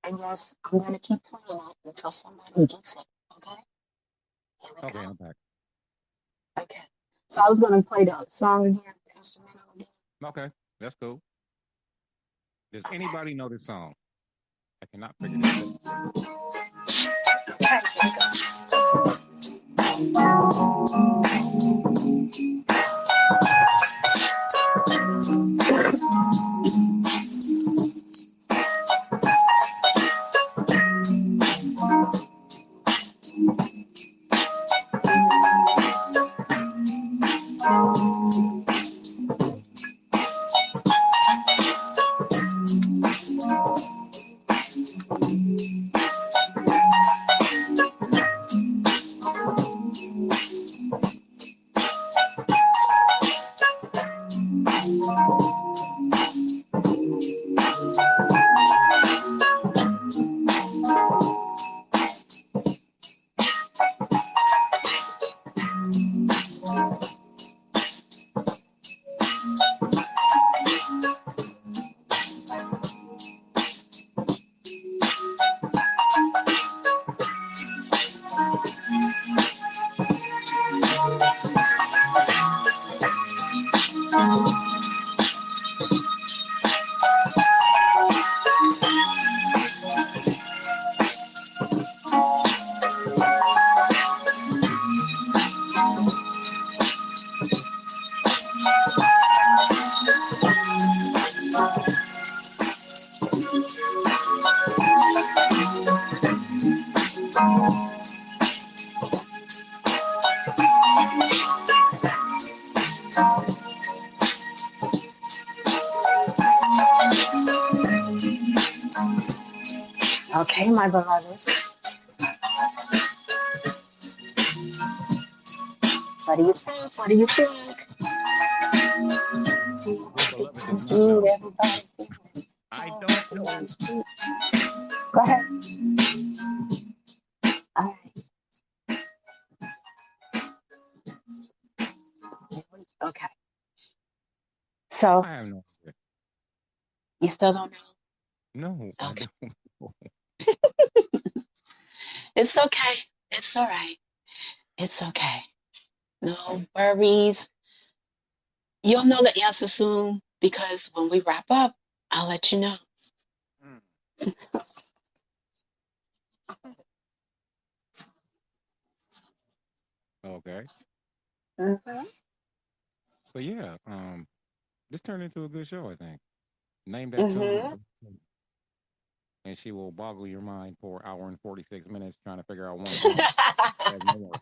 [SPEAKER 5] And yes, I'm going to keep playing it until somebody gets it, okay? Here we
[SPEAKER 4] Okay,
[SPEAKER 5] go.
[SPEAKER 4] I'm back.
[SPEAKER 5] Okay. So I was going to play the song again, the instrumental again.
[SPEAKER 4] Okay, that's cool. Does anybody know this song? I cannot figure this out.
[SPEAKER 5] Okay, here we go. Okay, my beloveds. What do you think? What do you think?
[SPEAKER 4] Beloved does not know.
[SPEAKER 5] Everybody.
[SPEAKER 4] I don't know.
[SPEAKER 5] Go ahead. All right. Okay. So
[SPEAKER 4] I have no idea.
[SPEAKER 5] you still don't know?
[SPEAKER 4] No, I
[SPEAKER 5] Okay.
[SPEAKER 4] don't know.
[SPEAKER 5] It's okay. It's all right. It's okay. No worries. You'll know the answer soon because when we wrap up, I'll let you know.
[SPEAKER 4] Okay.
[SPEAKER 5] Mm-hmm.
[SPEAKER 4] But yeah, this turned into a good show, I think. Name that
[SPEAKER 5] Mm-hmm.
[SPEAKER 4] tune, and she will boggle your mind for an hour and 46 minutes trying to figure out one song. She has more.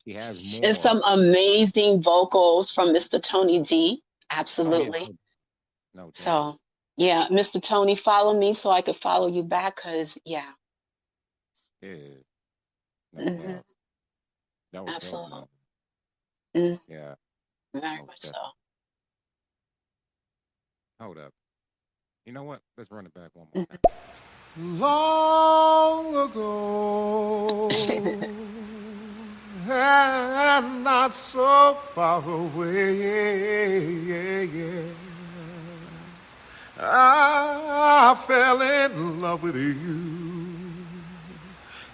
[SPEAKER 4] She has
[SPEAKER 5] And
[SPEAKER 4] more.
[SPEAKER 5] some amazing vocals from Mr. Tony D. Absolutely.
[SPEAKER 4] Oh, yeah. No doubt.
[SPEAKER 5] So, yeah, Mr. Tony, follow me so I could follow you back because, yeah.
[SPEAKER 4] Yeah. No
[SPEAKER 5] Mm-hmm.
[SPEAKER 4] doubt. That was
[SPEAKER 5] Absolutely.
[SPEAKER 4] dope,
[SPEAKER 5] Mm,
[SPEAKER 4] yeah.
[SPEAKER 5] very
[SPEAKER 4] Most
[SPEAKER 5] much so.
[SPEAKER 4] Hold up. You know what? Let's run it back one more time.
[SPEAKER 7] Long ago, and not so far away, I fell in love with you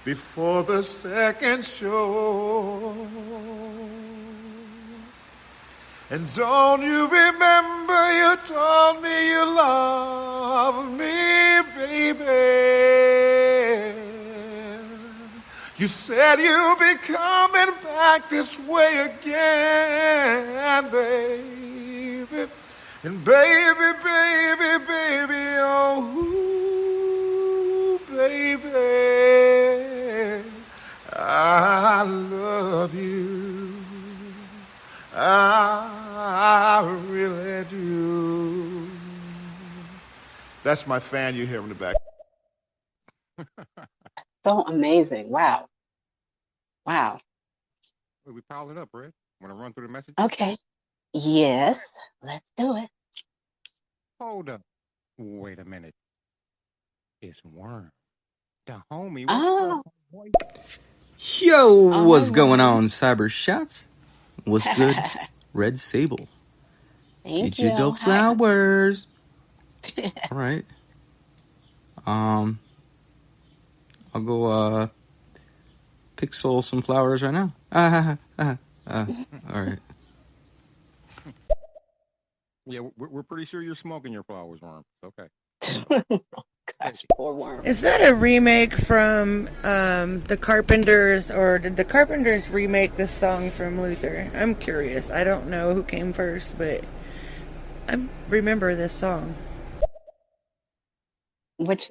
[SPEAKER 7] before the second show. And don't you remember you told me you loved me, baby? You said you'll be coming back this way again, baby. And baby, baby, baby, oh, baby, I love you. I really do. That's my fan you hear in the back.
[SPEAKER 5] So amazing. Wow. Wow.
[SPEAKER 4] We piling up, Red. Want to run through the message?
[SPEAKER 5] Okay. Yes. Let's do it.
[SPEAKER 4] Hold up. Wait a minute. It's Worm. The homie.
[SPEAKER 5] Oh.
[SPEAKER 4] What's up, boy?
[SPEAKER 9] Yo, what's
[SPEAKER 5] Oh,
[SPEAKER 9] going
[SPEAKER 5] wow.
[SPEAKER 9] on, Cyber Shots? What's good? Red Sable.
[SPEAKER 5] Thank
[SPEAKER 9] Digital
[SPEAKER 5] you. Hi.
[SPEAKER 9] flowers. All right. I'll go pick some flowers right now. All right.
[SPEAKER 4] Yeah, we're pretty sure you're smoking your flowers, Worm. Okay.
[SPEAKER 5] Gosh, poor Worm.
[SPEAKER 8] Is that a remake from the Carpenters, or did the Carpenters remake this song from Luther? I'm curious. I don't know who came first, but I remember this song.
[SPEAKER 5] Which,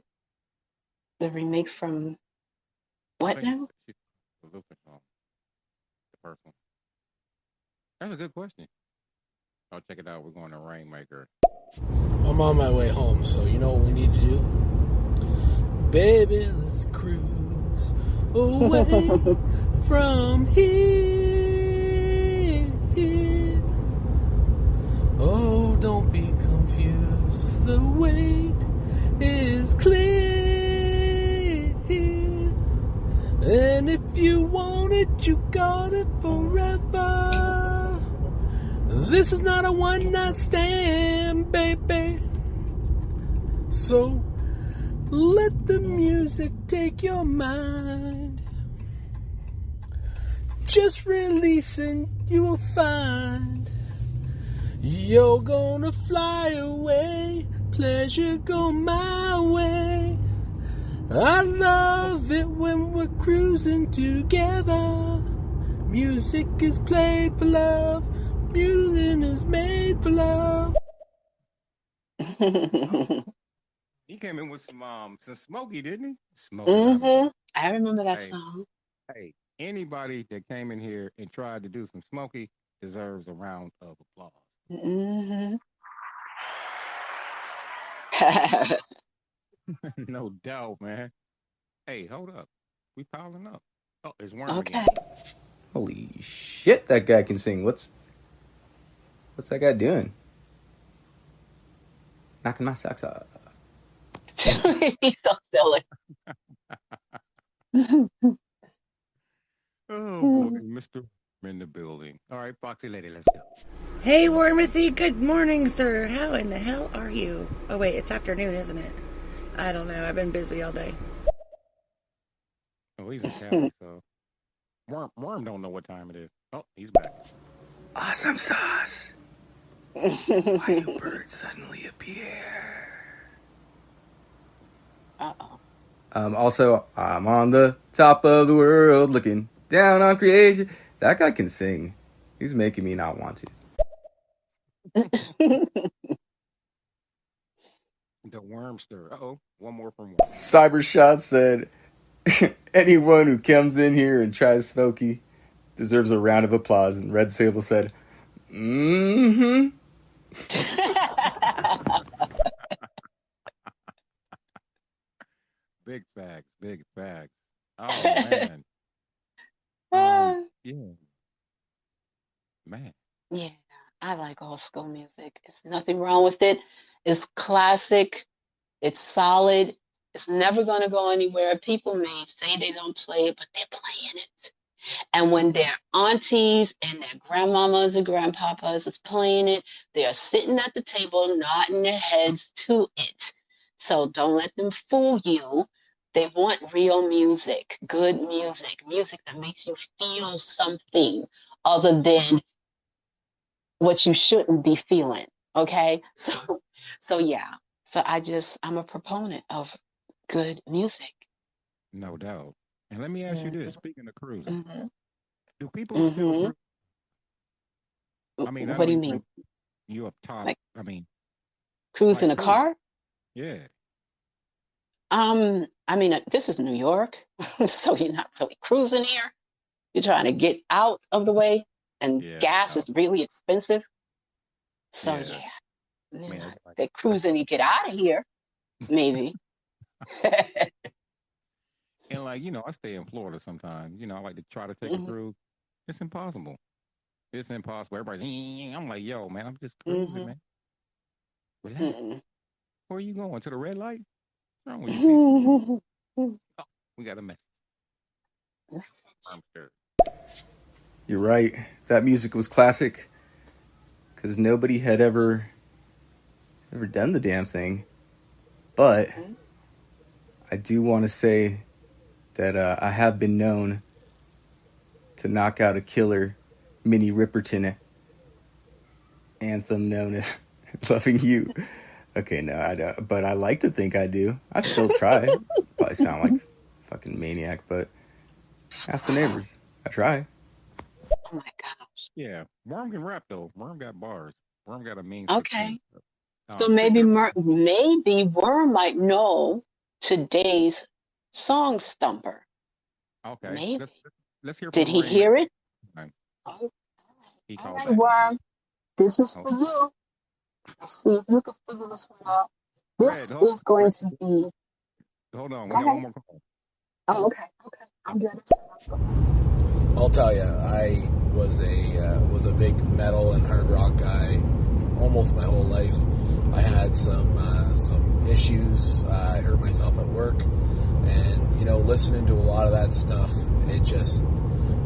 [SPEAKER 5] the remake from
[SPEAKER 4] I
[SPEAKER 5] what
[SPEAKER 4] think
[SPEAKER 5] now?
[SPEAKER 4] it's the Luther song. The first one. That's a good question. I'll check it out. We're going to Rainmaker.
[SPEAKER 10] I'm on my way home, so you know what we need to do? Baby, let's cruise away from here. Oh, don't be confused. The wait is clear. And if you want it, you got it forever. This is not a one-night stand, baby. So let the music take your mind. Just release and you will find you're gonna fly away. Pleasure go my way. I love it when we're cruising together. Music is played for love. Music is made for love.
[SPEAKER 4] He came in with some Smokey, didn't he? Smokey.
[SPEAKER 5] I remember that
[SPEAKER 4] Hey,
[SPEAKER 5] song.
[SPEAKER 4] hey, anybody that came in here and tried to do some Smokey deserves a round of applause. No doubt, man. Hey, hold up. We piling up. Oh, it's Worm
[SPEAKER 5] Okay.
[SPEAKER 4] again.
[SPEAKER 9] Holy shit, that guy can sing. What's that guy doing? Knocking my socks off.
[SPEAKER 5] He's so silly.
[SPEAKER 4] Oh boy, Mr. in the building. All right, Foxy Lady, let's go.
[SPEAKER 8] Hey, Wormathy, good morning, sir. How in the hell are you? Oh, wait, it's afternoon, isn't it? I don't know. I've been busy all day.
[SPEAKER 4] Oh, he's in Cali, so Worm don't know what time it is. Oh, he's back.
[SPEAKER 9] Awesome sauce. Why do birds suddenly appear?
[SPEAKER 5] Uh-oh.
[SPEAKER 9] Also, I'm on the top of the world looking down on creation. That guy can sing. He's making me not want to.
[SPEAKER 4] The Wormster. Uh-oh, one more from Worm.
[SPEAKER 9] Cybershot said, anyone who comes in here and tries Smokey deserves a round of applause. And Red Sable said, mm-hmm.
[SPEAKER 4] Big facts, big facts. Oh, man. Yeah. Man.
[SPEAKER 5] Yeah, I like old school music. There's nothing wrong with it. It's classic. It's solid. It's never going to go anywhere. People may say they don't play it, but they're playing it. And when their aunties and their grandmamas and grandpapas is playing it, they're sitting at the table nodding their heads to it. So don't let them fool you. They want real music, good music, music that makes you feel something other than what you shouldn't be feeling. Okay? So yeah. So I'm a proponent of good music.
[SPEAKER 4] No doubt. And let me ask you this:
[SPEAKER 5] Mhm.
[SPEAKER 4] speaking of cruising,
[SPEAKER 5] Mhm.
[SPEAKER 4] do people still
[SPEAKER 5] Mhm.
[SPEAKER 4] cruise? I mean, I
[SPEAKER 5] What
[SPEAKER 4] know
[SPEAKER 5] do you
[SPEAKER 4] when
[SPEAKER 5] mean?
[SPEAKER 4] you up top.
[SPEAKER 5] Like
[SPEAKER 4] I mean,
[SPEAKER 5] cruise
[SPEAKER 4] like
[SPEAKER 5] in a
[SPEAKER 4] cruise.
[SPEAKER 5] car?
[SPEAKER 4] Yeah,
[SPEAKER 5] I mean, this is New York, so you're not really cruising here. You're trying to get out of the way, and
[SPEAKER 4] yeah,
[SPEAKER 5] gas
[SPEAKER 4] no,
[SPEAKER 5] is really expensive. So
[SPEAKER 4] yeah.
[SPEAKER 5] yeah,
[SPEAKER 4] I
[SPEAKER 5] they're
[SPEAKER 4] mean,
[SPEAKER 5] not.
[SPEAKER 4] it's like
[SPEAKER 5] They're
[SPEAKER 4] it's
[SPEAKER 5] cruising to get out of here, maybe.
[SPEAKER 4] and like I stay in Florida sometimes. I like to try to take a
[SPEAKER 5] Hmm.
[SPEAKER 4] cruise. It's impossible. It's impossible. Everybody's. I'm like, yo, man, I'm just cruising,
[SPEAKER 5] Hmm.
[SPEAKER 4] man. Relax.
[SPEAKER 5] Hmm.
[SPEAKER 4] Where are you going to the red light? What's wrong with you people? Oh, we got a message. I'm sure.
[SPEAKER 9] You're right. That music was classic because nobody had ever done the damn thing. But I do want to say that I have been known to knock out a killer Minnie Riperton anthem known as "Loving You." Okay, no, I don't. But I like to think I do. I still try. Probably sound like a fucking maniac, but ask the neighbors. I try.
[SPEAKER 5] Oh my gosh.
[SPEAKER 4] Yeah, Worm can rap though. Worm got bars. Worm got a mean stick thing.
[SPEAKER 5] Okay. So maybe
[SPEAKER 4] Speaking of,
[SPEAKER 5] maybe Worm might know today's song stumper.
[SPEAKER 4] okay,
[SPEAKER 5] Maybe.
[SPEAKER 4] let's hear
[SPEAKER 5] Did
[SPEAKER 4] from
[SPEAKER 5] he
[SPEAKER 4] Rain.
[SPEAKER 5] hear it?
[SPEAKER 4] Time.
[SPEAKER 11] Oh,
[SPEAKER 4] He
[SPEAKER 11] all
[SPEAKER 4] called
[SPEAKER 11] right,
[SPEAKER 4] back.
[SPEAKER 11] Worm. This is
[SPEAKER 4] Oh,
[SPEAKER 11] for you. Let's see if you can figure this one out.
[SPEAKER 4] Red,
[SPEAKER 11] This is going to be.
[SPEAKER 4] hold on. We
[SPEAKER 11] Go
[SPEAKER 4] got one
[SPEAKER 11] ahead.
[SPEAKER 4] more call.
[SPEAKER 11] Oh, okay. Okay. I'm good at setup. Go ahead.
[SPEAKER 10] I'll tell you, I was a big metal and hard rock guy almost my whole life. I had some issues. I hurt myself at work, and listening to a lot of that stuff, it just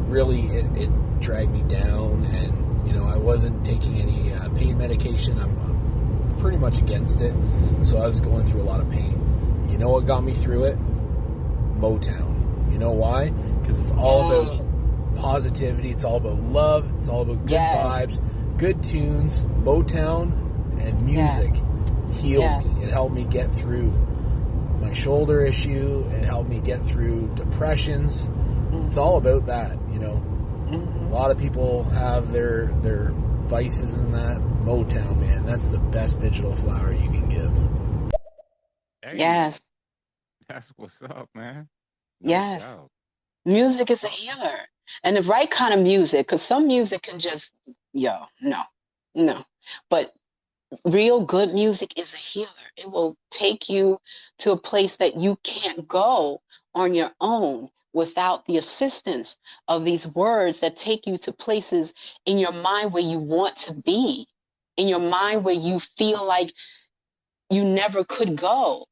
[SPEAKER 10] really it dragged me down. And I wasn't taking any pain medication. I'm pretty much against it, so I was going through a lot of pain. You know what got me through it? Motown. You know why? Because it's all about positivity. It's all about love. It's all about good vibes, good tunes. Motown and music healed me. It helped me get through my shoulder issue. It helped me get through depressions. It's all about that, A lot of people have their vices in that. Motown, man, that's the best digital flower you can give.
[SPEAKER 4] Hey,
[SPEAKER 5] Yes.
[SPEAKER 4] that's what's up, man. No
[SPEAKER 5] Yes.
[SPEAKER 4] doubt.
[SPEAKER 5] Music is a healer. And the right kind of music, because some music can just, no. But real good music is a healer. It will take you to a place that you can't go on your own without the assistance of these words that take you to places in your mind where you want to be, in your mind where you feel like you never could go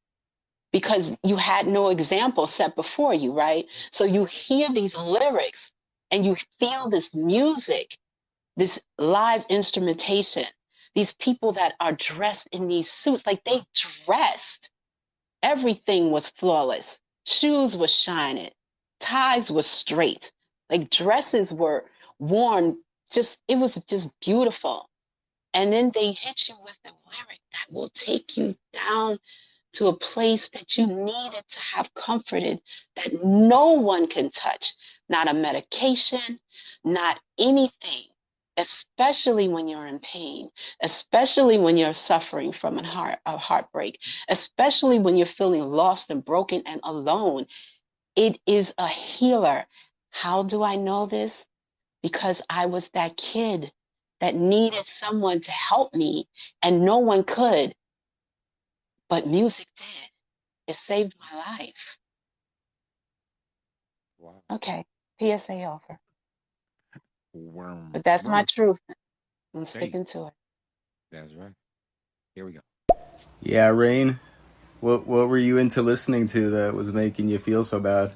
[SPEAKER 5] because you had no example set before you, right? So you hear these lyrics and you feel this music, this live instrumentation, these people that are dressed in these suits, like they dressed. Everything was flawless. Shoes were shining, ties were straight, like dresses were worn, it was just beautiful. And then they hit you with the lyric that will take you down to a place that you needed to have comforted that no one can touch, not a medication, not anything, especially when you're in pain, especially when you're suffering from a heartbreak, especially when you're feeling lost and broken and alone. It is a healer. How do I know this? Because I was that kid that needed someone to help me and no one could, but music did. It saved my life.
[SPEAKER 4] Wow.
[SPEAKER 5] Okay, PSA offer.
[SPEAKER 4] Worm.
[SPEAKER 5] But that's my
[SPEAKER 4] Worm.
[SPEAKER 5] truth. I'm
[SPEAKER 4] Hey,
[SPEAKER 5] sticking to it.
[SPEAKER 4] that's right. Here we go.
[SPEAKER 9] Yeah, Rain. What were you into listening to that was making you feel so bad?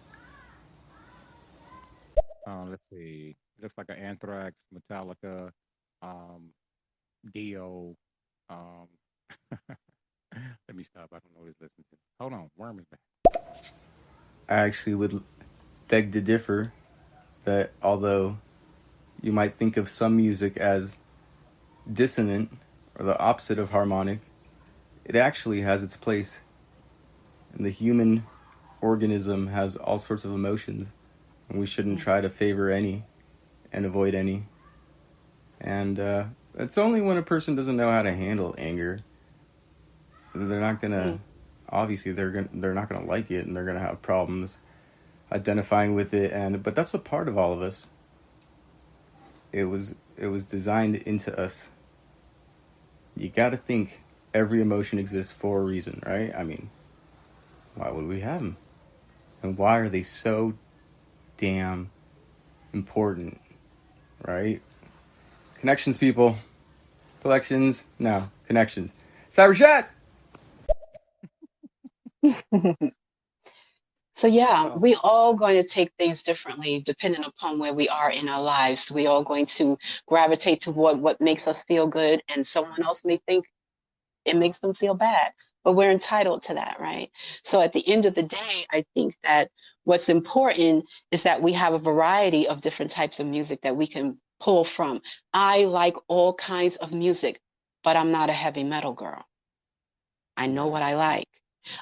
[SPEAKER 4] Let's see. Looks like an Anthrax, Metallica, um, Dio. Um, let me stop. I don't know what he's listening to. Hold on. Worm is back.
[SPEAKER 9] I actually would beg to differ that although you might think of some music as dissonant or the opposite of harmonic, it actually has its place in the human organism has all sorts of emotions, and we shouldn't try to favor any and avoid any. And it's only when a person doesn't know how to handle anger, they're not gonna. Obviously, they're not gonna like it, and they're gonna have problems identifying with it. But that's a part of all of us. It was designed into us. You got to think every emotion exists for a reason, right? I mean, why would we have them? And why are they so damn important, right? Connections, people. Collections? No. Connections. Cyber chat!
[SPEAKER 5] So yeah, we all going to take things differently depending upon where we are in our lives. We all going to gravitate toward what makes us feel good, and someone else may think it makes them feel bad. But we're entitled to that, right? So at the end of the day, I think that what's important is that we have a variety of different types of music that we can pull from. I like all kinds of music, but I'm not a heavy metal girl. I know what I like.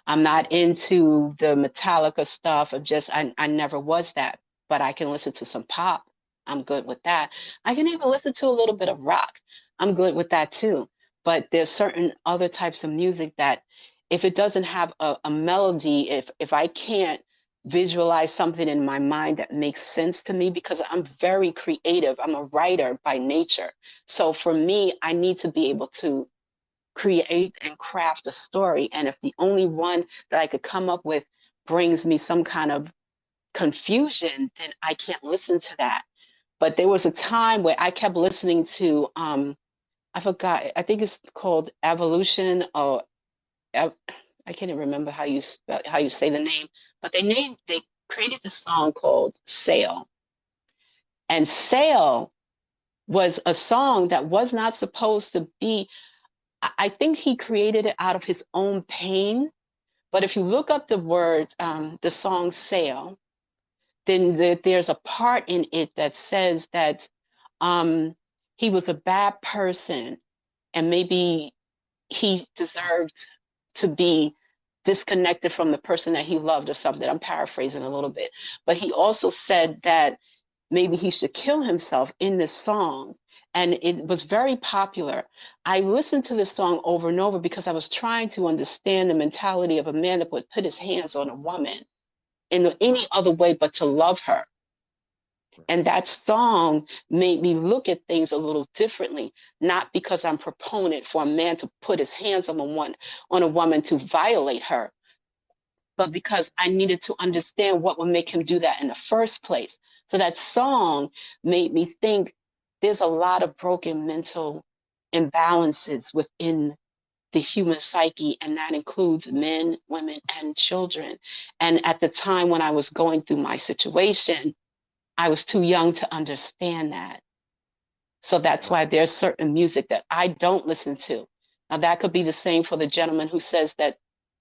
[SPEAKER 5] I'm not into the Metallica stuff of just, I never was that, but I can listen to some pop. I'm good with that. I can even listen to a little bit of rock. I'm good with that too. But there's certain other types of music that if it doesn't have a melody, if I can't visualize something in my mind that makes sense to me, because I'm very creative, I'm a writer by nature. So for me, I need to be able to create and craft a story. And if the only one that I could come up with brings me some kind of confusion, then I can't listen to that. But there was a time where I kept listening to, I forgot, I think it's called Evolution, or I can't even remember how you say the name, but they created a song called Sail. And Sail was a song that was not supposed to be, I think he created it out of his own pain. But if you look up the words, the song Sail, then there's a part in it that says that he was a bad person and maybe he deserved to be disconnected from the person that he loved or something. I'm paraphrasing a little bit. But he also said that maybe he should kill himself in this song. And it was very popular. I listened to this song over and over because I was trying to understand the mentality of a man that would put his hands on a woman in any other way but to love her. And that song made me look at things a little differently, not because I'm proponent for a man to put his hands on a woman to violate her, but because I needed to understand what would make him do that in the first place. So that song made me think there's a lot of broken mental imbalances within the human psyche, and that includes men, women, and children. And at the time when I was going through my situation, I was too young to understand that. So that's why there's certain music that I don't listen to. Now, that could be the same for the gentleman who says that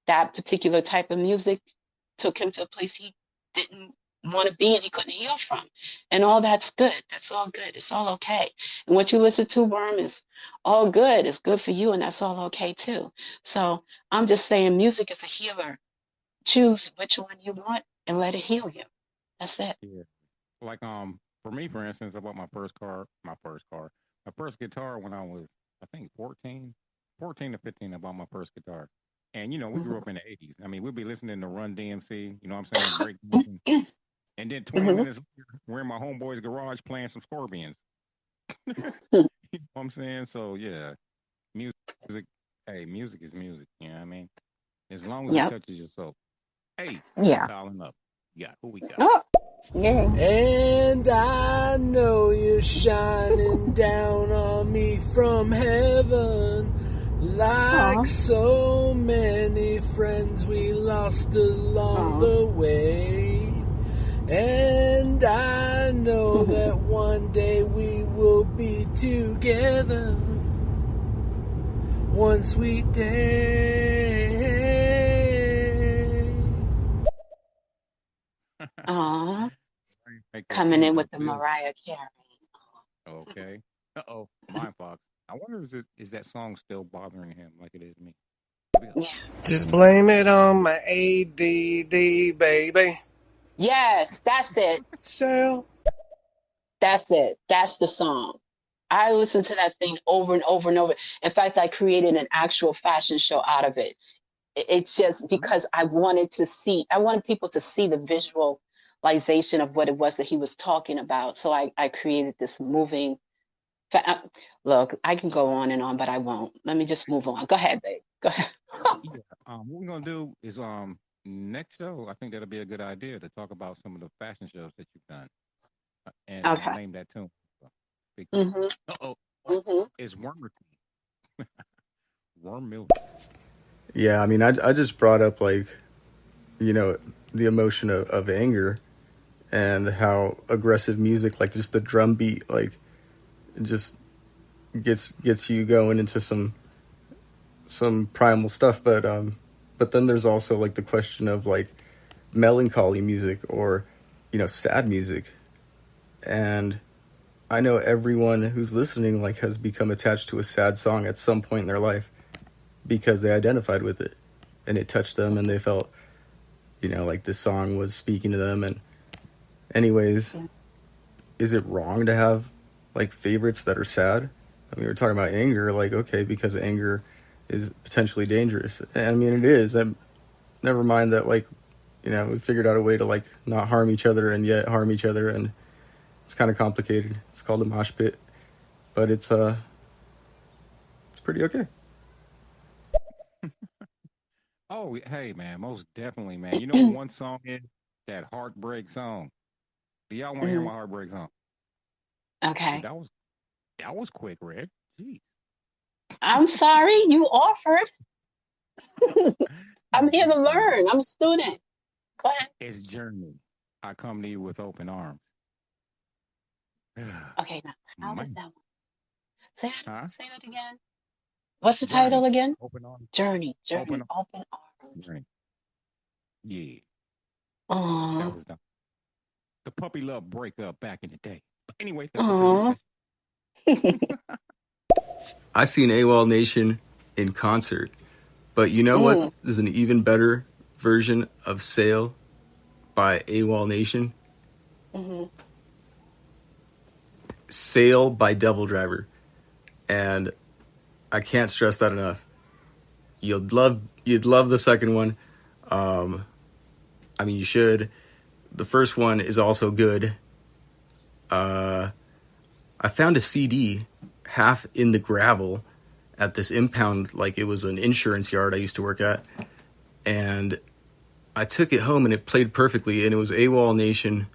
[SPEAKER 5] that particular type of music took him to a place he didn't want to be and he couldn't heal from. And all that's good. That's all good. It's all okay. And what you listen to, Worm, is all good. It's good for you, and that's all okay too. So I'm just saying music is a healer. Choose which one you want and let it heal you. That's it.
[SPEAKER 4] Yeah. Like for me, for instance, I bought my first guitar when I was, I think 14 to 15. I bought my first guitar. And, we grew up in the 80s. I mean, we'd be listening to Run DMC, you know what I'm saying? Break. And then 20 minutes later, we're in my homeboy's garage playing some Scorpions. You know what I'm saying? So, yeah, music, music is music. You know what I mean? As long as it touches your soul. Hey, dialing up. Who we got?
[SPEAKER 5] Oh, yeah.
[SPEAKER 10] And I know you're shining down on me from heaven, like so many friends we lost along the way. And I know that one day we will be together, one sweet day.
[SPEAKER 5] Aw. Coming in with the Mariah Carey.
[SPEAKER 4] Okay. Uh-oh. Mind Fox. I wonder is that song still bothering him like it is me?
[SPEAKER 5] Yeah.
[SPEAKER 6] Just blame it on my ADD, baby.
[SPEAKER 5] Yes, that's it.
[SPEAKER 6] So
[SPEAKER 5] That's it. That's the song. I listened to that thing over and over and over. In fact, I created an actual fashion show out of it. It's just because I wanted people to see the visualization of what it was that he was talking about. So I created this moving. Look, I can go on and on, but I won't. Let me just move on. Go ahead, babe. Go ahead.
[SPEAKER 4] Yeah. What we're gonna do is next show. I think that'll be a good idea to talk about some of the fashion shows that you've done and
[SPEAKER 5] Okay.
[SPEAKER 4] name that tune.
[SPEAKER 5] Mm-hmm.
[SPEAKER 4] Uh-oh,
[SPEAKER 5] Mm-hmm.
[SPEAKER 4] it's Wormer. Worm milk.
[SPEAKER 9] Yeah, I mean, I just brought up, like, you know, the emotion of anger and how aggressive music, like just the drum beat, like, it just gets you going into some primal stuff. But then there's also like the question of like melancholy music or, you know, sad music. And I know everyone who's listening like has become attached to a sad song at some point in their life because they identified with it and it touched them and they felt, you know, like this song was speaking to them. And anyways, is it wrong to have like favorites that are sad? I mean, we're talking about anger, like, okay, because anger is potentially dangerous. I mean, it is. Never mind that, like, you know, we figured out a way to like not harm each other and yet harm each other, and it's kind of complicated. It's called a mosh pit, but it's pretty okay.
[SPEAKER 4] Oh, hey man, most definitely, man. You know what one song is? That heartbreak song. Do y'all want to hear my heartbreak song?
[SPEAKER 5] Okay.
[SPEAKER 4] Dude, that was quick, Red. Jeez.
[SPEAKER 5] I'm sorry, you offered. I'm here to learn. I'm a student. Go ahead.
[SPEAKER 4] It's Journey. I come to you with open arms.
[SPEAKER 5] Okay, now how was that one? Say that again. What's the
[SPEAKER 4] Journey.
[SPEAKER 5] title again?
[SPEAKER 4] Open arms.
[SPEAKER 5] Journey. Open arms.
[SPEAKER 4] Journey. Yeah.
[SPEAKER 5] Aww.
[SPEAKER 4] That was the puppy love breakup back in the day. But anyway, let's
[SPEAKER 9] I seen AWOL Nation in concert, but you know what is an even better version of Sail by AWOL Nation? Sail by Devil Driver. And I can't stress that enough. You'd love the second one. I mean, you should. The first one is also good. I found a CD half in the gravel at this impound, like it was an insurance yard I used to work at. And I took it home and it played perfectly. And it was AWOL Nation,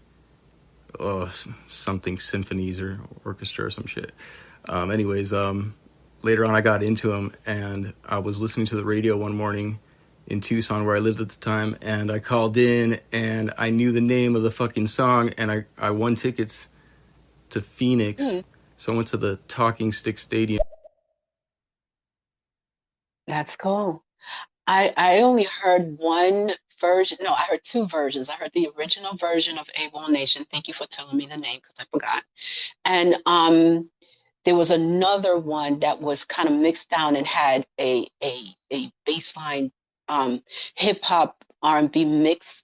[SPEAKER 9] something symphonies or orchestra or some shit. Later on I got into them and I was listening to the radio one morning in Tucson where I lived at the time. And I called in and I knew the name of the fucking song. And I won tickets to Phoenix. So I went to the Talking Stick Stadium.
[SPEAKER 5] That's cool. I only heard one version. No, I heard two versions. I heard the original version of AWOL Nation. Thank you for telling me the name because I forgot. And there was another one that was kind of mixed down and had a baseline hip hop R&B mix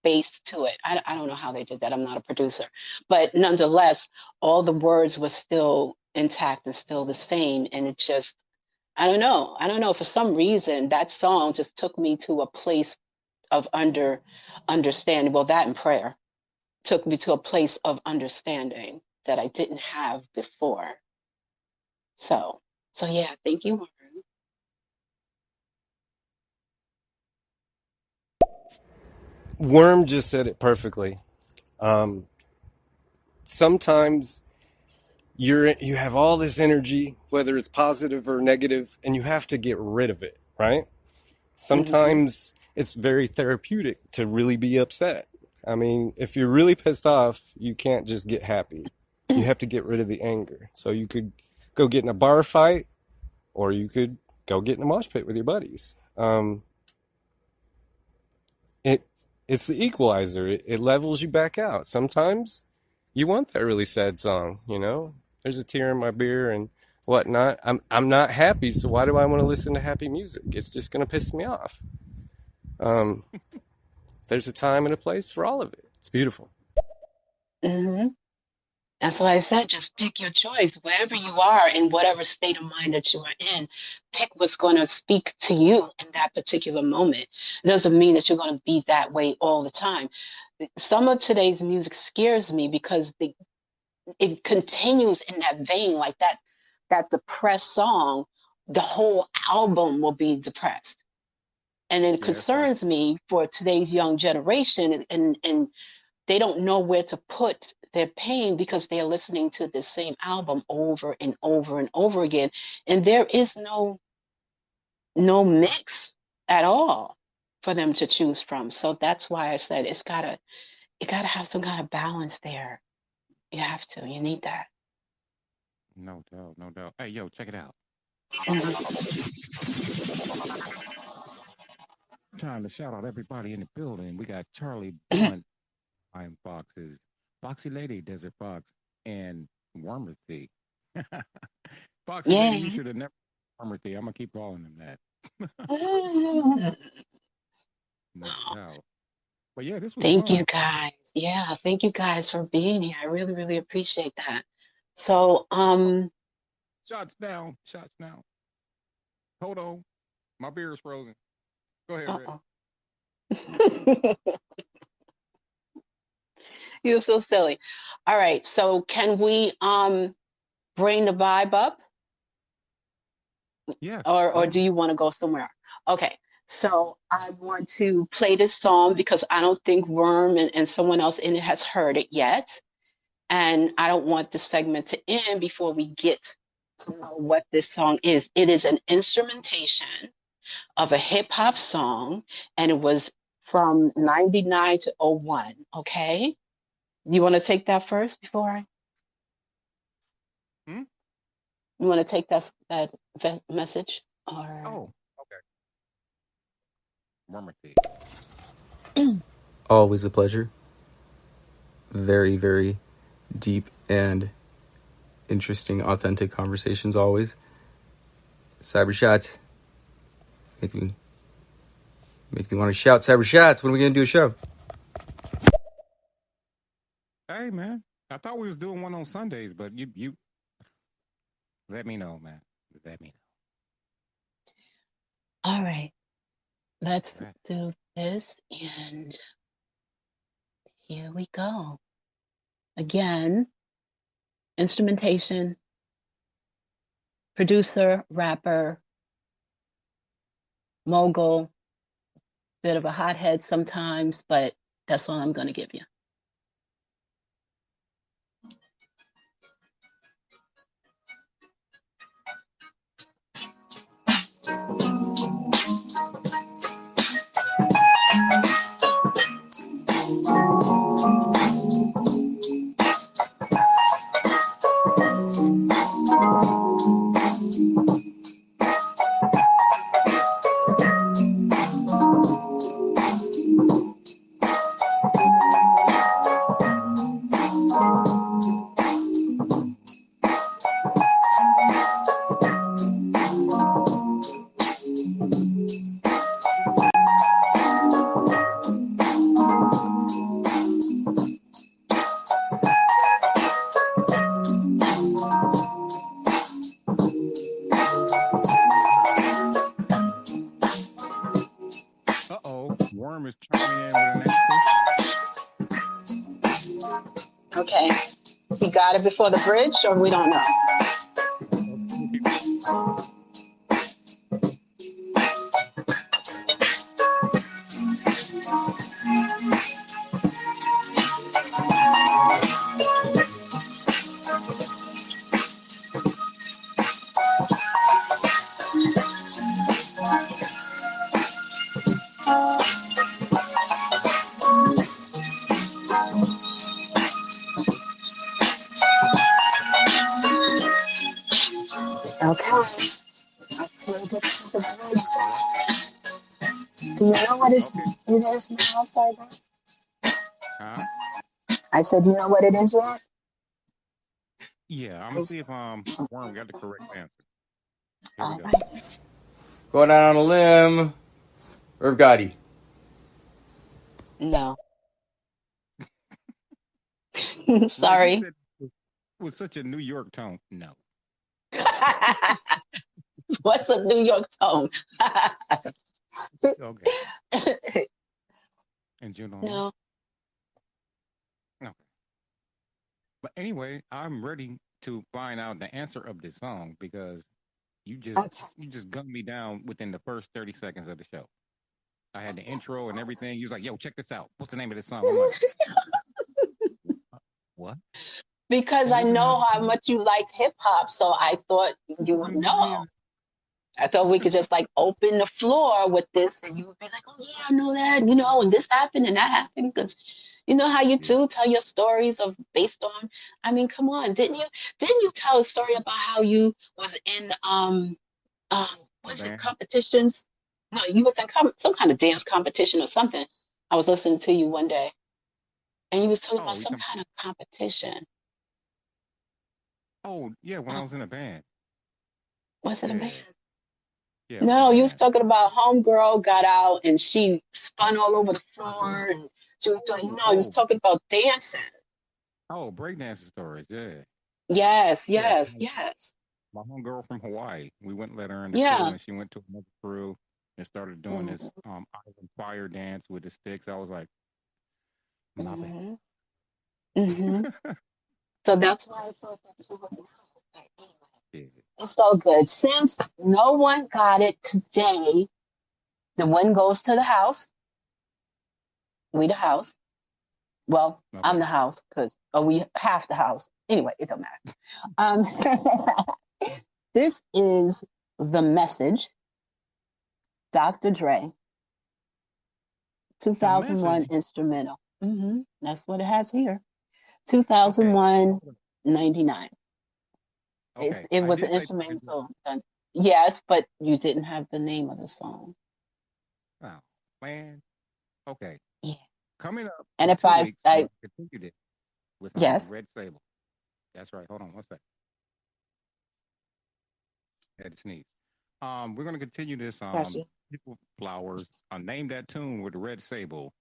[SPEAKER 5] bass to it. I don't know how they did that. I'm not a producer, but nonetheless, all the words were still intact and still the same. And it just, I don't know. For some reason, that song just took me to a place of understanding. Well, that and prayer took me to a place of understanding that I didn't have before. So yeah, thank you, Warren.
[SPEAKER 6] Worm just said it perfectly. Sometimes you have all this energy, whether it's positive or negative, and you have to get rid of it, right? Sometimes it's very therapeutic to really be upset. I mean, if you're really pissed off, you can't just get happy. You have to get rid of the anger. So you could go get in a bar fight, or you could go get in a mosh pit with your buddies. It's the equalizer. It levels you back out. Sometimes you want that really sad song, you know? There's a tear in my beer, and whatnot. I'm not happy, so why do I want to listen to happy music? It's just going to piss me off. There's a time and a place for all of it. It's beautiful.
[SPEAKER 5] Hmm. That's why I said just pick your choice. Wherever you are, in whatever state of mind that you are in, pick what's going to speak to you in that particular moment. It doesn't mean that you're going to be that way all the time. Some of today's music scares me because it continues in that vein, like that depressed song, the whole album will be depressed. And it
[SPEAKER 4] Yeah, it's like
[SPEAKER 5] concerns me for today's young generation, and they don't know where to put their pain because they're listening to the same album over and over and over again. And there is no mix at all for them to choose from. So that's why I said it gotta have some kind of balance there. You have to. You need that.
[SPEAKER 4] no doubt, no doubt. Hey, yo, check it out. Time to shout out everybody in the building. We got Charlie Blunt, Iron Foxes, Foxy Lady, Desert Fox, and Wormerthy. Foxy Lady, you
[SPEAKER 5] Yeah.
[SPEAKER 4] should have never Wormerthy. I'm gonna keep calling him that. No doubt. But yeah, this was
[SPEAKER 5] Thank you
[SPEAKER 4] fun.
[SPEAKER 5] guys. Yeah, thank you guys for being here. I really, really appreciate that. So,
[SPEAKER 4] Shots down, shots down. Hold on. My beer is frozen. Go ahead, Red.
[SPEAKER 5] uh-oh. You're so silly. All right, so can we bring the vibe up,
[SPEAKER 4] Yeah,
[SPEAKER 5] or
[SPEAKER 4] yeah.
[SPEAKER 5] do you want to go somewhere? Okay, so I want to play this song because I don't think Worm and someone else in it has heard it yet. And I don't want the segment to end before we get to know what this song is. It is an instrumentation of a hip hop song, and it was from 99 to 01. Okay. You want to take that first before
[SPEAKER 4] Hmm?
[SPEAKER 5] you want to take that message? Or
[SPEAKER 4] Oh, okay. Wormerthy.
[SPEAKER 9] Always a pleasure. Very, very deep and interesting, authentic conversations always. Cyber shots. Make me want to shout cyber shots. When are we gonna do a show?
[SPEAKER 4] Hey, man. I thought we was doing one on Sundays, but you let me know, man. Let me
[SPEAKER 5] all right, let's
[SPEAKER 4] know. Right.
[SPEAKER 5] do this, and here we go. Again, instrumentation, producer, rapper, mogul, bit of a hothead sometimes, but that's all I'm going to give you.
[SPEAKER 4] Uh-oh. Worm is chiming in with an answer.
[SPEAKER 5] Okay. He got it before the bridge, or we don't know? Okay. I played it to the bridge. Do you know what it is now, Cyber?
[SPEAKER 4] Huh?
[SPEAKER 5] I said, you know what it is yet?
[SPEAKER 4] Yeah, I'm gonna see if Worm got the correct answer. Here we
[SPEAKER 5] All
[SPEAKER 4] go.
[SPEAKER 5] right.
[SPEAKER 9] Going out on a limb. Irv Gotti.
[SPEAKER 5] No.
[SPEAKER 4] Red, you
[SPEAKER 5] Sorry.
[SPEAKER 4] said with such a New York tone. No.
[SPEAKER 5] What's a New York tone?
[SPEAKER 4] Okay. And you know.
[SPEAKER 5] No.
[SPEAKER 4] Okay. But anyway, I'm ready to find out the answer of this song because you just
[SPEAKER 5] Okay.
[SPEAKER 4] you just gunned me down within the first 30 seconds of the show. I had the intro and everything. You was like, "Yo, check this out. What's the name of this song?" I'm like, "What?"
[SPEAKER 5] Because
[SPEAKER 4] And
[SPEAKER 5] I
[SPEAKER 4] this is
[SPEAKER 5] know how much you like hip hop, so I thought you would know. I thought we could just like open the floor with this, and you would be like, "Oh yeah, I know that," and this happened and that happened, because you know how you two tell your stories of based on. I mean, come on, didn't you tell a story about how you was in um
[SPEAKER 4] a
[SPEAKER 5] was it
[SPEAKER 4] band.
[SPEAKER 5] competitions? No, you was in some kind of dance competition or something. I was listening to you one day, and you was talking about
[SPEAKER 4] Oh,
[SPEAKER 5] some kind of competition.
[SPEAKER 4] yeah, when I was in a band.
[SPEAKER 5] Was it a band?
[SPEAKER 4] Yeah, yeah, it was a
[SPEAKER 5] No, you was
[SPEAKER 4] band.
[SPEAKER 5] talking about homegirl got out and she spun all over the floor and she was doing, you was
[SPEAKER 4] Oh,
[SPEAKER 5] talking about dancing.
[SPEAKER 4] breakdancing stories. Yeah,
[SPEAKER 5] Yes,
[SPEAKER 4] yeah.
[SPEAKER 5] yes, yes.
[SPEAKER 4] My homegirl from Hawaii. We wouldn't let her in the crew,
[SPEAKER 5] Yeah.
[SPEAKER 4] and she went to another crew and started doing
[SPEAKER 5] Hmm.
[SPEAKER 4] this island fire dance with the sticks. I was like, my bad.
[SPEAKER 5] Hmm. Hmm. So that's why I thought that you would know. But anyway,
[SPEAKER 4] Yeah.
[SPEAKER 5] it's so good. Since no one got it today, the win goes to the house. We the house. Well, I'm
[SPEAKER 4] Okay.
[SPEAKER 5] the house because we half the house. Anyway, it don't matter. Um, this is The Message, Dr. Dre,
[SPEAKER 4] The
[SPEAKER 5] 2001
[SPEAKER 4] message.
[SPEAKER 5] instrumental. That's what it has here.
[SPEAKER 4] Okay.
[SPEAKER 5] 2001, 99.
[SPEAKER 4] Okay.
[SPEAKER 5] It
[SPEAKER 4] I
[SPEAKER 5] was an
[SPEAKER 4] did say Dr. Dre.
[SPEAKER 5] instrumental. Yes, but you didn't have the name of the song.
[SPEAKER 4] Oh, man. Okay.
[SPEAKER 5] Yeah.
[SPEAKER 4] Coming up
[SPEAKER 5] And
[SPEAKER 4] in
[SPEAKER 5] if
[SPEAKER 4] 2 weeks, we're
[SPEAKER 5] I
[SPEAKER 4] going to continue this with
[SPEAKER 5] yes,
[SPEAKER 4] Red Sable. That's right. Hold on one second. I had to sneeze. We're going to continue this.
[SPEAKER 5] got you.
[SPEAKER 4] People Flowers. Name that tune with the Red Sable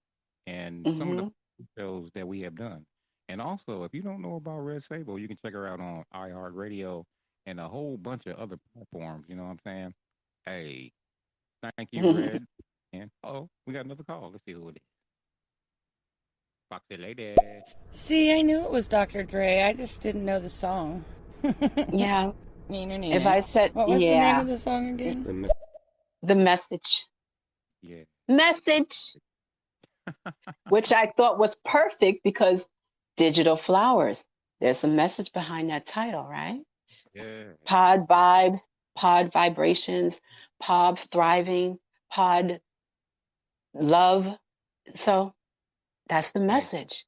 [SPEAKER 4] and some of the
[SPEAKER 5] Hmm.
[SPEAKER 4] shows that we have done. And also, if you don't know about Red Sable, you can check her out on iHeartRadio and a whole bunch of other platforms. You know what I'm saying? Hey, thank you, Red. And we got another call. Let's see who it is. Foxy Lady.
[SPEAKER 8] See, I knew it was Dr. Dre. I just didn't know the song.
[SPEAKER 5] Yeah.
[SPEAKER 8] Neener,
[SPEAKER 5] If
[SPEAKER 8] neener.
[SPEAKER 5] I said,
[SPEAKER 8] What was the name
[SPEAKER 5] yeah,
[SPEAKER 8] of the song again?
[SPEAKER 5] the message,
[SPEAKER 4] Yeah.
[SPEAKER 5] message, which I thought was perfect because digital flowers. There's a message behind that title, right?
[SPEAKER 4] Yeah.
[SPEAKER 5] Pod vibes, pod vibrations, pod thriving, pod love. So that's the
[SPEAKER 4] Hey,
[SPEAKER 5] message.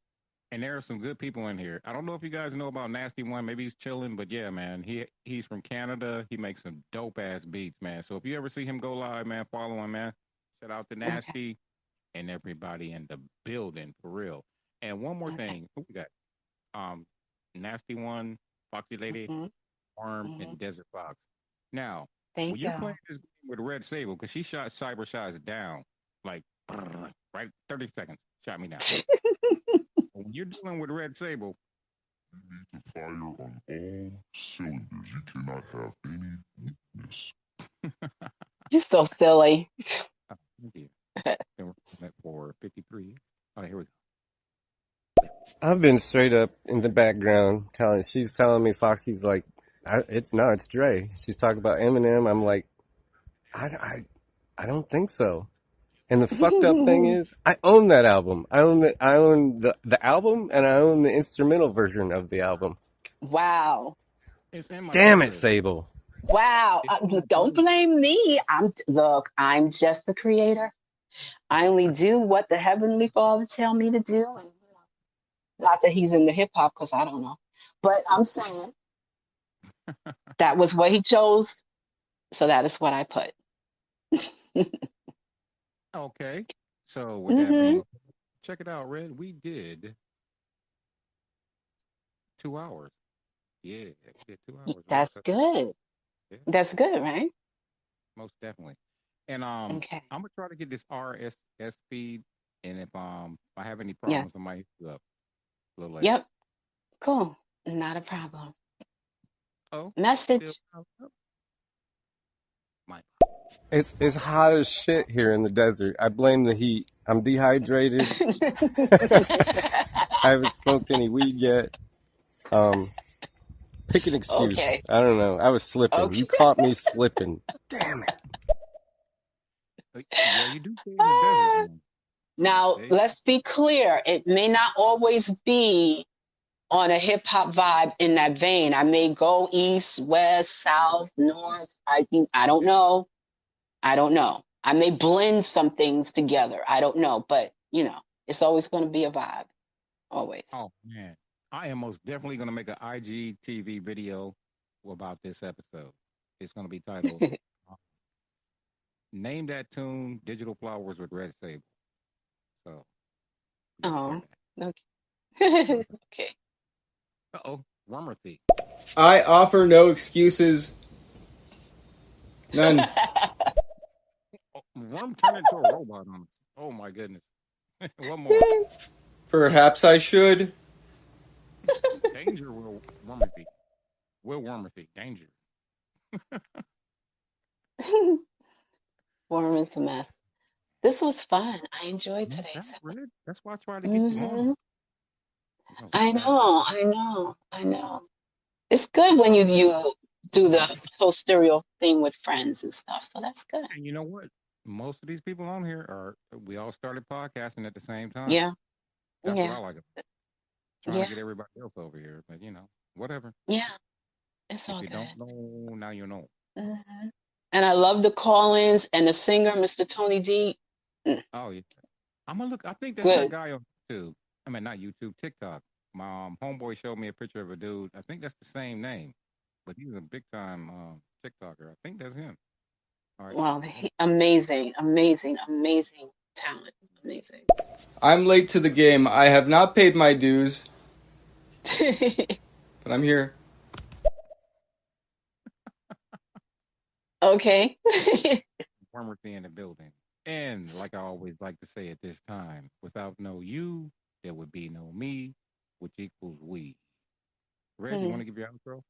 [SPEAKER 4] and there are some good people in here. I don't know if you guys know about Nasty One. Maybe he's chilling, but yeah, man, he's from Canada. He makes some dope ass beats, man. So if you ever see him go live, man, follow him, man. Shout out to
[SPEAKER 5] Okay.
[SPEAKER 4] Nasty and everybody in the building for real. And one more
[SPEAKER 5] Okay.
[SPEAKER 4] thing, who we got? Nasty One, Foxy Lady,
[SPEAKER 5] Hmm.
[SPEAKER 4] Arm,
[SPEAKER 5] Hmm.
[SPEAKER 4] and Desert Fox. Now, when
[SPEAKER 5] Thank
[SPEAKER 4] you're playing
[SPEAKER 5] you.
[SPEAKER 4] this game with Red Sable, because she shot Cyber Shots down, like right 30 seconds, shot me down. When you're dealing with Red Sable,
[SPEAKER 2] You need to fire on all cylinders. You cannot have any weakness.
[SPEAKER 5] You're so silly.
[SPEAKER 4] thank you. Been working that for 53. Oh, here we go.
[SPEAKER 6] I've been straight up in the background she's telling me Foxy's like, it's Dre. She's talking about Eminem. I'm like, I don't think so. And the fucked up thing is, I own that album. I own the album, and I own the instrumental version of the album.
[SPEAKER 5] Wow.
[SPEAKER 4] It's in my
[SPEAKER 6] Damn it,
[SPEAKER 4] playlist.
[SPEAKER 6] Sable.
[SPEAKER 5] Wow. Don't blame me. I'm just the creator. I only do what the Heavenly Father tell me to do. And not that he's in the hip hop, because I don't know. But I'm saying that was what he chose. So that is what I put.
[SPEAKER 4] Okay. So with that
[SPEAKER 5] Hmm.
[SPEAKER 4] being, check it out, Red. We did 2 hours. Yeah, we did 2 hours.
[SPEAKER 5] That's good.
[SPEAKER 4] Yeah,
[SPEAKER 5] That's good, right?
[SPEAKER 4] most definitely. And
[SPEAKER 5] Okay.
[SPEAKER 4] I'm gonna try to get this RSS feed, and if I have any
[SPEAKER 5] Yes.
[SPEAKER 4] problems, I might hit you up a little later.
[SPEAKER 5] Yep. Cool. Not a problem.
[SPEAKER 4] Oh,
[SPEAKER 5] Message.
[SPEAKER 4] my.
[SPEAKER 6] It's hot as shit here in the desert. I blame the heat. I'm dehydrated. I haven't smoked any weed yet. Pick an excuse.
[SPEAKER 5] Okay.
[SPEAKER 6] I don't know. I was slipping.
[SPEAKER 5] Okay.
[SPEAKER 6] You caught me slipping. Damn it.
[SPEAKER 4] Yeah, you do stay in the desert, man.
[SPEAKER 5] Now,
[SPEAKER 4] Hey.
[SPEAKER 5] let's be clear. It may not always be on a hip hop vibe in that vein. I may go east, west, south, north. I don't know. I don't know. I may blend some things together. I don't know. But, it's always going to be a vibe. Always.
[SPEAKER 4] Oh, man. I am most definitely going to make an IGTV video about this episode. It's going to be titled Name That Tune, Digital Flowers with Red Sable. So,
[SPEAKER 5] Oh, okay. Okay.
[SPEAKER 4] uh-oh, Wormerthy.
[SPEAKER 9] I offer no excuses. None.
[SPEAKER 4] Worm turned into a robot on us. Oh, my goodness. One more.
[SPEAKER 9] Perhaps I should.
[SPEAKER 4] Danger, Will Wormerthy. Will Wormerthy. Danger.
[SPEAKER 5] Worm is a mess. This was fun. I enjoyed today's episode.
[SPEAKER 4] Really? That's why I tried to get you on.
[SPEAKER 5] I know. It's good when you do the whole stereo thing with friends and stuff. So that's good.
[SPEAKER 4] And you know what? Most of these people on here we all started podcasting at the same time.
[SPEAKER 5] Yeah.
[SPEAKER 4] That's
[SPEAKER 5] Yeah.
[SPEAKER 4] what I like. Trying to get everybody else over here. But, whatever.
[SPEAKER 5] Yeah. It's all
[SPEAKER 4] If you
[SPEAKER 5] good.
[SPEAKER 4] don't know, now you know.
[SPEAKER 5] Mhm. And I love the call-ins and the singer, Mr. Tony D.
[SPEAKER 4] Oh, yeah. I'm going to look. I think that's that guy on YouTube. I mean, not YouTube, TikTok. My homeboy showed me a picture of a dude. I think that's the same name. But he's a big-time TikToker. I think that's him. All right.
[SPEAKER 5] Wow, amazing talent. Amazing.
[SPEAKER 9] I'm late to the game. I have not paid my dues. But I'm here.
[SPEAKER 5] Okay.
[SPEAKER 4] Wormerthy in the building. And like I always like to say at this time, without no you, there would be no me, which equals we. Red, you want to give your outro?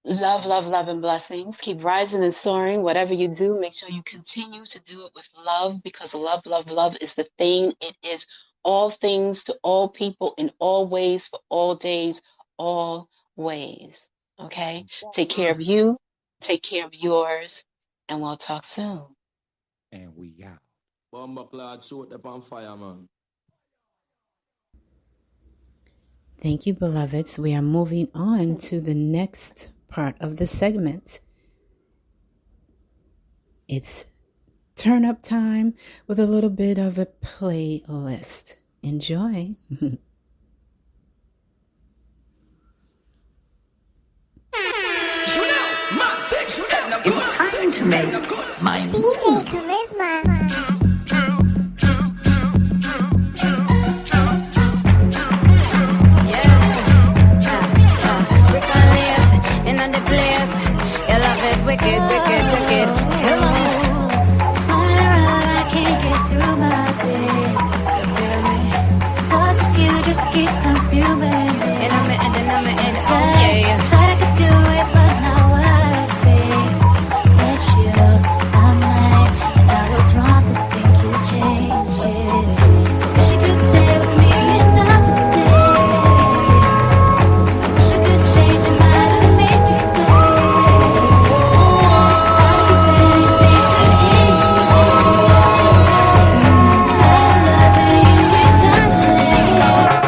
[SPEAKER 5] Love, love, love, and blessings. Keep rising and soaring. Whatever you do, make sure you continue to do it with love, because love, love, love is the thing. It is all things to all people in all ways, for all days, all ways. Okay? Take care of you. Take care of yours. And we'll talk soon.
[SPEAKER 4] And we out.
[SPEAKER 12] Bomba clad shoot up on fire, man.
[SPEAKER 1] Thank you, beloveds. We are moving on to the next part of the segment. It's turn up time with a little bit of a playlist. Enjoy.
[SPEAKER 13] It's time to make my DJ Charisma.
[SPEAKER 14] In the place, your love is wicked, wicked, wicked. Hello. I can't get through my day. You feel me? Thoughts of you just keep consuming me. And I'm in, oh yeah. Thought I could do it, but now I see that I'm right, and I was wrong to think you changed it. Wish you could stay with me another day. Wish I could change your mind and make you stay.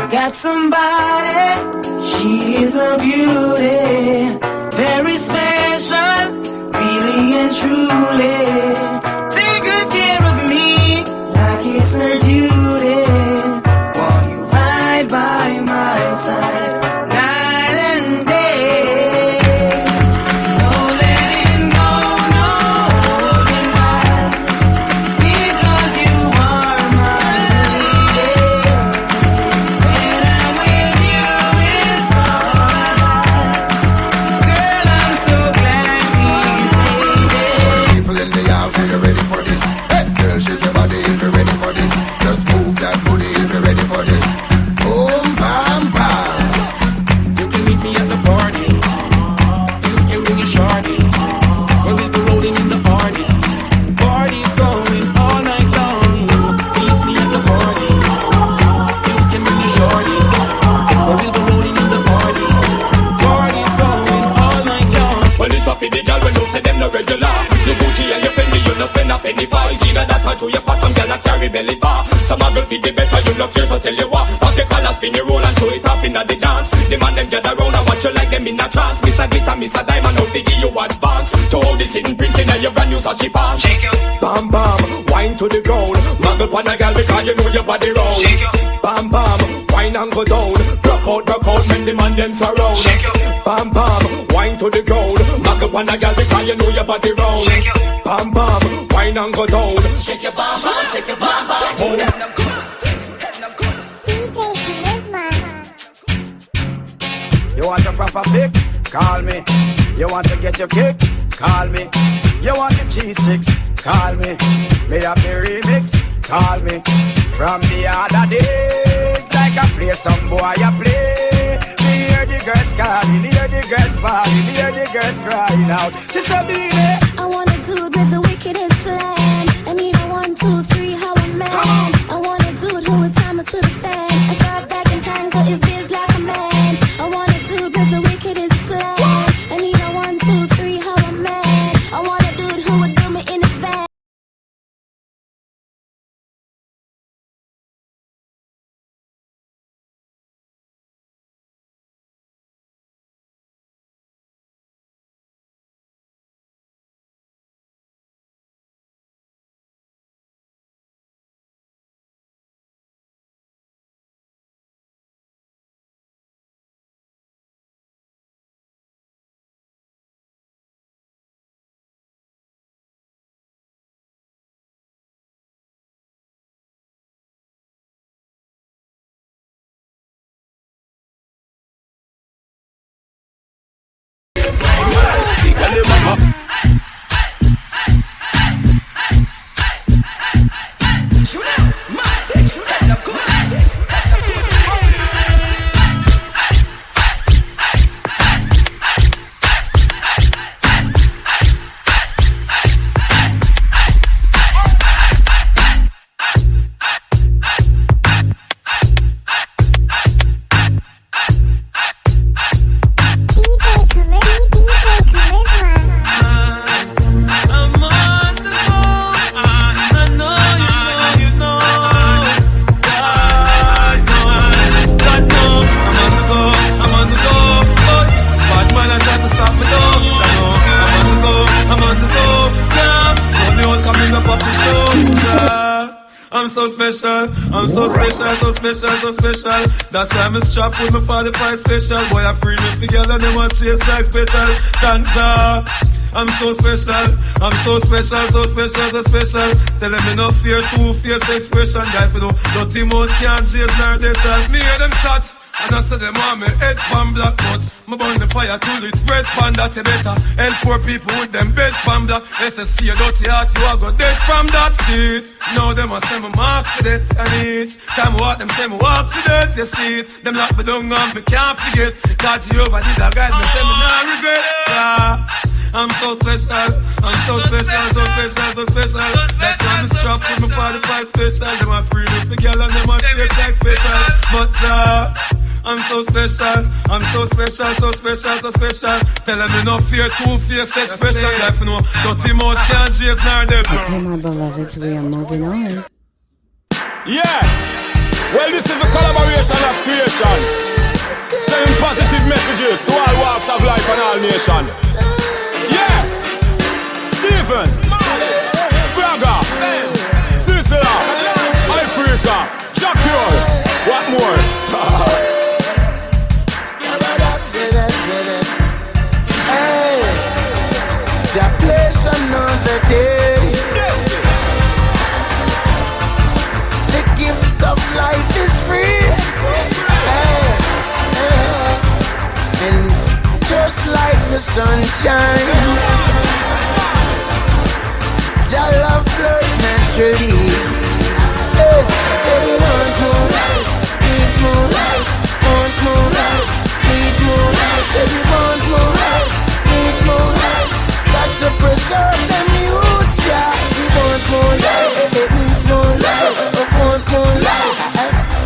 [SPEAKER 15] Got somebody, she is a beauty, very special, really and truly. Take good care of me, like it's her duty. While you ride by my side, night and day. No letting go, no holding back, because you are my lady. When I'm with you, it's all I got.
[SPEAKER 16] no regular. The Gucci and your Fendi, you no spend a penny for. It's either that or through your pot, some girl a carry belly bar. Some a girl fit the better, you no care, so tell you what. Pop your collar, spin your roll and show it up in the dance. The man them gather round and watch you like them in a trance. Miss a glitter, miss a diamond, out to give you advance. To hold this in printing and your brand new sashi pants. Bam bam, wine to the ground. Muggle pan a girl because you know your body round. Bam bam, wine and go down. Broke out, make the man them surround. Bam bam, wine to the ground. Muggle pan a girl because you know your body round. Bam bam, wine and go down. Shake your bam bam, shake your bam bam.
[SPEAKER 17] You want a proper fix? Call me. You want to get your kicks? Call me. You want your cheese chicks? Call me. Me have the remix? Call me. From the other days, like I play some boy I play. Me hear the girls calling, hear the girls bawling, hear the girls crying out. She said, "Baby,
[SPEAKER 14] I want a dude with the wickedest slang. I need a 1, 2, 3, how a man. I want a dude who would time it to the fan. I thought back and tangle his biz like a man. I want a dude with the wickedest slang. I need a 1, 2, 3, how a man. I want a dude who would do me in his van.
[SPEAKER 18] I'm so special, I'm so special, so special, so special. That's why I'm strapped with my 45 special. Boy, I bring me together, them want chase like petal. Tanja, I'm so special, I'm so special, so special, so special. Tell them enough fear, two-face expression. Guy, you know, dirty mouth can't chase nor they tell me hear them shot. And I said them want me head pan black, but me burn the fire to lit red pan that you better. Help poor people with them bed pan black. SSC a dirty heart, you a go dead from that seat. Now them a say me mark for that, and each time I walk them say me walk for that, you see it. Them lock me down and me can't forget. God Jehovah did a guide me, say me not regret. I'm so special, I'm so special, so special, so special. That's why I'm strapped with my 45 special. Them a pre me for girl and them a taste like special. But I'm so special, I'm so special, so special, so special. Tell them enough fear, two-face expression. Life, you know, dirty mouth can't chase nor dead.
[SPEAKER 1] Okay, my beloveds, we are moving on.
[SPEAKER 19] Yeah! Well, this is a collaboration of creation. Sending positive messages to all walks of life and all nations. Yeah! Stephen, Spraga, Sisela, Africa, Jacquier, what more?
[SPEAKER 17] Hey, Jah bless another day. The gift of life is free. And just like the sunshine, Jah love flows naturally. Yes, they want more life, need more life, want more life, need more life. Say we want more life, need more life. Got to preserve them youth, yeah. We want more life, need more life, want more life,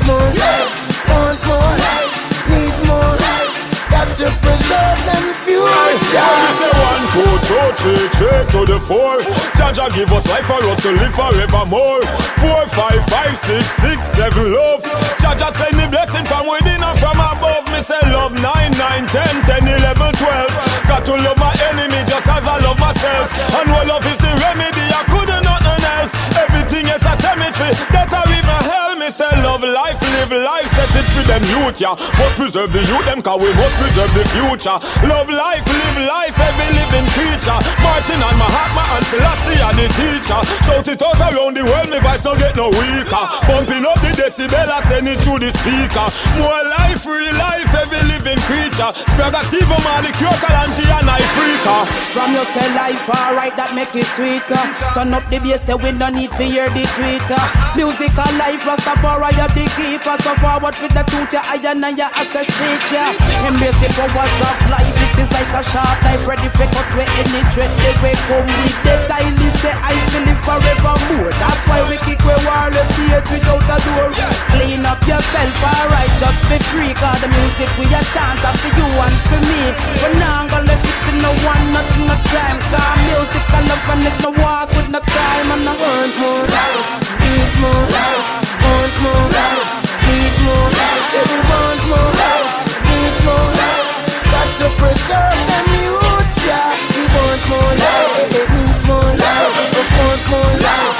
[SPEAKER 17] more life, want more life, need more life. Got to preserve them future.
[SPEAKER 19] Say 1, 2, 3, straight to the fore. Jaja give us life for us to live forevermore. 4, 5, 5, 6, 6, 7 love. Jaja send me blessing from within and from above. Me say love 9, 9, 10, 10, 11, 12. Got to love my enemy just as I love myself. And what love is the remedy, I couldn't nothing else. Everything is a cemetery, that I read my hell. Me say love life, live life, set it free them youth, yeah. Must preserve the youth, them cause we must preserve the future. Love life, live life, every living creature. Martin and Mahatma and Selassie are the teacher. Shout it out around the world, me voice don't get no weaker. Pumping up the decibel, I send it through the speaker. More life, real life, every living creature. Spraga, Steve, Mali, Kyokalanji and Ifrika.
[SPEAKER 20] From your say life, alright, that make it sweeter. Turn up the bass, the wind, no need for hear the tweeter. Musical life, Rastafari, you're the keeper. So forward with the truth, I and I associate ya. Embrace the powers of life, it is like a sharp knife, ready for cut with any threat. They will come with the time, say I feel it forevermore. That's why we kick we war, left the earth without a door. Clean up yourself, alright, just be free. Cause the music we a chant for you and for me. We're not gonna let it for no one, nothing, no time. Cause music I love and if no walk with no time. And I want more life, need more life, want more life, need more life. Say we want more life, need more life. Got to preserve them youth, yeah. We want more life, need more life, want more life,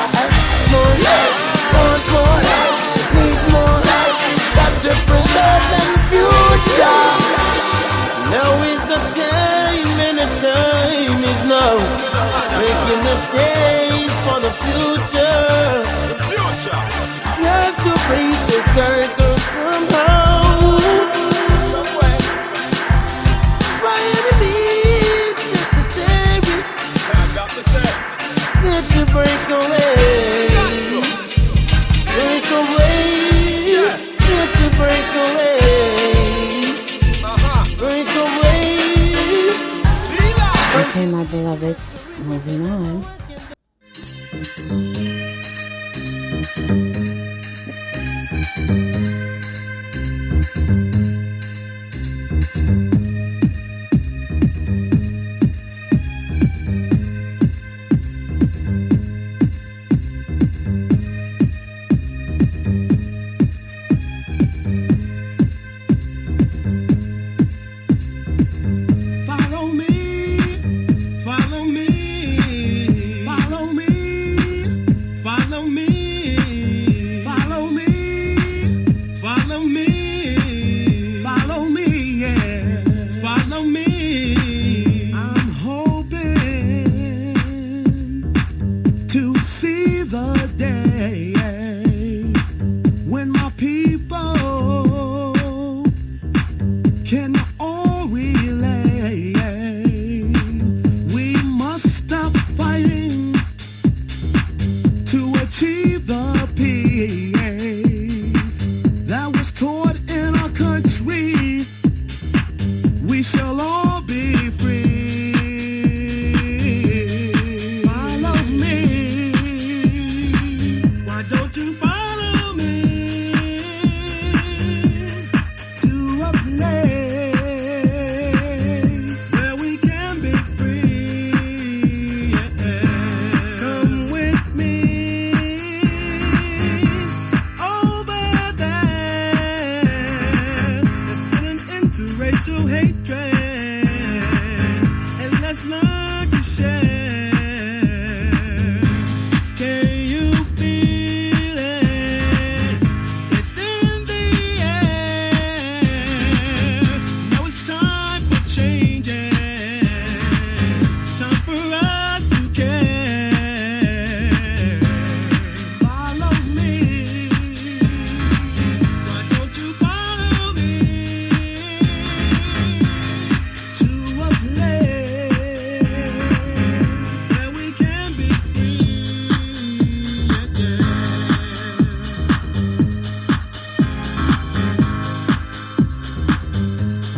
[SPEAKER 20] more life, want more life, need more life. Got to preserve them future.
[SPEAKER 10] Now is the time, and the time is now. Making the change for the future. The future. You have to break the circle somehow. Somewhere. By any means necessary. Got to say. Get to break away. Break away. Get to break away.
[SPEAKER 1] Okay, my beloveds, moving on.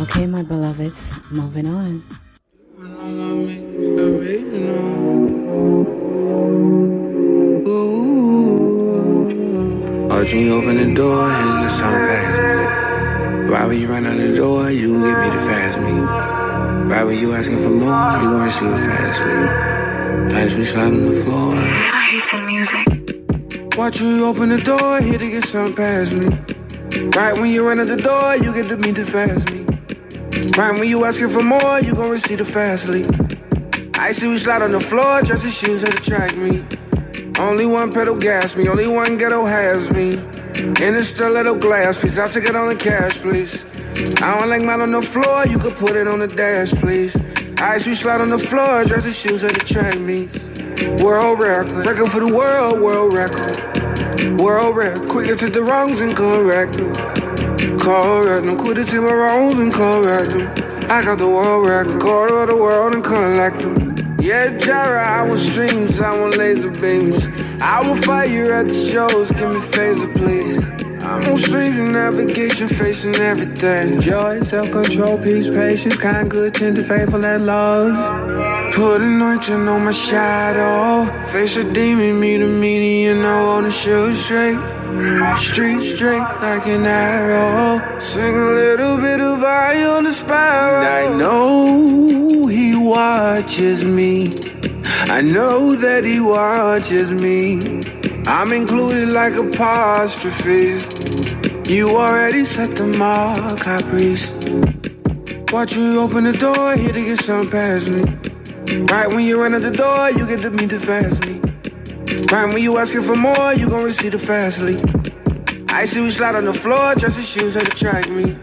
[SPEAKER 1] Okay, my beloveds, moving on.
[SPEAKER 21] Oh, when you open the door, hear the song past me. Right when you run out the door, you gon' get me to fast me. Right when you asking for more, you gon' receive it fastly. As we slide on the floor.
[SPEAKER 13] I hear some music.
[SPEAKER 21] Watch you open the door, here to get something past me. Right when you run out the door, you get to meet the fast me. Right when you asking for more, you gon' receive the fastly. I see we slide on the floor, just the shoes that attract me. Only one pedal gas me, only one ghetto has me. In a stiletto glass, please, I'll take it on the cash, please. I don't like mine on the floor, you could put it on the dash, please. I see we slide on the floor, just the shoes that attract me. World record, record for the world record. World record, quick to take the wrongs and correct them. Correct them, quick to take my wrongs and correct them. I got the world record, go to the world and collect them. Yeah, Jara, I want streams, I want laser beams. I will fire at the shows, give me phaser, please. I'm on streams and navigation, facing everything. Joy, self-control, peace, patience, kind, good, tender, faithful, and love. Put anointing on my shadow. Face a demon, meet a meanie, and I wanna shoot straight. Street straight like an arrow. Sing a little bit of eye on the sparrow. I know he watches me. I know that he watches me. I'm included like apostrophes. You already set the mark, high priest. Watch you open the door, here to get something past me. Right when you run out the door, you get to meet the fastly. Right when you asking for more, you gon' receive the fastly. I see we slide on the floor, just the shoes that attract me.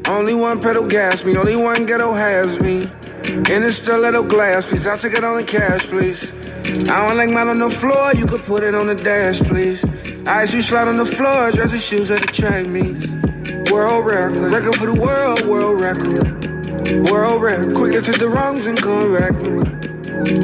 [SPEAKER 21] Only one pedal gas me, only one ghetto has me. In a stiletto glass, please, I'll take it on the cash, please. I don't like mine on the floor, you could put it on the dash, please. I see you slide on the floor, dress the shoes that attract me. World record, record for the world record. World record, quick to take the wrongs and correct them.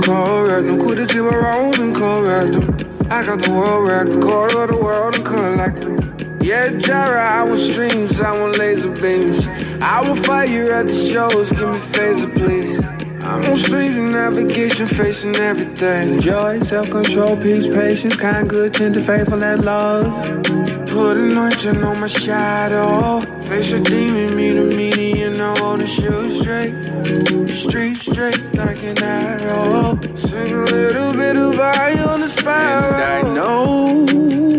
[SPEAKER 21] Correct them, quick to take my wrongs and correct them. I got the world record, go to the world and collect them. Yeah, Jara, I want streams, I want laser beams. I will fire at the shows, give me phaser, please. I'm on streams and navigation, facing everything. Joy, self-control, peace, patience, kind, good, tender, faithful, and love. Put anointing on my shadow. Face a demon, meet a meanie, and I wanna shoot straight. Street straight like an arrow. Sing a little bit of eye on the sparrow. And I know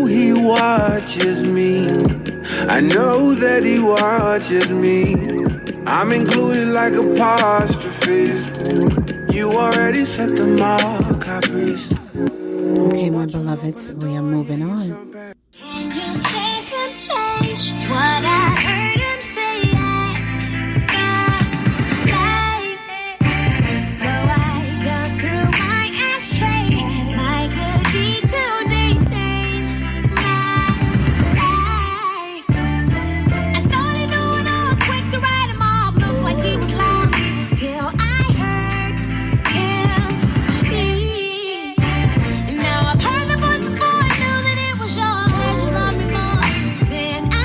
[SPEAKER 21] he watches me. I know that he watches me. I'm included like apostrophes. You already set the mark, high priest.
[SPEAKER 1] Okay, my beloveds, we are moving on.
[SPEAKER 14] Can you say some change? It's what I heard him say. So I dug through my ashtray. My good deed today changed my life. I thought he knew it all, quick to write him off. Looked like he was lost till I heard him speak. And now I've heard the voice before, I knew that it was yours. You love me more than I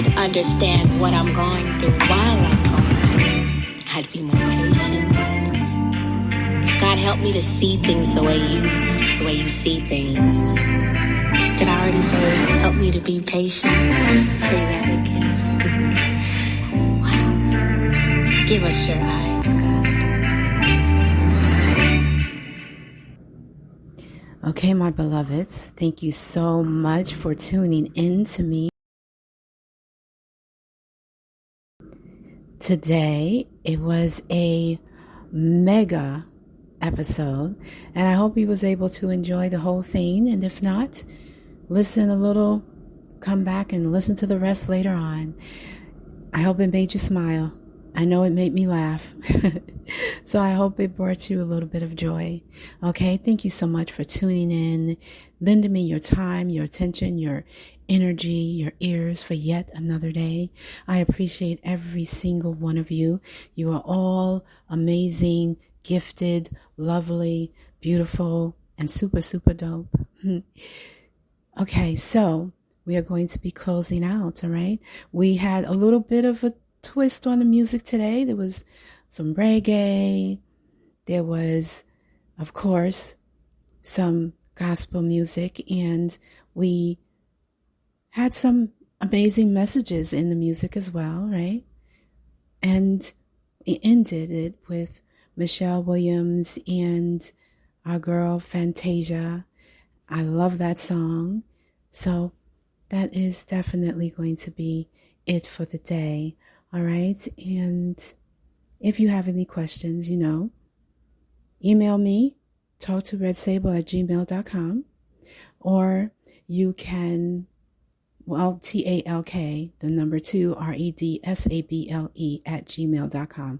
[SPEAKER 14] would understand what I'm going through while I'm going through. I'd be more patient. God help me to see things the way you see things. Did I already say help me to be patient? Say that again. Wow. Give us your eyes, God.
[SPEAKER 1] Okay, my beloveds, thank you so much for tuning in to me. Today, it was a mega episode, and I hope you was able to enjoy the whole thing, and if not, listen a little, come back and listen to the rest later on. I hope it made you smile. I know it made me laugh. So I hope it brought you a little bit of joy. Okay, thank you so much for tuning in, lending me your time, your attention, your energy, your ears for yet another day. I appreciate every single one of you. You are all amazing, gifted, lovely, beautiful, and super, super dope. Okay, so we are going to be closing out, all right? We had a little bit of a twist on the music today. There was some reggae. There was, of course, some gospel music, and we had some amazing messages in the music as well, right? And we ended it with Michelle Williams and our girl Fantasia. I love that song. So that is definitely going to be it for the day. All right. And if you have any questions, email me, talktooredsable@gmail.com, or you can, TALK, the number 2, REDSABLE @gmail.com,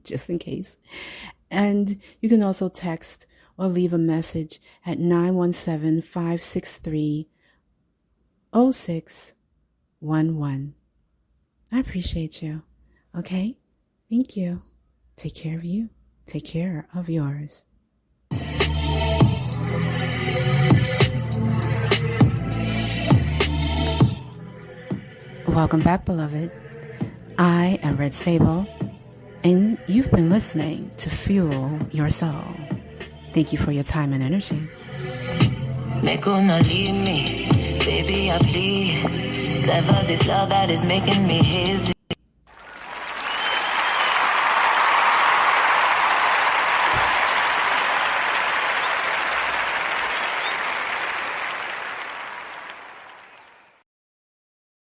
[SPEAKER 1] just in case. And you can also text or leave a message at 917-563-0611. I appreciate you. Okay? Thank you. Take care of you. Take care of yours. Welcome back, beloved. I am REDSABLE, and you've been listening to Fuel Your Soul. Thank you for your time and energy.
[SPEAKER 3] Make gonna leave me, baby, I plead. Sever this love that is making me hazy.